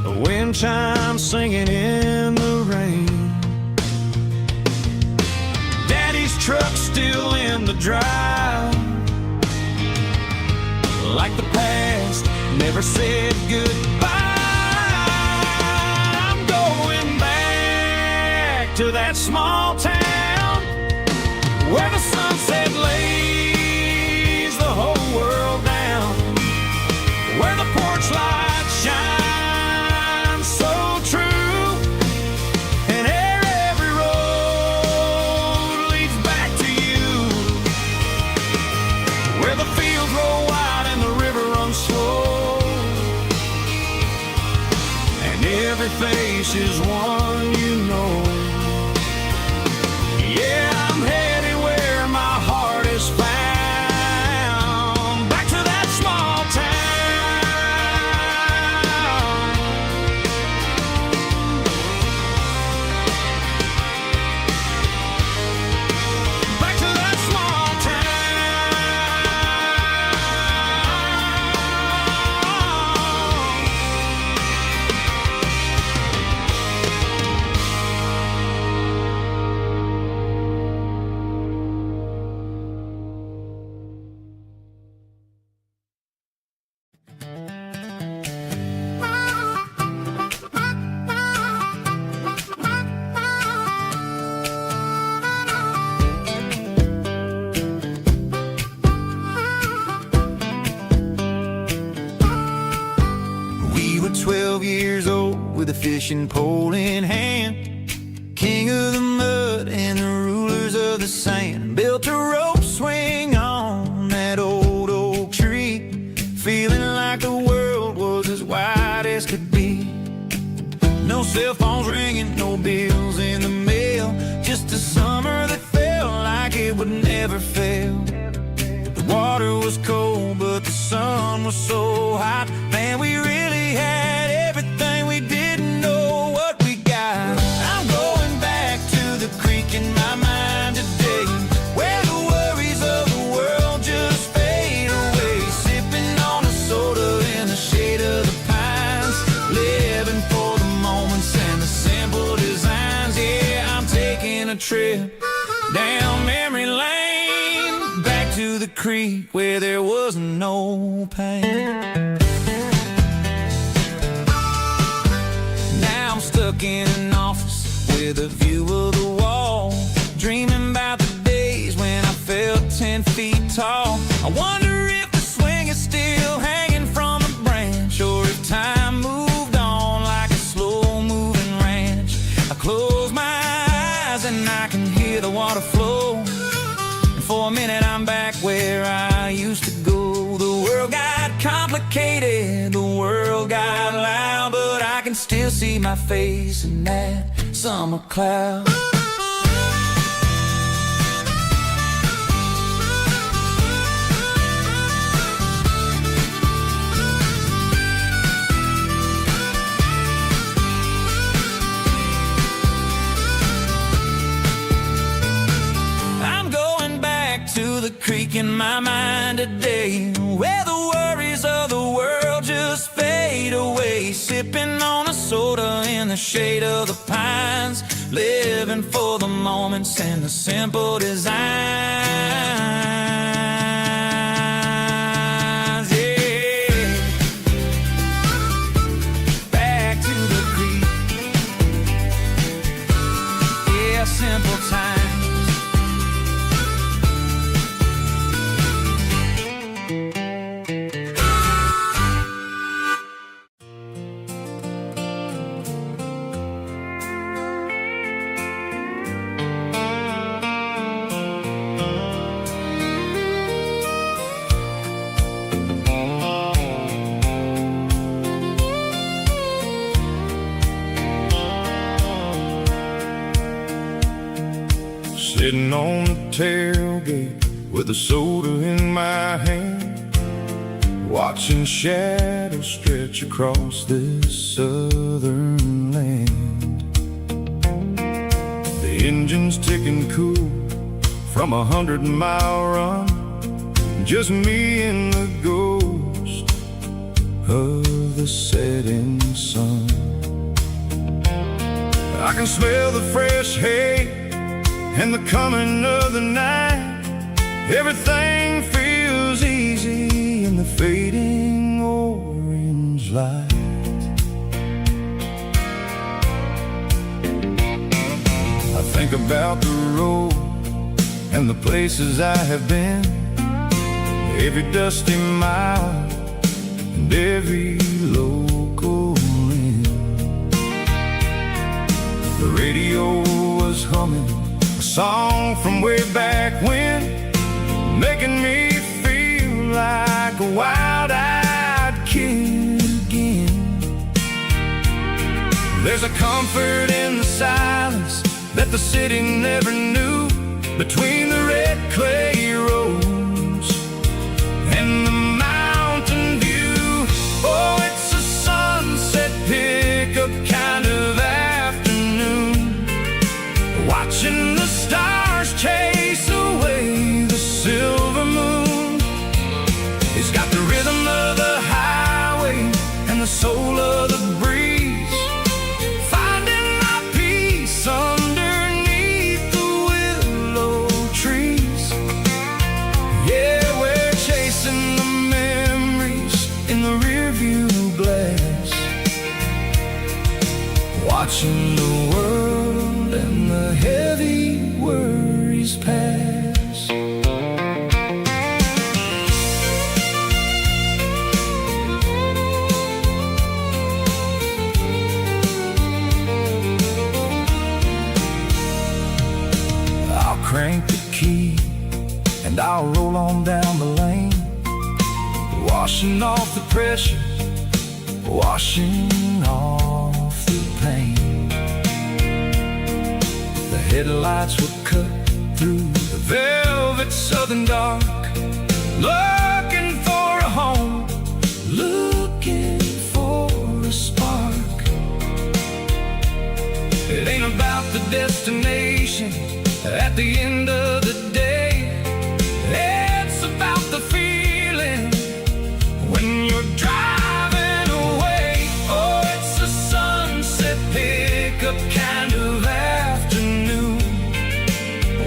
Speaker 3: the wind chimes singing in the rain, Daddy's truck still in the drive, like the past never said goodbye. I'm going back to that small town where the sunset lays the whole world down, where the porch lights shine so true, and every road leads back to you, where the fields roll wide and the river runs slow, and every face is one you know. Yeah, I'm headed where my heart is found.
Speaker 1: 12 years old with a fishing pole in hand. King of the mud and the rulers of the sand. Built a rope swing on that old oak tree, feeling like the world was as wide as could be. No cell phones ringing, no bills in the mail, just a summer that felt like it would never fail. The water was cold, but the sun was so hot. Man, we really had everything, we didn't know what we got. I'm going back to the creek in my mind today, where the worries of the world just fade away. Sipping on a soda in the shade of the pines, living for the moments and the simple designs. Yeah, I'm taking a trip down memory lane, back to the creek where there was no pain. Now I'm stuck in an office with a view of the wall, dreaming about the days when I felt 10 feet tall. I wonder if the swing is still hanging from a branch, or if time moved on like a slow-moving ranch. I close my eyes and I can hear the water flow, and for a minute I'm back where I used to go. The world got complicated, the world got loud, but I can still see my face in that summer cloud. The creek in my mind today, where the worries of the world just fade away. Sipping on a soda in the shade of the pines, living for the moments and the simple designs. Yeah, back to the creek. Yeah, simple times.
Speaker 2: Sitting on the tailgate with a soda in my hand, watching shadows stretch across this southern land. The engine's ticking cool from 100-mile run, just me and the ghost of the setting sun. I can smell the fresh hay and the coming of the night. Everything feels easy in the fading orange light. I think about the road and the places I have been, every dusty mile and every local inn. The radio was humming a song from way back when, making me feel like a wild-eyed kid again. There's a comfort in the silence that the city never knew, between the red clay roads and the mountain view. Oh, it's a sunset pickup kind of afternoon, watching the stars chase away the silver moon. It's got the rhythm of the highway and the soul of the breeze, finding my peace underneath the willow trees. Yeah, we're chasing the memories in the rearview glass, watching the world and the heavy worries pass. off the pressure, washing off the pain. The headlights were cut through the velvet southern dark, looking for a home, looking for a spark. It ain't about the destination at the end of the day, it's about the feeling when you're driving away. Oh, it's a sunset pickup kind of afternoon,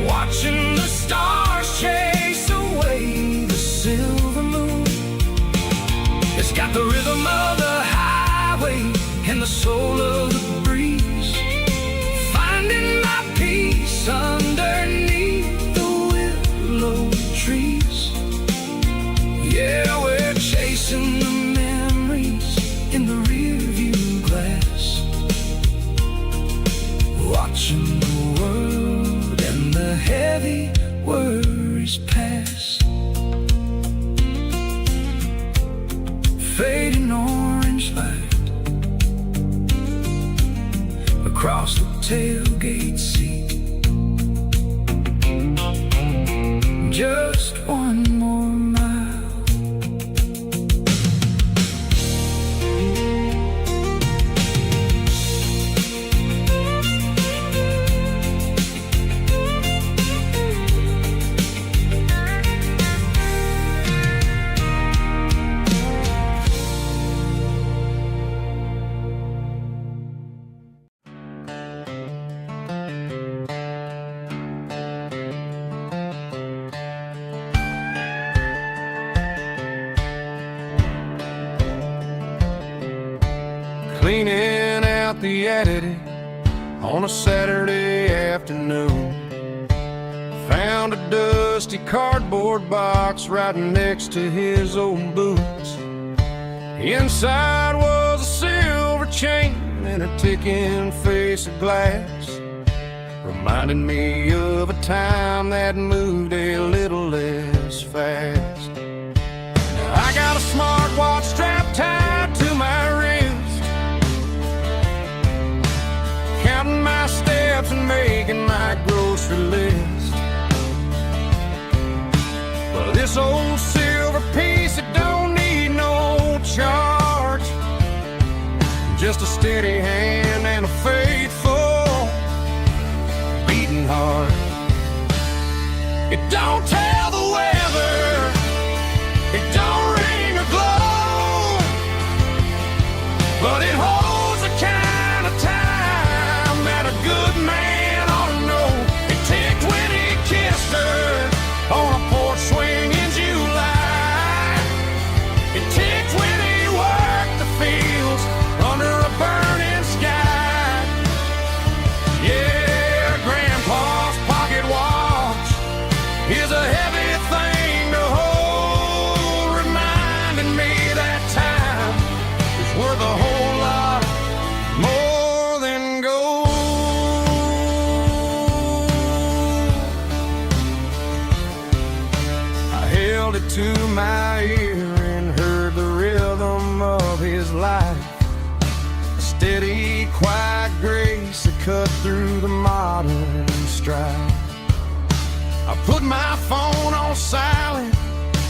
Speaker 2: watching the stars chase away the silver moon. It's got the rhythm of the highway and the soul of the breeze, finding my peace underneath the willow trees. Yeah, we're chasing the memories in the rearview glass, watching the world and the heavy worries pass. Fading orange light across the tailgate seat. Just one more mile.
Speaker 3: Cleaning out the attic on a Saturday afternoon, found a dusty cardboard box right next to his old boots. Inside was a silver chain and a ticking face of glass, reminding me of a time that moved a little less fast. I got a smartwatch strapped tied to my wrist, counting my steps and making my grocery list. Well, this old silver piece, it don't need no charge, just a steady hand and a faithful beating heart. It don't tell the weather, it don't ring or glow, but it holds the kind of time that a good man ought to know. It ticked when he kissed her on a porch swing in July. It ticked when he worked the fields under a burning sky. Yeah, Grandpa's pocket watch is a heavy thing to hold, reminding me that time is worth a whole lot more than gold. I held it to my ear and heard the rhythm of his life, a steady, quiet grace that cut through the modern strife. I put my phone on silent,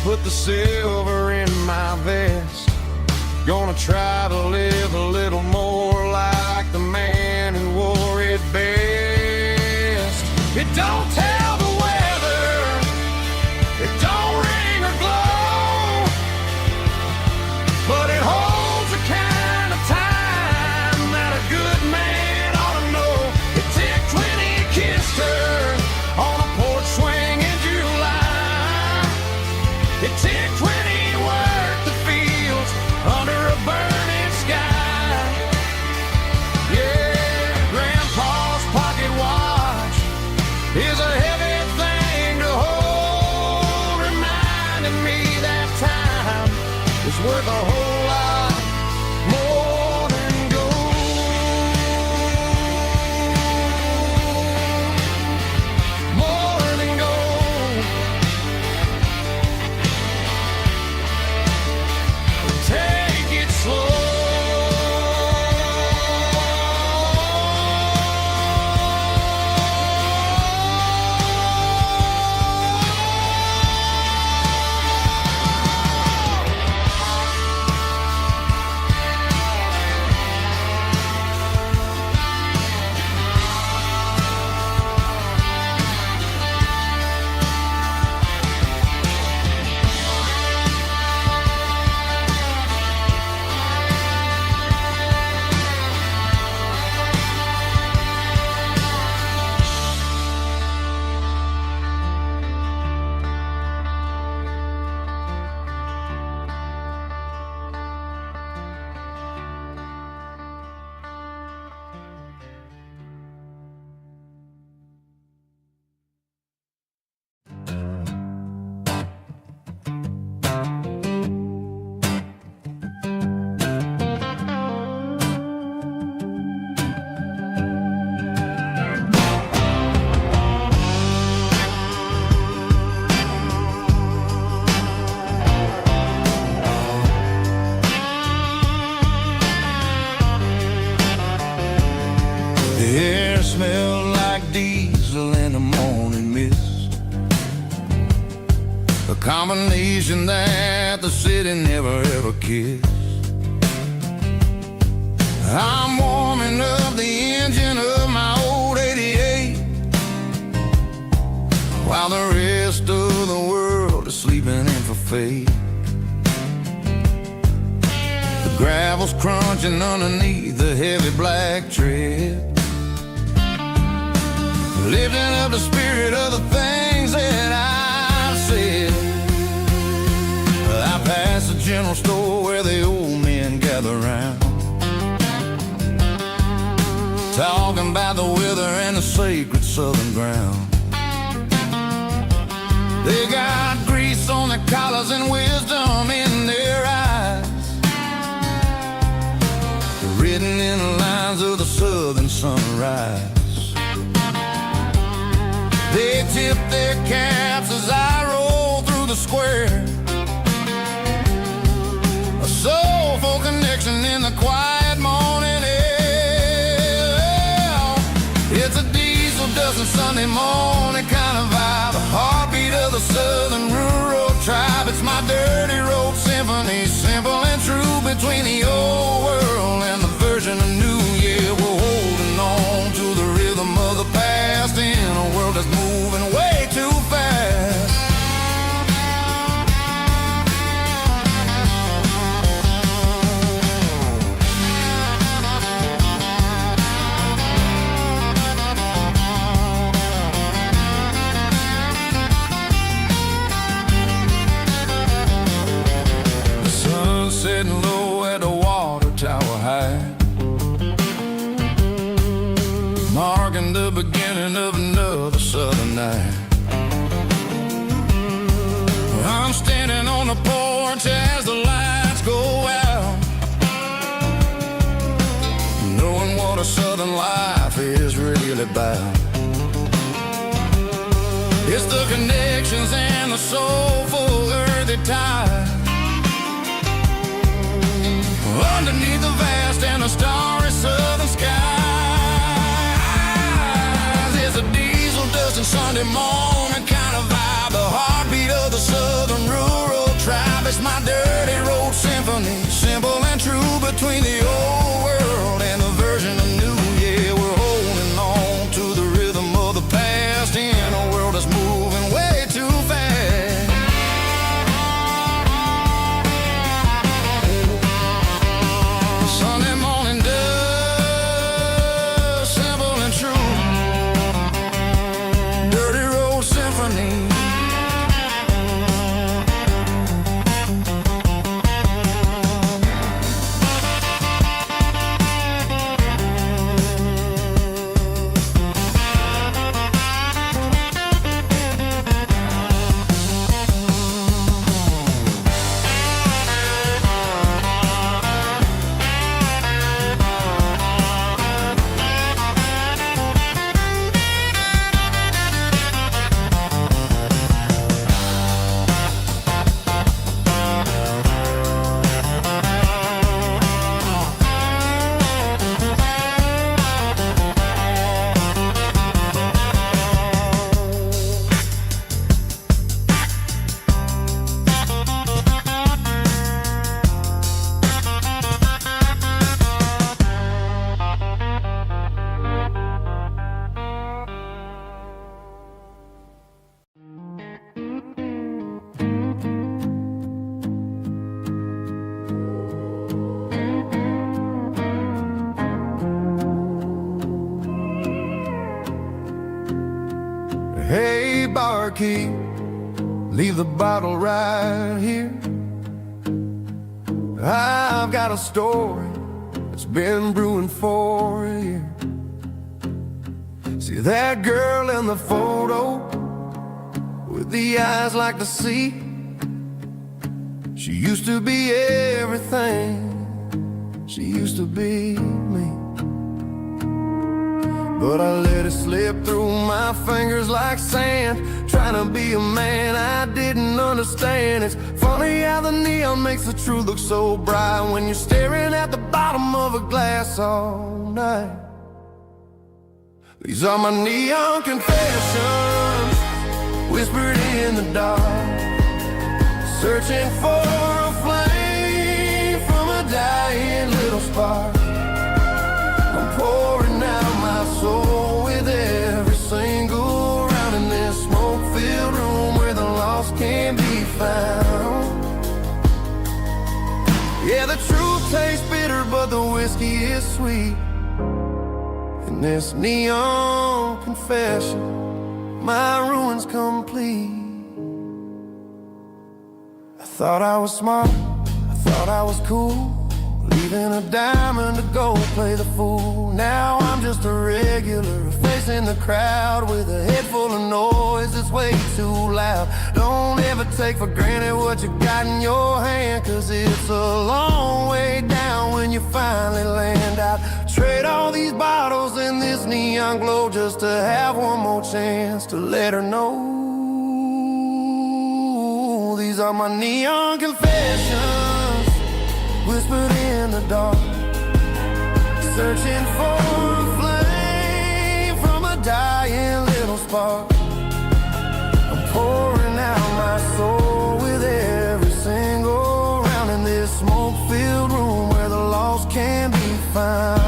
Speaker 3: put the silver in my vest, gonna try to live a little more like the man who wore it best. It don't tell the weather, it don't ring or glow, but it holds the kind of time that a good man ought to know. It ticked when he kissed her on a porch swing in July. It ticked when he worked the fields under a burning sky.
Speaker 2: combination that the city never ever kissed. I'm warming up the engine of my old 88 while the rest of the world is sleeping in for fate. The gravel's crunching underneath the heavy black tread, lifting up the spirit of the things that I've said. I pass the general store where the old men gather round, talking about the weather and the sacred southern ground. They got grease on their collars and wisdom in their eyes, written in the lines of the southern sunrise. They tip their caps as I roll through the square, a soulful connection in the quiet morning air. It's a diesel dusting Sunday morning kind of vibe, a heartbeat of the southern rural tribe. It's my dirty road symphony, simple and true, between the old world and the version of new. Yeah, we're holding on to the rhythm of the past in a world that's moving way too fast. The sun's setting low at the water tower high, marking the beginning of another southern night. I'm standing on the porch as the lights go out, knowing what a southern life is really about. It's the connections and the soulful earthy tide, underneath the vast and the starry southern skies. It's a diesel dusting Sunday morning kind of vibe, the heartbeat of the southern rural tribe. It's my dirty road symphony, simple and true, between the old world and the version of new. Yeah, we're holding on to the rhythm of the past in a world that's moving way too fast. Sunday morning dust, simple and true, dirty road symphony. Hey, barkeep, leave the bottle right here. I've got a story that's been brewing for a year. See that girl in the photo with the eyes like the sea? She used to be everything, she used to be me. But I let it slip through my fingers like sand, trying to be a man I didn't understand. It's funny how the neon makes the truth look so bright when you're staring at the bottom of a glass all night. These are my neon confessions, whispered in the dark.
Speaker 1: searching for a flame from a dying little spark. I'm pouring out my soul with every single round in this smoke-filled room where the lost can be found. Yeah, the truth tastes bitter, but the whiskey is sweet. In this neon confession, my ruin's complete. I thought I was smart, I thought I was cool, leaving a diamond to go play the fool. Now I'm just a regular, facing the crowd with a head full of noise that's way too loud. Don't ever take for granted what you got in your hand, cause it's a long way down when you finally land out. Trade all these bottles and this neon glow just to have one more chance to let her know. These are my neon confessions, whispered in the dark, searching for a flame from a dying little spark. I'm pouring out my soul with every single round in this smoke-filled room where the lost can be found.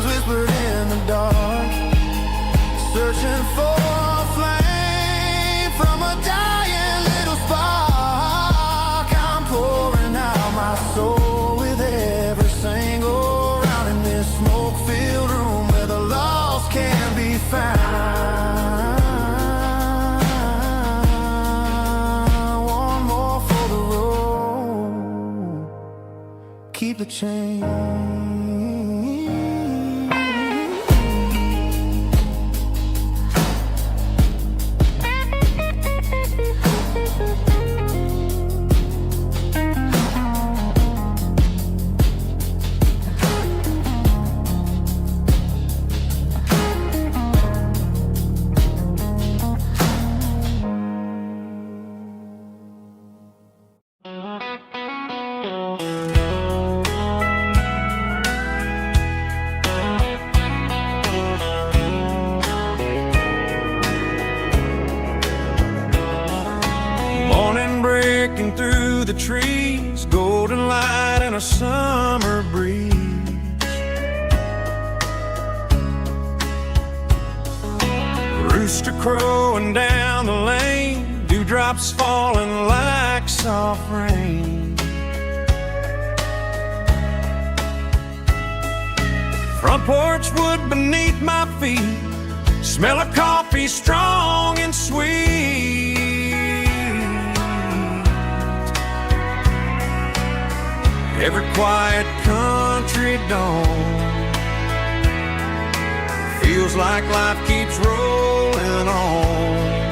Speaker 1: Whispered in the dark, searching for a flame from a dying little spark. I'm pouring out my soul with every single round in this smoke-filled room where the lost can be found. One more for the road, keep the change.
Speaker 2: Breaking through the trees, golden light and a summer breeze. Rooster crowing down the lane, dewdrops falling like soft rain. Front porch wood beneath my feet, smell of coffee strong and sweet. Every quiet country dawn feels like life keeps rolling on.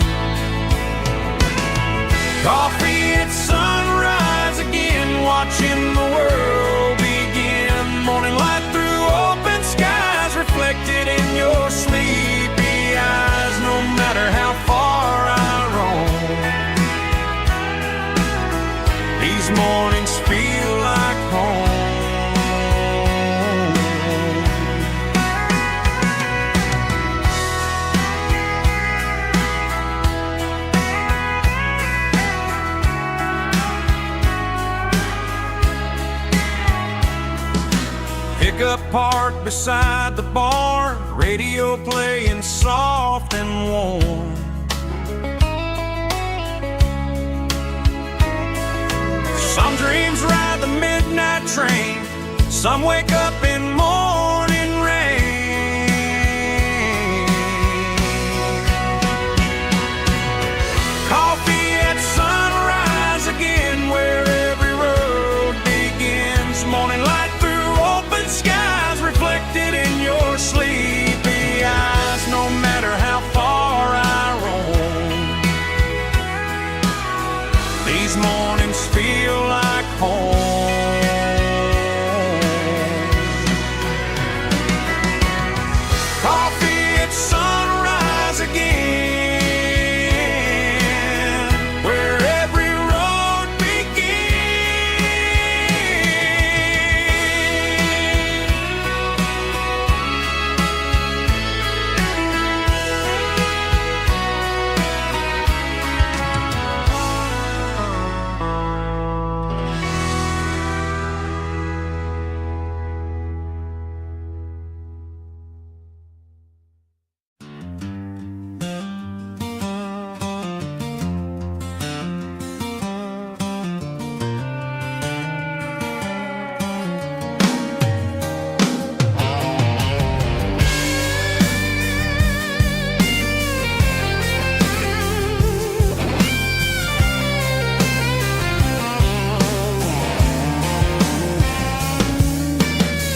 Speaker 2: Coffee at sunrise again, watching the world begin. Morning light through open skies, reflected in your sleepy eyes. No matter how far I roam, these mornings feel like home. Pickup parked beside the barn, radio playing soft and warm. Some dreams ride the midnight train, some wake up in morning rain. Coffee at sunrise again, where every road begins. Morning light through open skies, reflected in your sleepy eyes. No matter how far I roam,
Speaker 3: These mornings feel like home. Coffee at sunrise again, where every road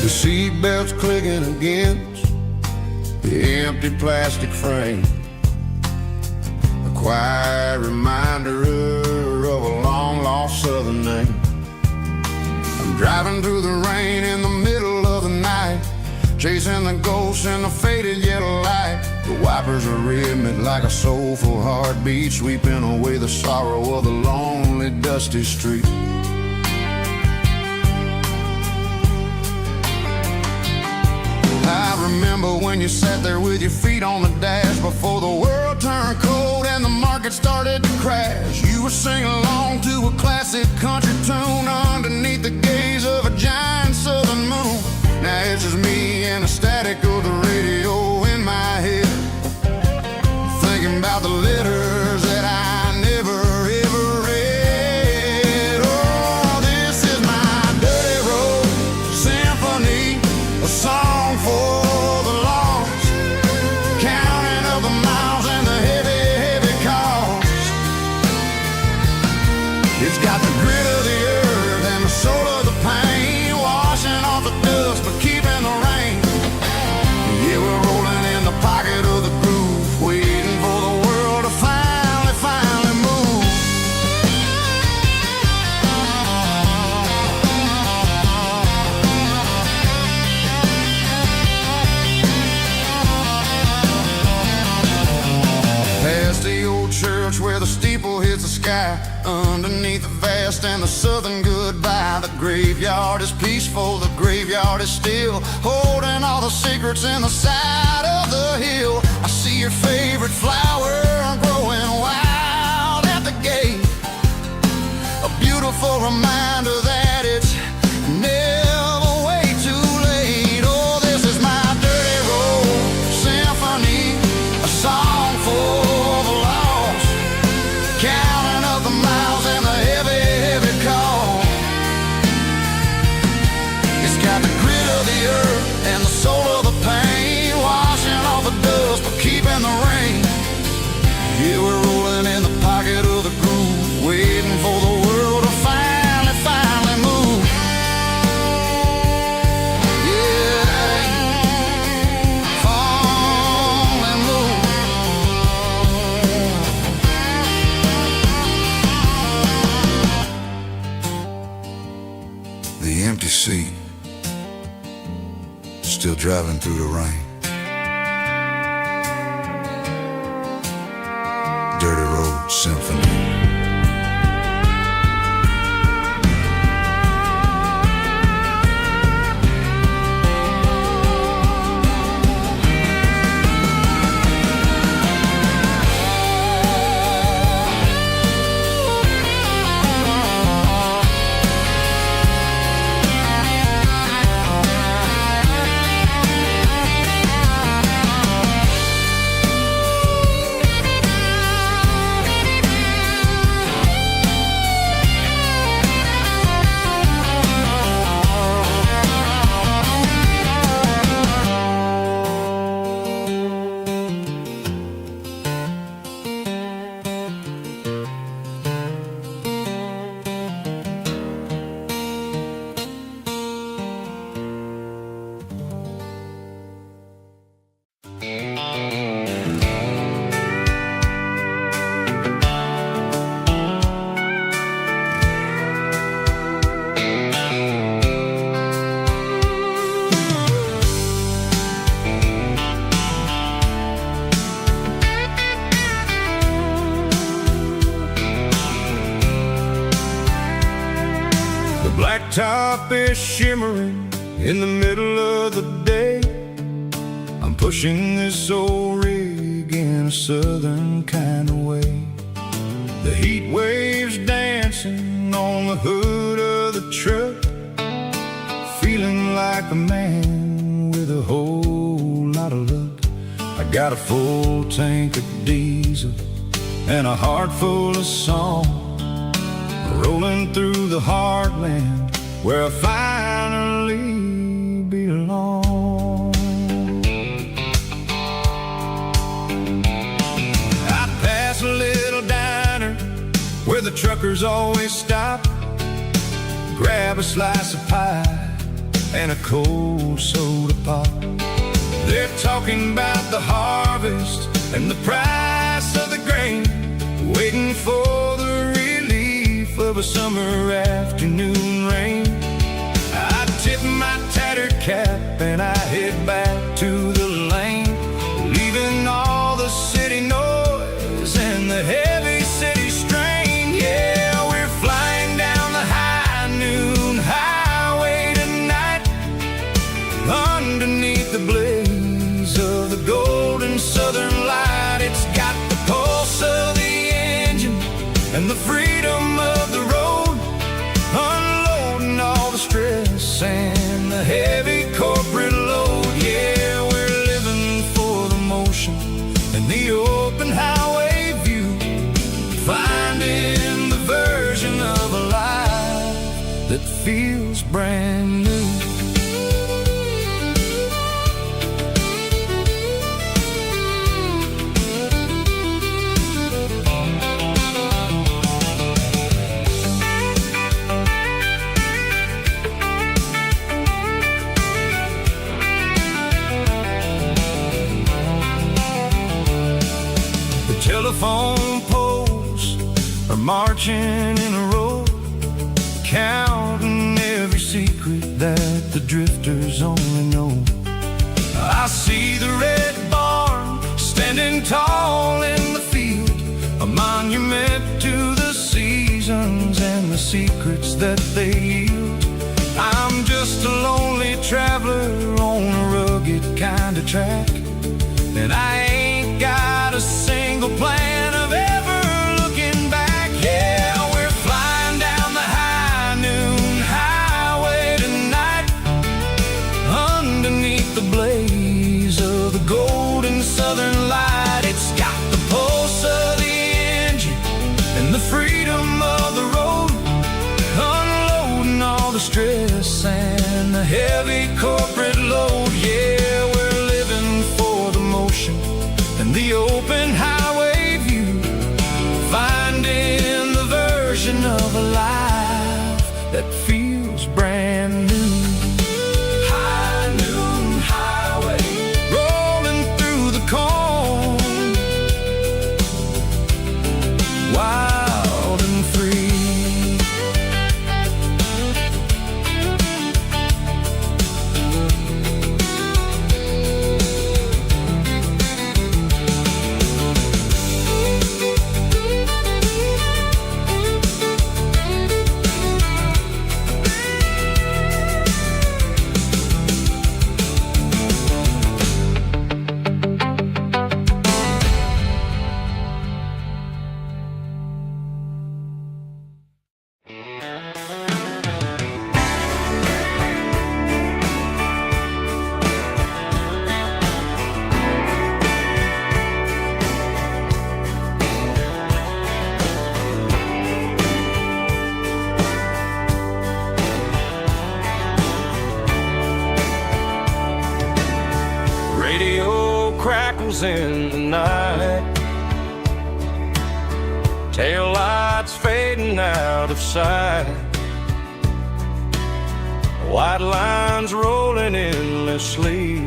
Speaker 2: The seatbelt's clicking against the empty plastic frame, a quiet reminder of a long-lost southern name. I'm driving through the rain in the middle of the night, chasing the ghosts in the faded yellow light. The wipers are rhythmic like a soulful heartbeat, sweeping away the sorrow of the lonely, dusty street. I remember when you sat there with your feet on the dash, before the world turned cold and the market started to crash. You were singing along to a classic country tune underneath the gaze of a giant southern moon. Now it's just me and the static of the radio in my head, thinking about the letters that I never ever read. Oh, this is my dirty road symphony, a song for the lost, counting up the miles and the heavy, heavy cost. It's got the grit of the earth and the soul of the pain, washing off the dust but keeping the rain. Yeah, we're rolling in the pocket of the groove, waiting for the world to finally move. Past the old church where the steeple hits the sky, underneath the vast and the southern goodbye. The graveyard is peaceful, the graveyard is still, holding all the secrets in the side of the hill. I see your favorite flower growing wild at the gate, a beautiful reminder that it's never way too late. Oh, this is my dirty road symphony, a song for the lost, counting up the miles and the heavy, heavy call. It's got the grit of the earth and the soul of the pain, washing off the dust but keeping the rain. Yeah, we're rolling in the pocket of the groove, waiting for the world to finally move. Yeah, finally move. The empty seat, still driving through the rain. Dirty Road Symphony. The blacktop is shimmering in the middle of the day. I'm pushing this old rig in a southern kind of way. The heat waves dancing on the hood of the truck, feeling like a man with a whole lot of luck. I got a full tank of diesel and a heart full of song, rolling through the heartland where I finally belong. I pass a little diner where the truckers always stop, grab a slice of pie and a cold soda pop. They're talking about the harvest and the price of the grain, waiting for the relief of a summer afternoon rain. I tip my tattered cap and I head back to the lane, leaving all the city noise and the heavy city strain. Yeah, we're flying down the high noon highway tonight, underneath the blaze of the golden southern light. It's got the pulse of the engine and the freedom of the road, unloading all the stress and the heavy corporate load. Yeah, we're living for the motion and the open highway view, finding the version of a life that feels brand new. Telephone poles are marching in a row, counting every secret that the drifters only know. I see the red barn standing tall in the field, a monument to the seasons and the secrets that they yield. I'm just a lonely traveler on a rugged kind of track, and I ain't got a single plan of ever looking back. Yeah, we're flying down the high noon highway tonight, underneath the blaze of the golden southern light. It's got the pulse of the engine and the freedom of the road, unloading all the stress and the heavy corporate load. Yeah, we're living for the motion and the open highway view, finding the version of a life that feels brand new. High noon highway, rolling through the corn, wild and free. Crackles in the night, tail lights fading out of sight, white lines rolling endlessly,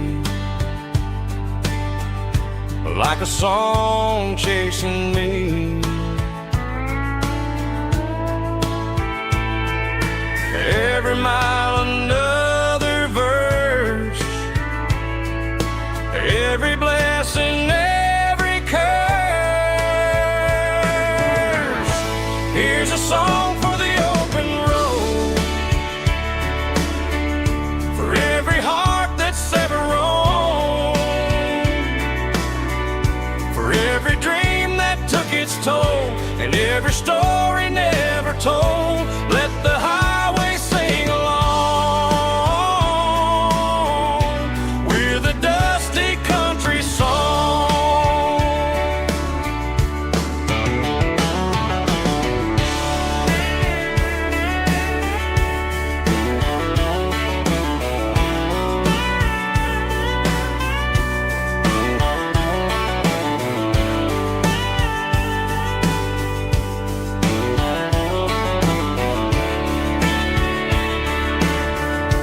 Speaker 2: like a song chasing me. Every mile another verse, every blessing, every curse. Here's a song for the open road,
Speaker 3: every story never told. Let the highway sing along with a dusty country song.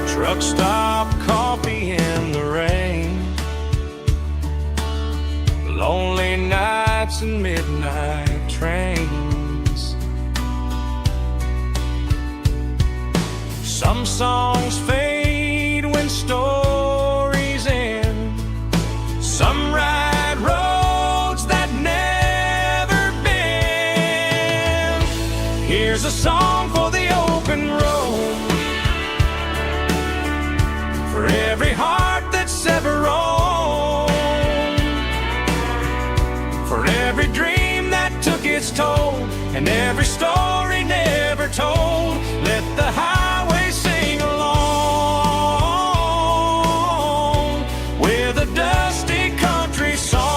Speaker 3: Truck stop, coffee in the rain, lonely nights and midnight trains. Some songs fade when stories end. Some ride roads that never bend. Here's a song for the open road, for every heart that's ever roamed, for every dream that took its toll, and every story never told. Let the highway sing along with a dusty country song.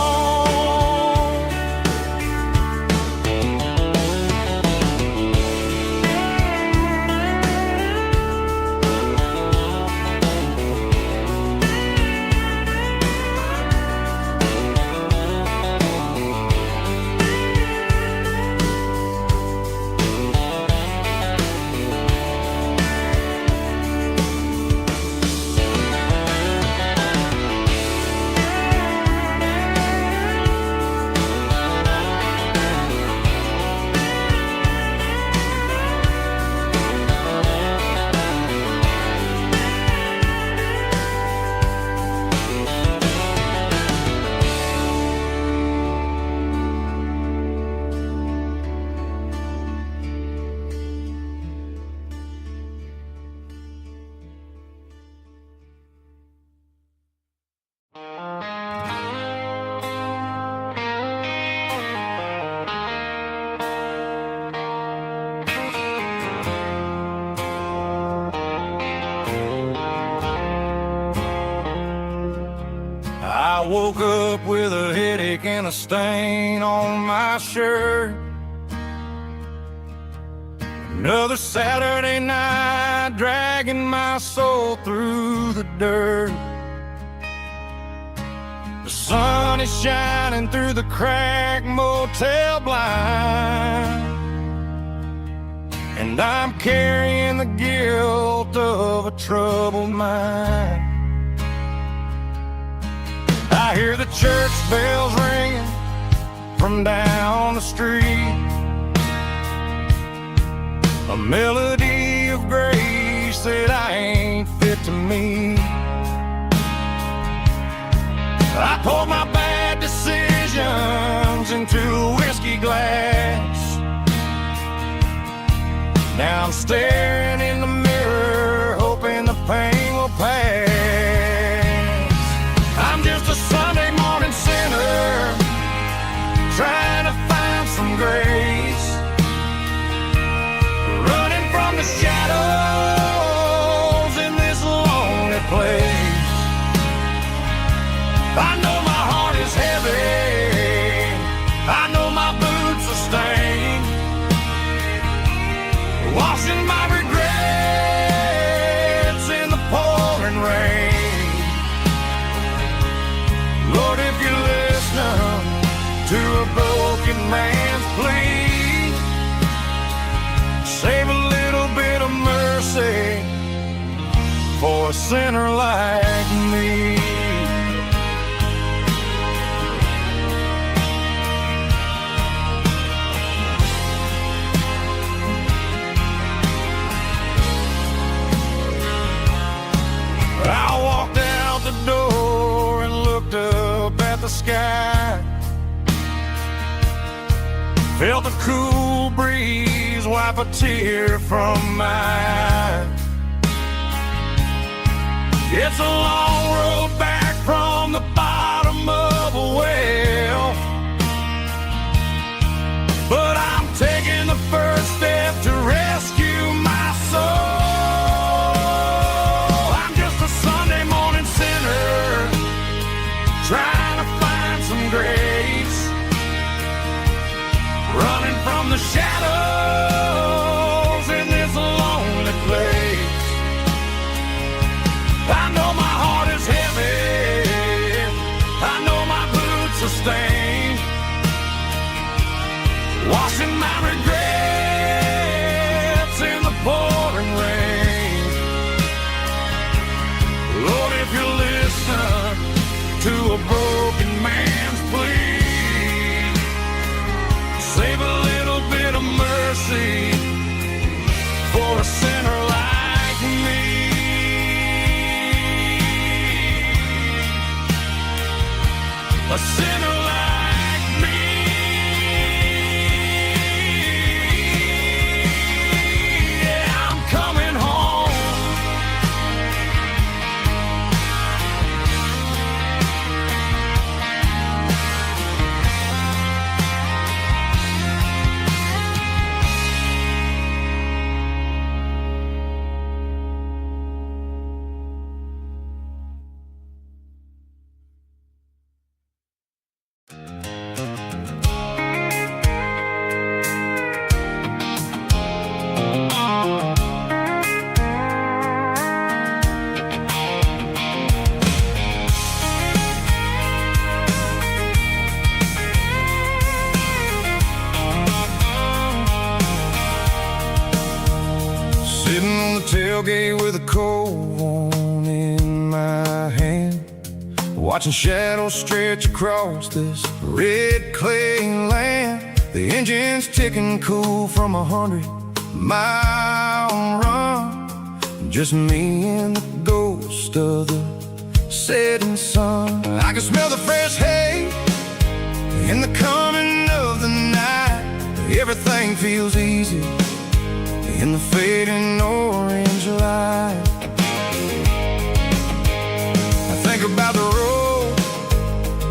Speaker 3: I woke up with a headache and a stain on my shirt. Another Saturday night dragging my soul through the dirt. The sun is shining through the cracked motel blind, and I'm carrying the guilt of a troubled mind. I hear the church bells ringing from down the street, a melody of grace that I ain't fit to meet. I poured my bad decisions into a whiskey glass. Now I'm staring in the mirror, hoping the pain will pass. I'm just a Sunday morning sinner, trying to find some grace, running from the shadows in this lonely place. I know my heart is heavy, I know my boots are stained, washing my regrets in the pouring rain. Lord, if you're listening to a broken man's plea, save a little bit of mercy for a sinner like me. I walked out the door and looked up at the sky, felt the cool breeze wipe a tear from my eye. It's a long road back from the bottom of a well, but I'm taking step to rescue my soul. I'm just a Sunday morning sinner trying to find some grace, running from the shadows in this lonely place. I know my heart is heavy, I know my boots are stained, washing my regrets in the pouring rain. Lord, if you listen to a broken man's plea, save a little bit of mercy for a sinner like me. A sinner like me. Yeah, I'm coming home.
Speaker 2: Sitting on the tailgate with a cold one in my hand, watching shadows stretch across this red clay land. The engine's ticking cool from 100-mile run. Just me and the ghost of the setting sun. I can smell the fresh hay and the coming of the night. Everything feels easy in the fading orange light. I think about the road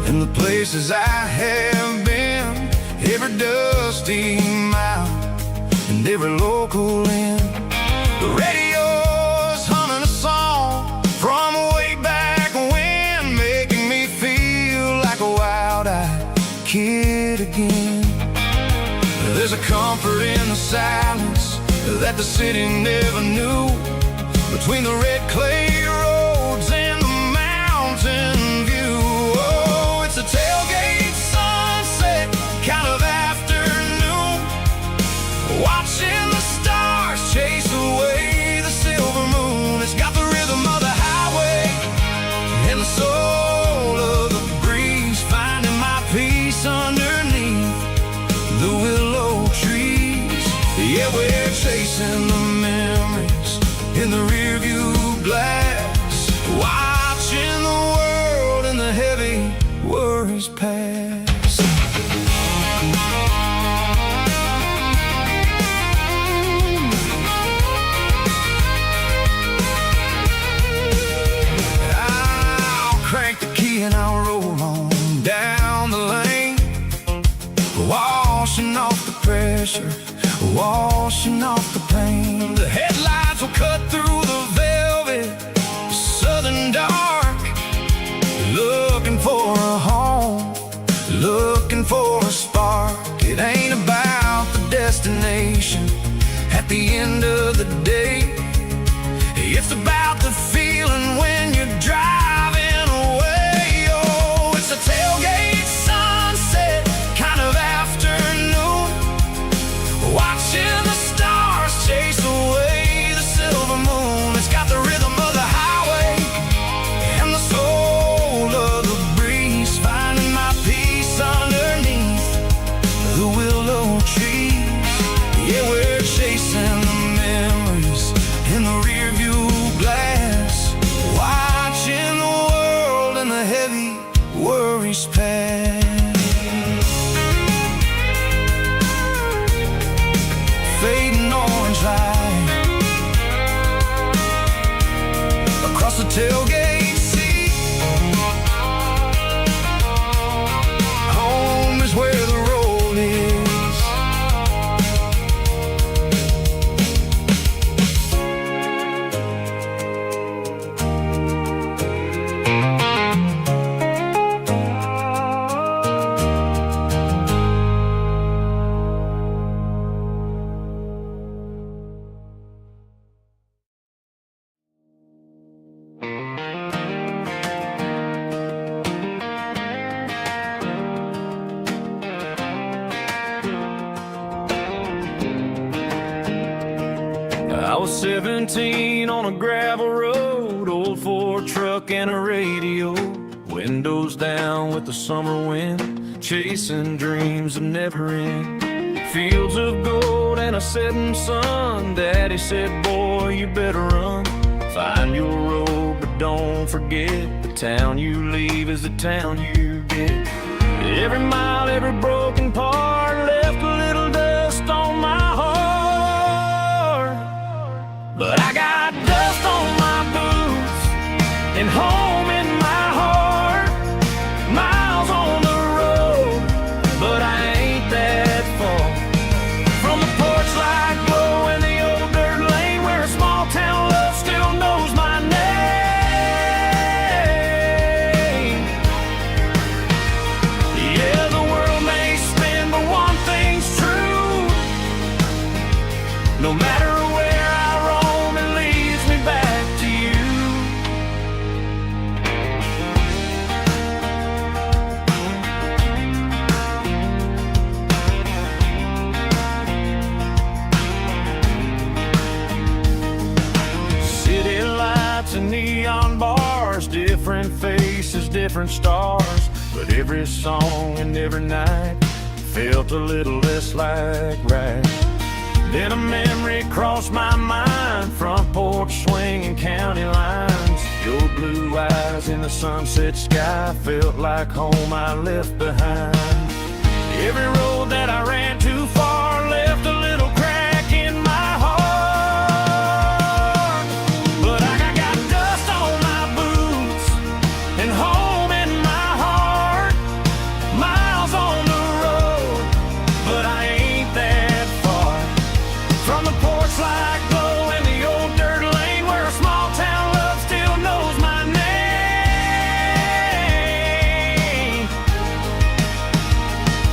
Speaker 2: and the places I have been, every dusty mile and every local inn. The radio's humming a song from way back when, making me feel like a wild-eyed kid again. There's a comfort in the silence that the city never knew, between the red clay roads and the mountain view. Oh, it's a tailgate sunset kind of afternoon, watching the stars chase away the silver moon. It's got the rhythm of the highway and the soul of the breeze, finding my peace underneath the willow trees. Yeah, we're chasing the memories in the rearview glass, watching the world and the heavy worries pass. I'll crank the key and I'll roll on down the lane, washing off the pressure, washing off the pain. The headlights will cut through the velvet southern dark, looking for a home, looking for a spark. It ain't about the destination at the end of the day, it's about the feeling when you're driving away. Oh, it's a tailgate sunset kind of afternoon, watching the stars chase away the silver moon. It's got the rhythm of the highway and the soul of the breeze, finding my peace underneath the willow trees. Yeah, we're chasing the memories in the rearview glass, watching the world and the heavy worries pass. Fading orange light across the tailgate seat. Home is where the road is.
Speaker 3: I was 17 on a gravel road, old Ford truck and a radio, windows down with the summer wind, chasing dreams that never end. Fields of gold and a setting sun. Daddy said, boy, you better run. Find your road, but don't forget, the town you leave is the town you get. Every mile, every broken part left a little dust on my heart. But I got dust on my boots and home in my heart. Miles on the road, but I ain't that far from the porch light glow in the old dirt lane where a small town love still knows my name. Yeah, the world may spin, but one thing's true. No matter where I roam, it leads me back to you. City lights and neon bars, different faces, different stars, but every song and every night felt a little less like right. Then a memory crossed my mind, front porch swinging county lines. Your blue eyes in the sunset sky felt like home I left behind. Every road that I ran too far left a little crack in my heart. But I got dust on my boots and home in my heart. Miles on the road, but I ain't that far from the porch light glow in the old dirt lane where a small town love still knows my name.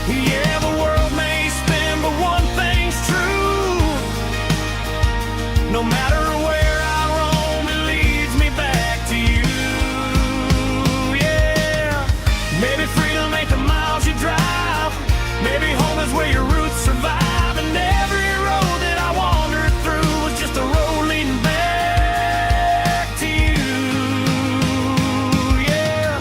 Speaker 3: Yeah, the world may spin, but one thing's true. No matter where I roam, it leads me back to you. Yeah, maybe freedom ain't the miles you drive. Maybe home is where your roots survive. And every road that I wandered through was just a road leading back to you. Yeah.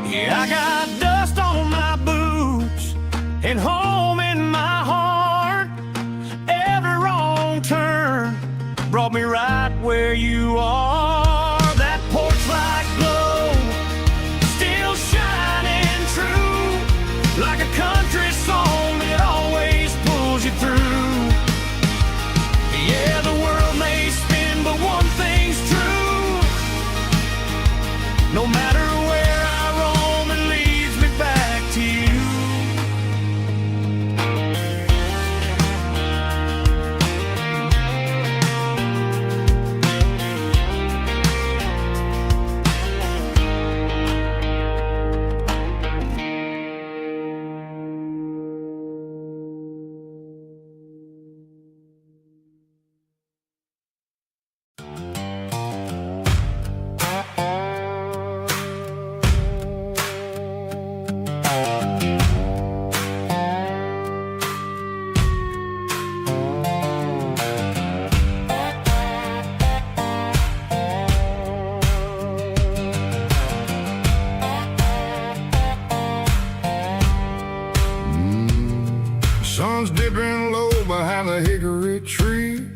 Speaker 3: Yeah, I got dust on my boots and home in my heart. Every wrong turn brought me right where you are. That porch light glow still shining true, like a country song that always pulls you through. Yeah, the world may spin, but one thing's true. No matter where I roam, it leads me back to you.
Speaker 2: Sun's dipping low behind the hickory tree.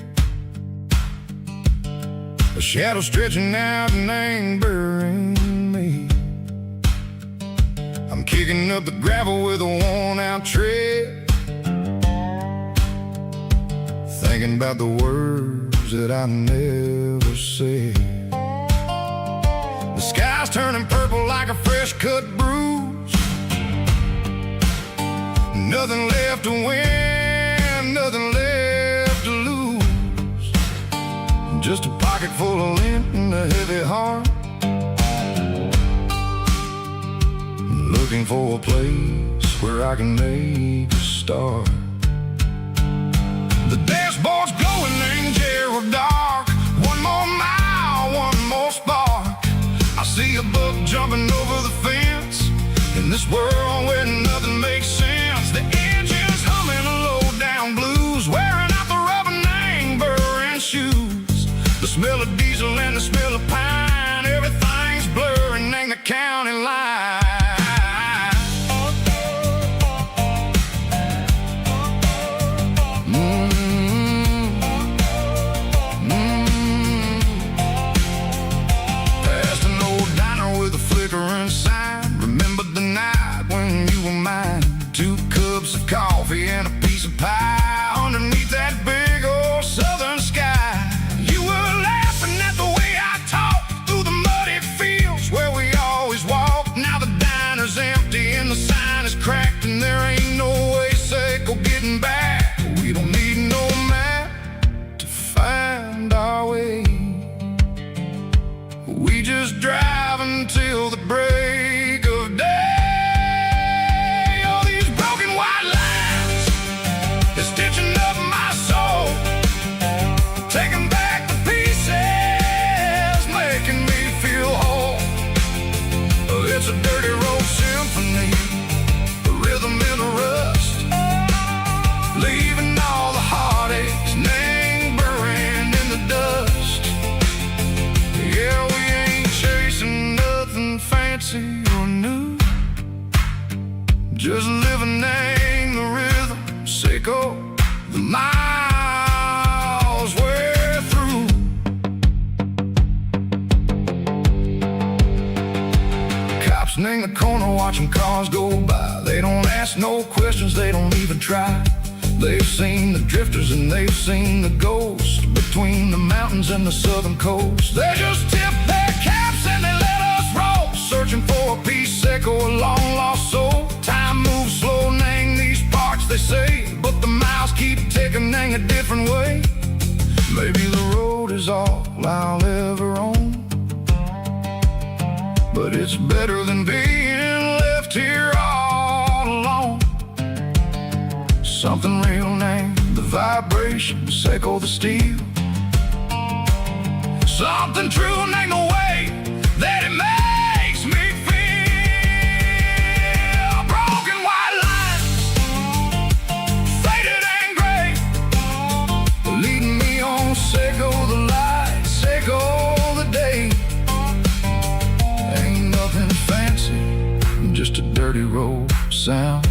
Speaker 2: A shadow stretching out and ain't burying me. I'm kicking up the gravel with a worn-out tread, thinking about the words that I never said. The sky's turning purple like a fresh-cut bruise. Nothing left to win, nothing left to lose. Just a pocket full of lint and a heavy heart, looking for a place where I can make a start. The dashboard's glowing in Gerald dark. One more mile, one more spark. I see a buck jumping over the fence. In this world where nothing makes sense, the engine's humming a low-down blues, wearing out the rubber name, burring shoes. The smell of diesel and the smell of pine, everything's blurring in the county line. Past an old diner with a flickering sign, remembered the night when you were mine. 2 cups of coffee and a piece of pie underneath that big old southern sky. You were laughing at the way I talked through the muddy fields where we always walked. Now the diner's empty and the sign is cracked, and there ain't no way Seco getting back. We don't need no map to find our way. We just drive until the break of day. All these broken white lines is stitching up my soul, taking back the pieces, making me feel whole. It's a dirty road symphony, the rhythm in the rust, leaving all the heartaches, name buried in the dust. Yeah, we ain't chasing nothing fancy or new, just living in the rhythm, Seco, the miles we're through. Cops in the corner watching cars go by. They don't ask no questions, they don't even try. They've seen the drifters and they've seen the ghosts between the mountains and the southern coast. They just tip their caps and they let us roll, searching for a piece, Seco, a long lost soul. Time moves slow, nang these parts, they say, but the miles keep ticking, nang a different way. Maybe the road is all I'll ever own, but it's better than being left here all alone. Something real named the vibration, Seco the steel. Something true named the way that it makes me feel. Broken white lines, faded and gray, leading me on, Seco the light, Seco the day. Ain't nothing fancy, just a dirty road sound,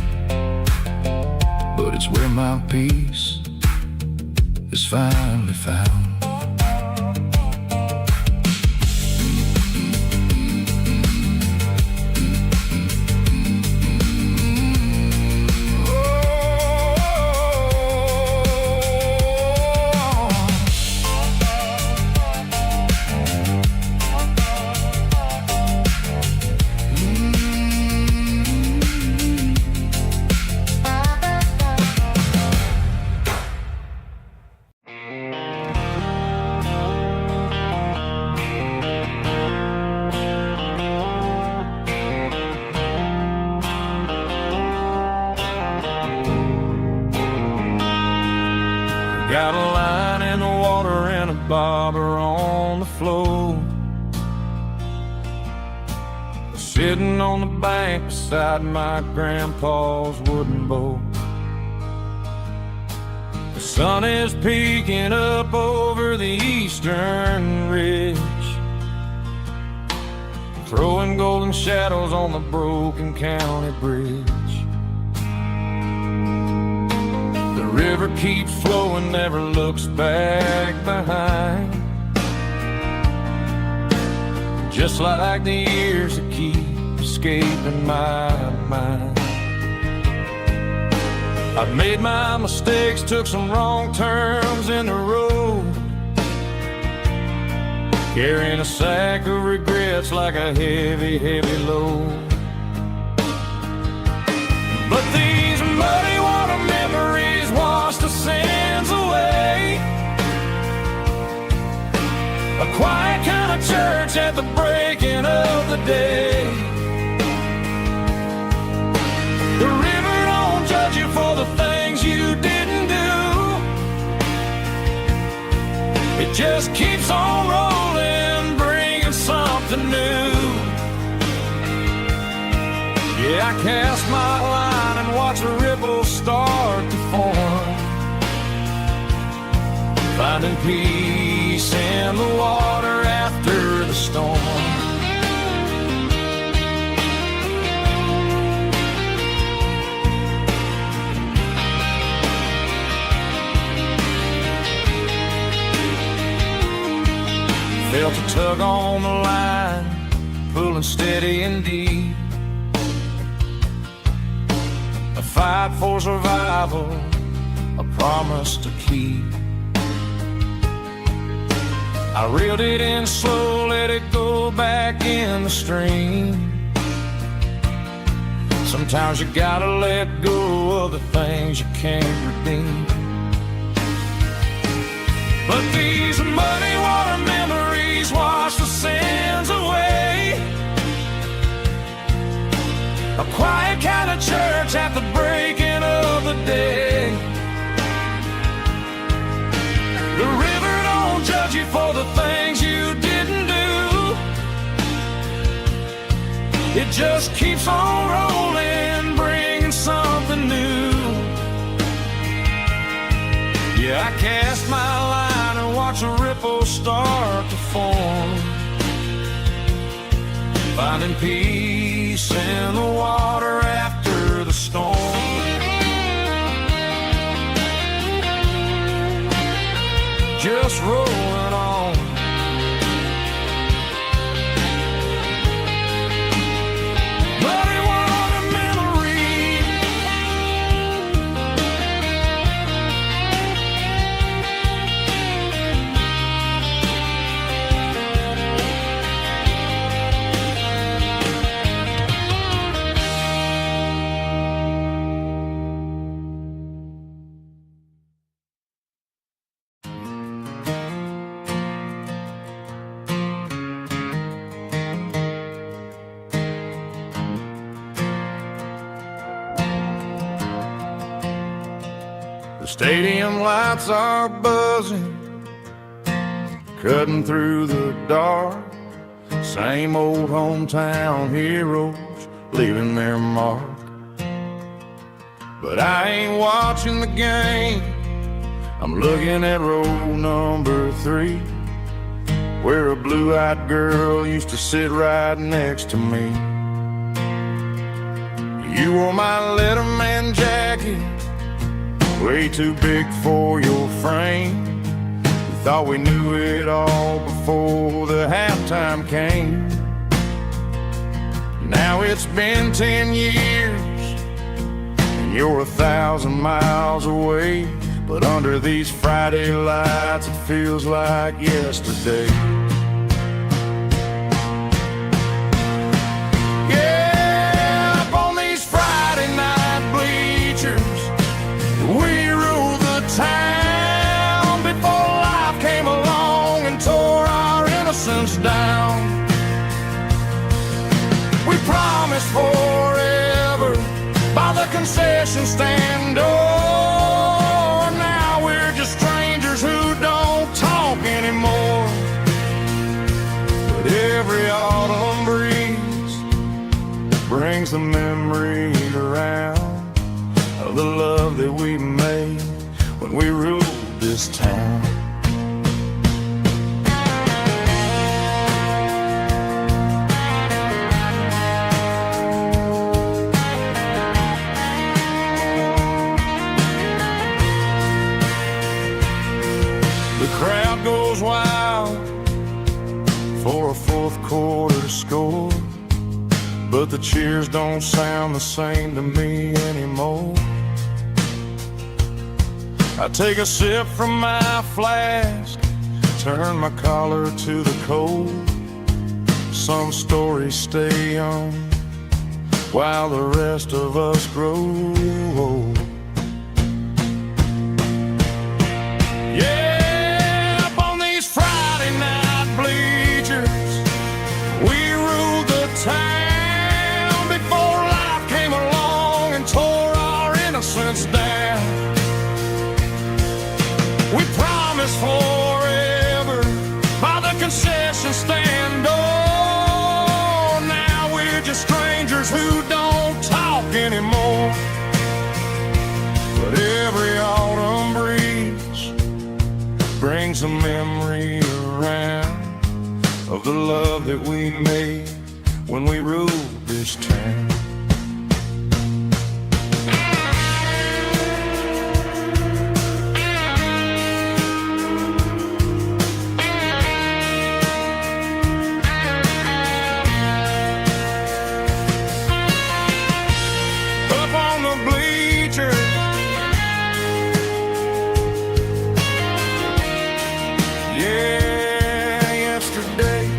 Speaker 2: but it's where my peace is finally found.
Speaker 3: Got a line in the water and a bobber on the floor, sitting on the bank beside my grandpa's wooden boat. The sun is peeking up over the eastern ridge, throwing golden shadows on the broken county bridge. The river keeps flowing, never looks back behind, just like the years that keep escaping my mind. I've made my mistakes, took some wrong turns in the road, carrying a sack of regrets like a heavy, heavy load. But these muddy water memories wash the sins away. A quiet kind of church at the breaking of the day. The river don't judge you for the things you didn't do. It just keeps on rolling, bringing something new. Yeah, I cast my line and watch the ripples start to form, finding peace in the water after the storm. Felt a tug on the line, pulling steady and deep. A fight for survival, a promise to keep. I reeled it in slow, let it go back in the stream. Sometimes you gotta let go of the things you can't redeem. But these muddy water memories wash the sins away. A quiet kind of church at the breaking of the day. The river don't judge you for the things you didn't do. It just keeps on rolling, bringing something new. Yeah, I cast my line and watch the ripples start to form, finding peace in the water after the storm. Just rolling on. Muddy water memory. The stadium lights are buzzing, cutting through the dark. Same old hometown heroes leaving their mark. But I ain't watching the game, I'm looking at row number 3, where a blue-eyed girl used to sit right next to me. You wore my Letterman jacket, way too big for your frame. We thought we knew it all before the halftime came. Now it's been 10 years and you're 1,000 miles away, but under these Friday lights it feels like yesterday. Yeah, up on these Friday night bleachers, we ruled the town before life came along and tore our innocence down. We promised forever by the concession stand door. Now we're just strangers who don't talk anymore. But every autumn breeze brings the memories around of the love that we made when we ruled this town. The crowd goes wild for a fourth quarter score, but the cheers don't sound the same to me anymore. I take a sip from my flask, turn my collar to the cold. Some stories stay young while the rest of us grow old. Yeah, up on these Friday night bleachers, we ruled the town before life came along and tore our innocence down. We promised forever by the concession stand door. Now we're just strangers who don't talk
Speaker 2: brings a memory around of the love that we made when we ruled this town. Up on the bleachers, yeah, yesterday.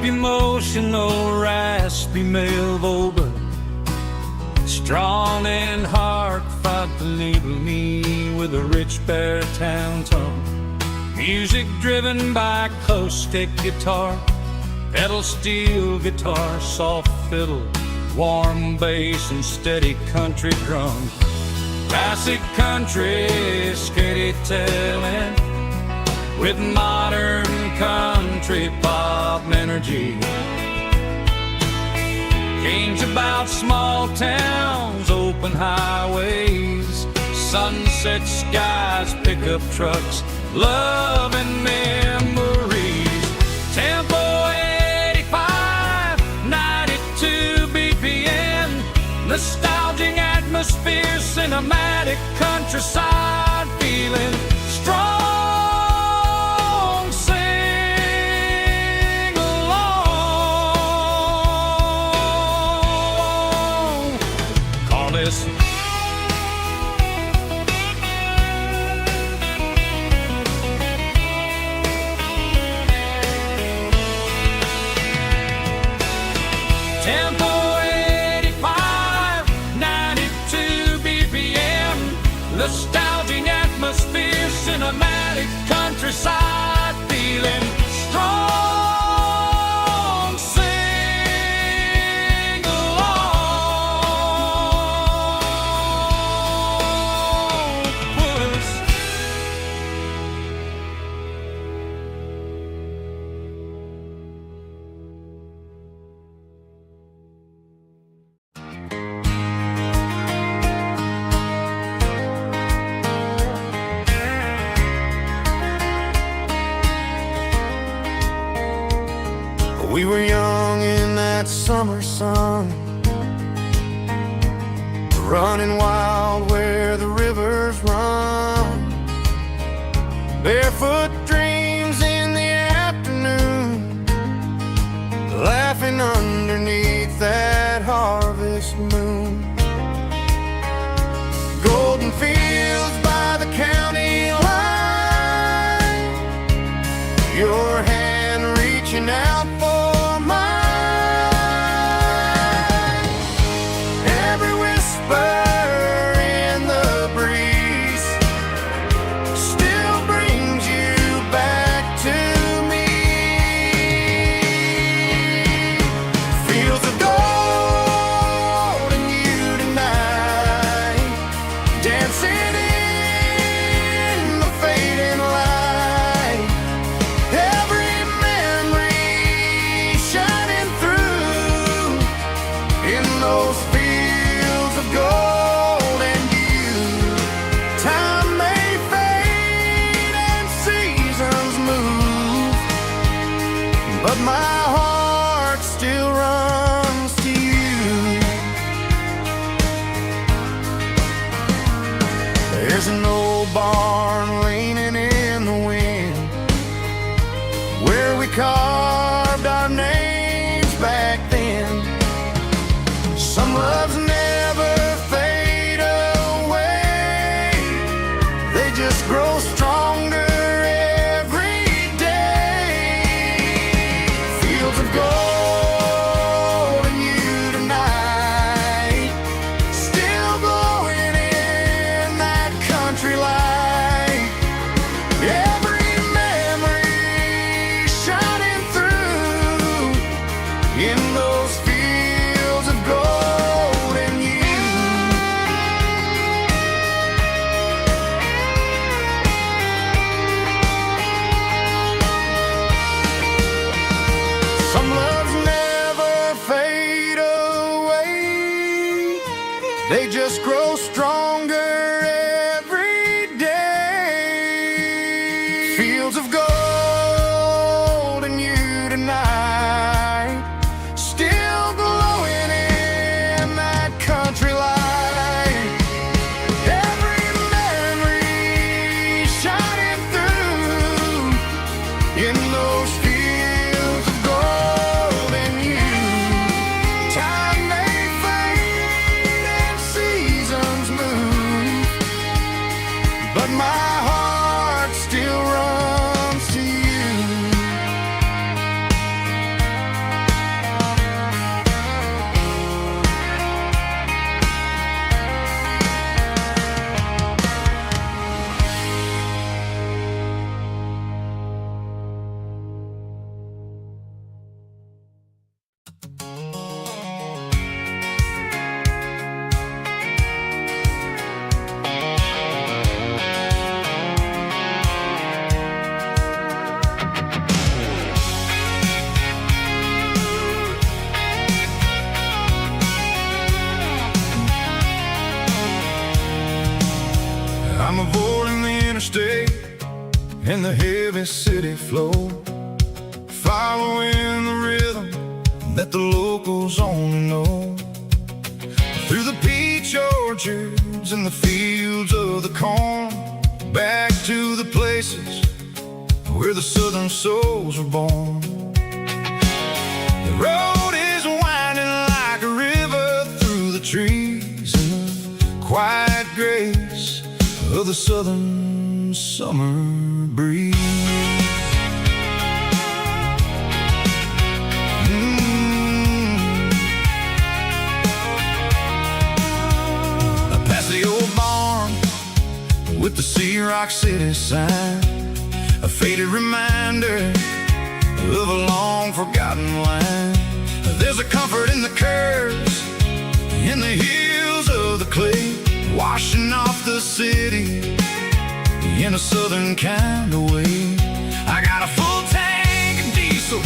Speaker 3: Emotional, raspy male vocal, strong and hard fought to label me with a rich baritone tone. Music driven by acoustic guitar, pedal steel guitar, soft fiddle, warm bass and steady country drum. Classic country storytelling with modern country pop energy. Games about small towns, open highways, sunset skies, pickup trucks, love and memories. Tempo 85, 92 BPM, nostalgic atmosphere, cinematic countryside feeling strong. Tempo 85, 92 BPM, nostalgic atmosphere, cinematic countryside feeling strong. Sing along with us.
Speaker 2: We were young in that summer sun, running wild where the rivers run, barefoot dreams in the afternoon, laughing underneath that harvest moon. Golden fields by the county line, your hand reaching out for in the breeze still brings you but my heart still runs to you. There's an old barn leaning in the wind where we carved our names back then. Some loves never fade away, they just grow stronger every day. Fields of gold in you tonight, still glowing in that country light. Every memory shining through in those fields of gold in you. Some loves never fade away, they just grow stronger every day. Fields of gold in you tonight, still glowing in that country light. Every memory shining through in those fields of gold in you. Time may fade and seasons move, but my heart still runs to you. I'm avoiding the interstate and the heavy city flow, following the rhythm that the locals only know. Through the peach orchards and the fields of the corn, back to the places where the southern souls were born. The road is winding like a river through the trees in the quiet grace of the southern summer breeze. I pass the old barn with the Sea Rock City sign, a faded reminder of a long forgotten line. There's a comfort in the curves, in the hills of the clay, washing off the city in a southern kind of way. I got a full tank of diesel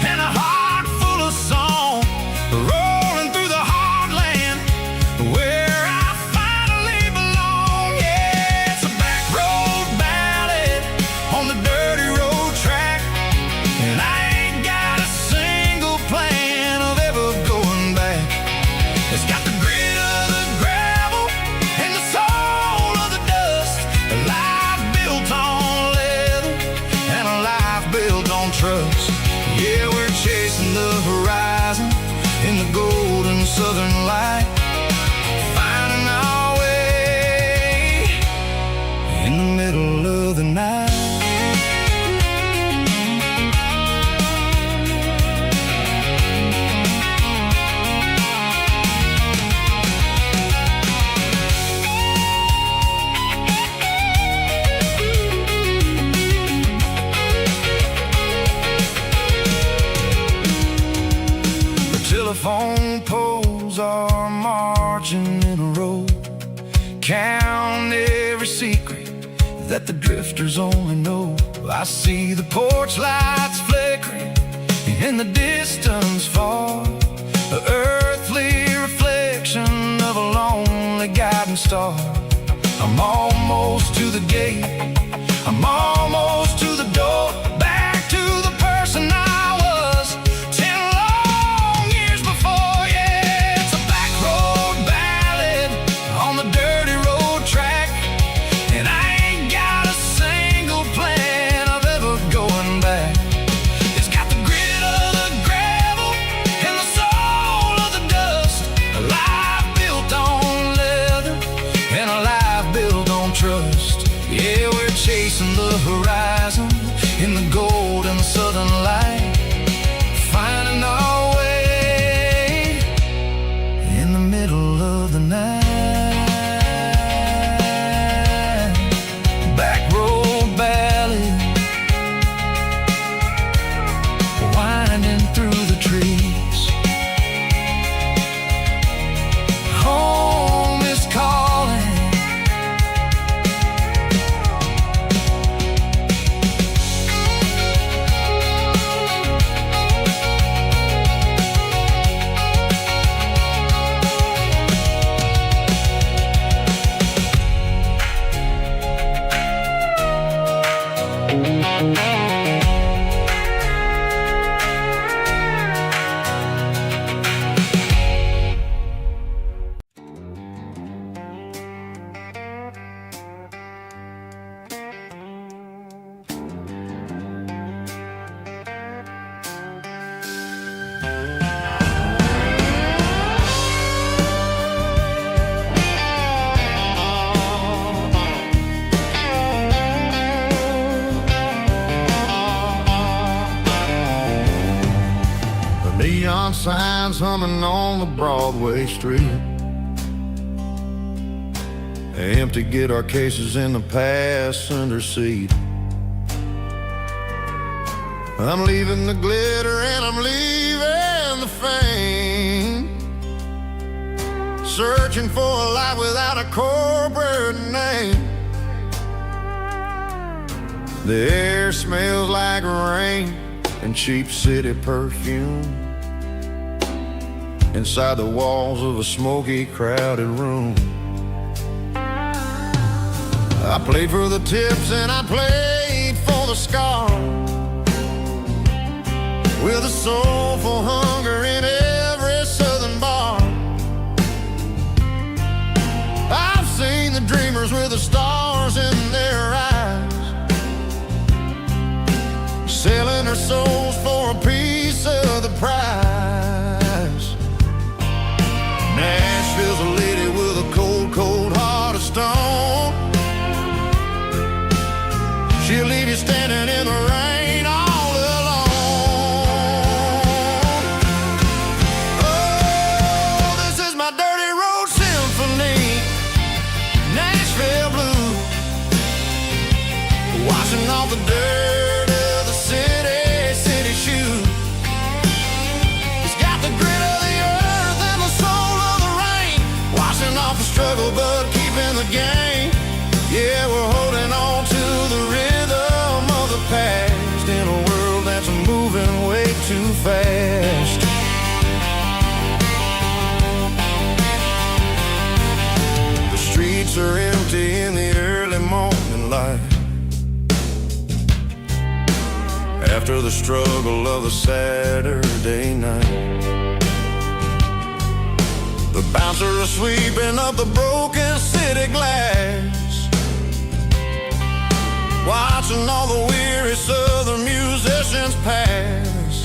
Speaker 2: and a heart full of song, rolling through the heartland where I finally belong. Yeah, it's a back road ballad on the dirty road track, and I ain't got a single plan of ever going back. It's got the grit of the gravel and the soul of the dust, a life built on leather and a life built on trust. Yeah, we're chasing the horizon in the golden southern light, finding our way in the middle of the night. Telephone poles are marching in a row, count every secret that the drifters only know. I see the porch lights flickering in the distance far, the earthly reflection of a lonely guiding star. I'm almost to the gate, I'm almost to the door, back to the person I was.
Speaker 3: neon signs humming on the Broadway street. Empty guitar cases in the passenger seat. I'm leaving the glitter and I'm leaving the fame, searching for a life without a corporate name. The air smells like rain and cheap city perfume inside the walls of a smoky, crowded room. I played for the tips and I played for the scars, with a soulful hunger in every southern bar. I've seen the dreamers with the stars in their eyes, selling their souls for a piece of the prize. Nashville's a lady with a cold, cold heart of stone. She'll leave you standing in the rain all alone. Oh, this is my dirty road symphony, Nashville blues, washing off the dirt of the city shoes. It's got the grit of the earth and the soul of the rain, washing off the struggle but keeping the game. Yeah, we're holding on to the rhythm of the past in a world that's moving way too fast. The streets are empty in the early morning light, after the struggle of a Saturday night. The bouncer is sweeping up the broken city glass, watching all the weary southern musicians pass.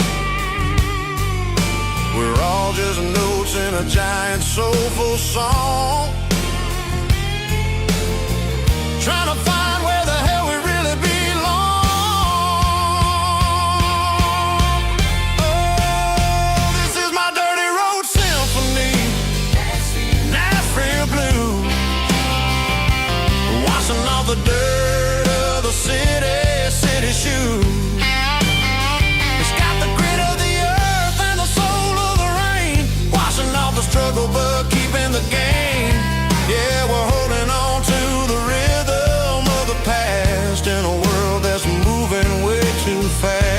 Speaker 3: We're all just notes in a giant soulful song, trying to find where the hell we really belong. Oh, this is my dirty road symphony, Nashville blues, washing off the dirt of the city shoes. It's got the grit of the earth and the soul of the rain, washing off the struggle but keeping the game. Yeah, we're holding on to the rhythm of the past in a world that's moving way too fast.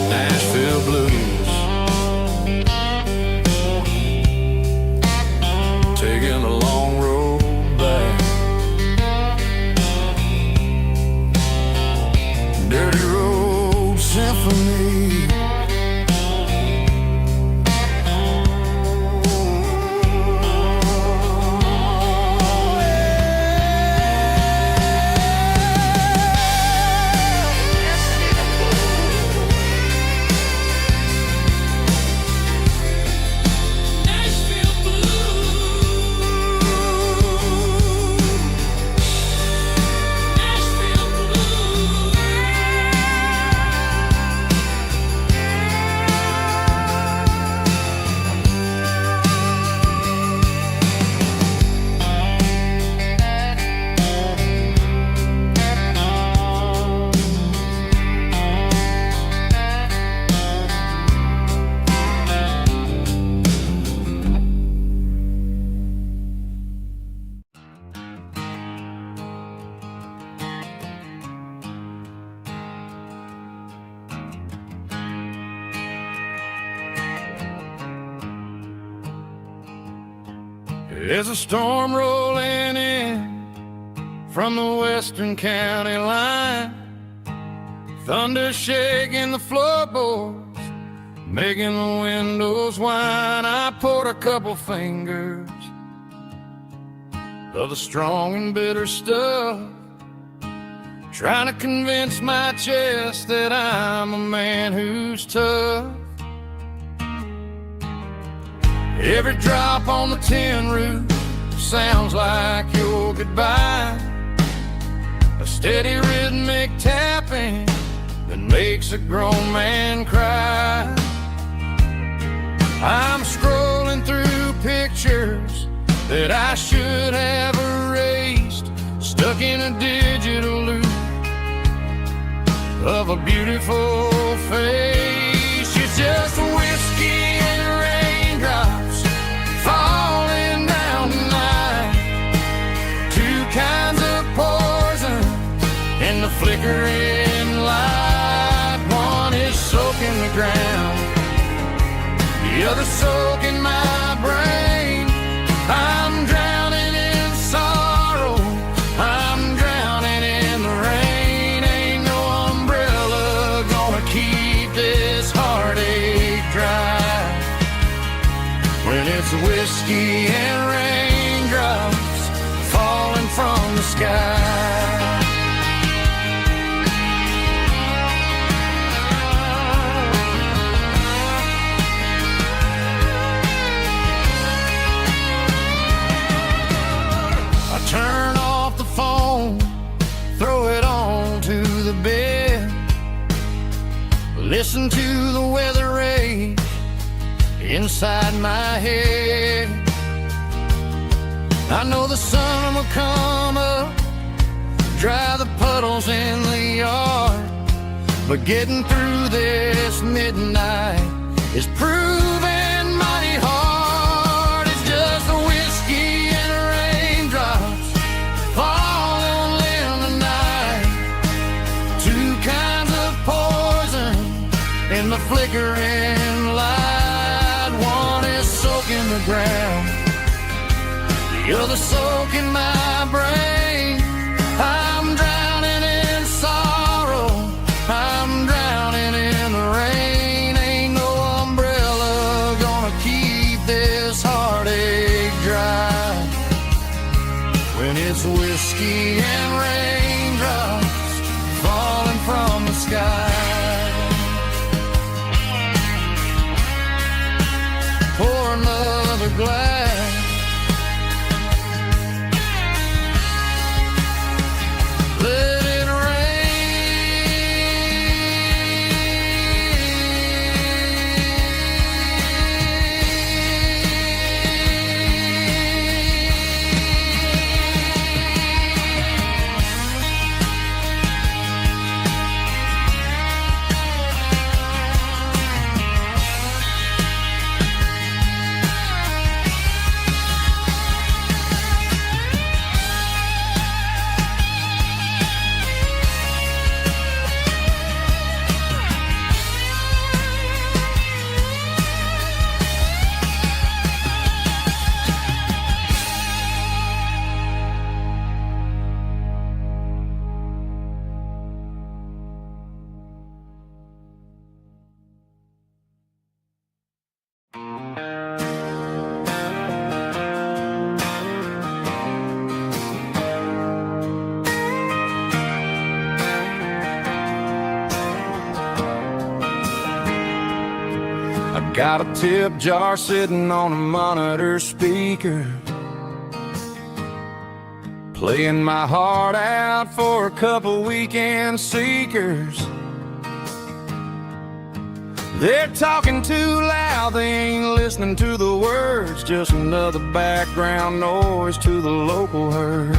Speaker 3: Nashville blues, taking a long road back. Dirty road symphony. There's a storm rolling in from the western county line, thunder shaking the floorboards, making the windows whine. I poured a couple fingers of the strong and bitter stuff, trying to convince my chest that I'm a man who's tough. Every drop on the tin roof sounds like your goodbye, a steady rhythmic tapping that makes a grown man cry. I'm scrolling through pictures that I should have erased, stuck in a digital loop of a beautiful face. It's just whiskey and raindrops falling down tonight, two kinds of poison in the flickering light. One is soaking the ground, the other soaking my brain. I'm drowning in sorrow, I'm drowning in the rain. Ain't no umbrella gonna keep this heartache dry when it's whiskey and raindrops falling from the sky. Turn off the phone, throw it on to the bed, listen to the weather rage inside my head. I know the sun will come up, dry the puddles in the yard, but getting through this midnight is proving mighty hard. It's just a whiskey and raindrops falling in the night, two kinds of poison in the flickering light. One is soaking the ground, the other soaking my brain. I'm drowning in sorrow, I'm drowning in the rain. Ain't no umbrella gonna keep this heartache dry when it's whiskey and raindrops falling from the sky. Pour another glass, let it got a tip jar sitting on a monitor speaker, playing my heart out for a couple weekend seekers. They're talking too loud, they ain't listening to the words, just another background noise to the local herd.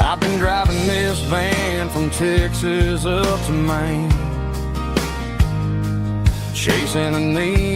Speaker 3: I've been driving this van from Texas up to Maine, chasing a need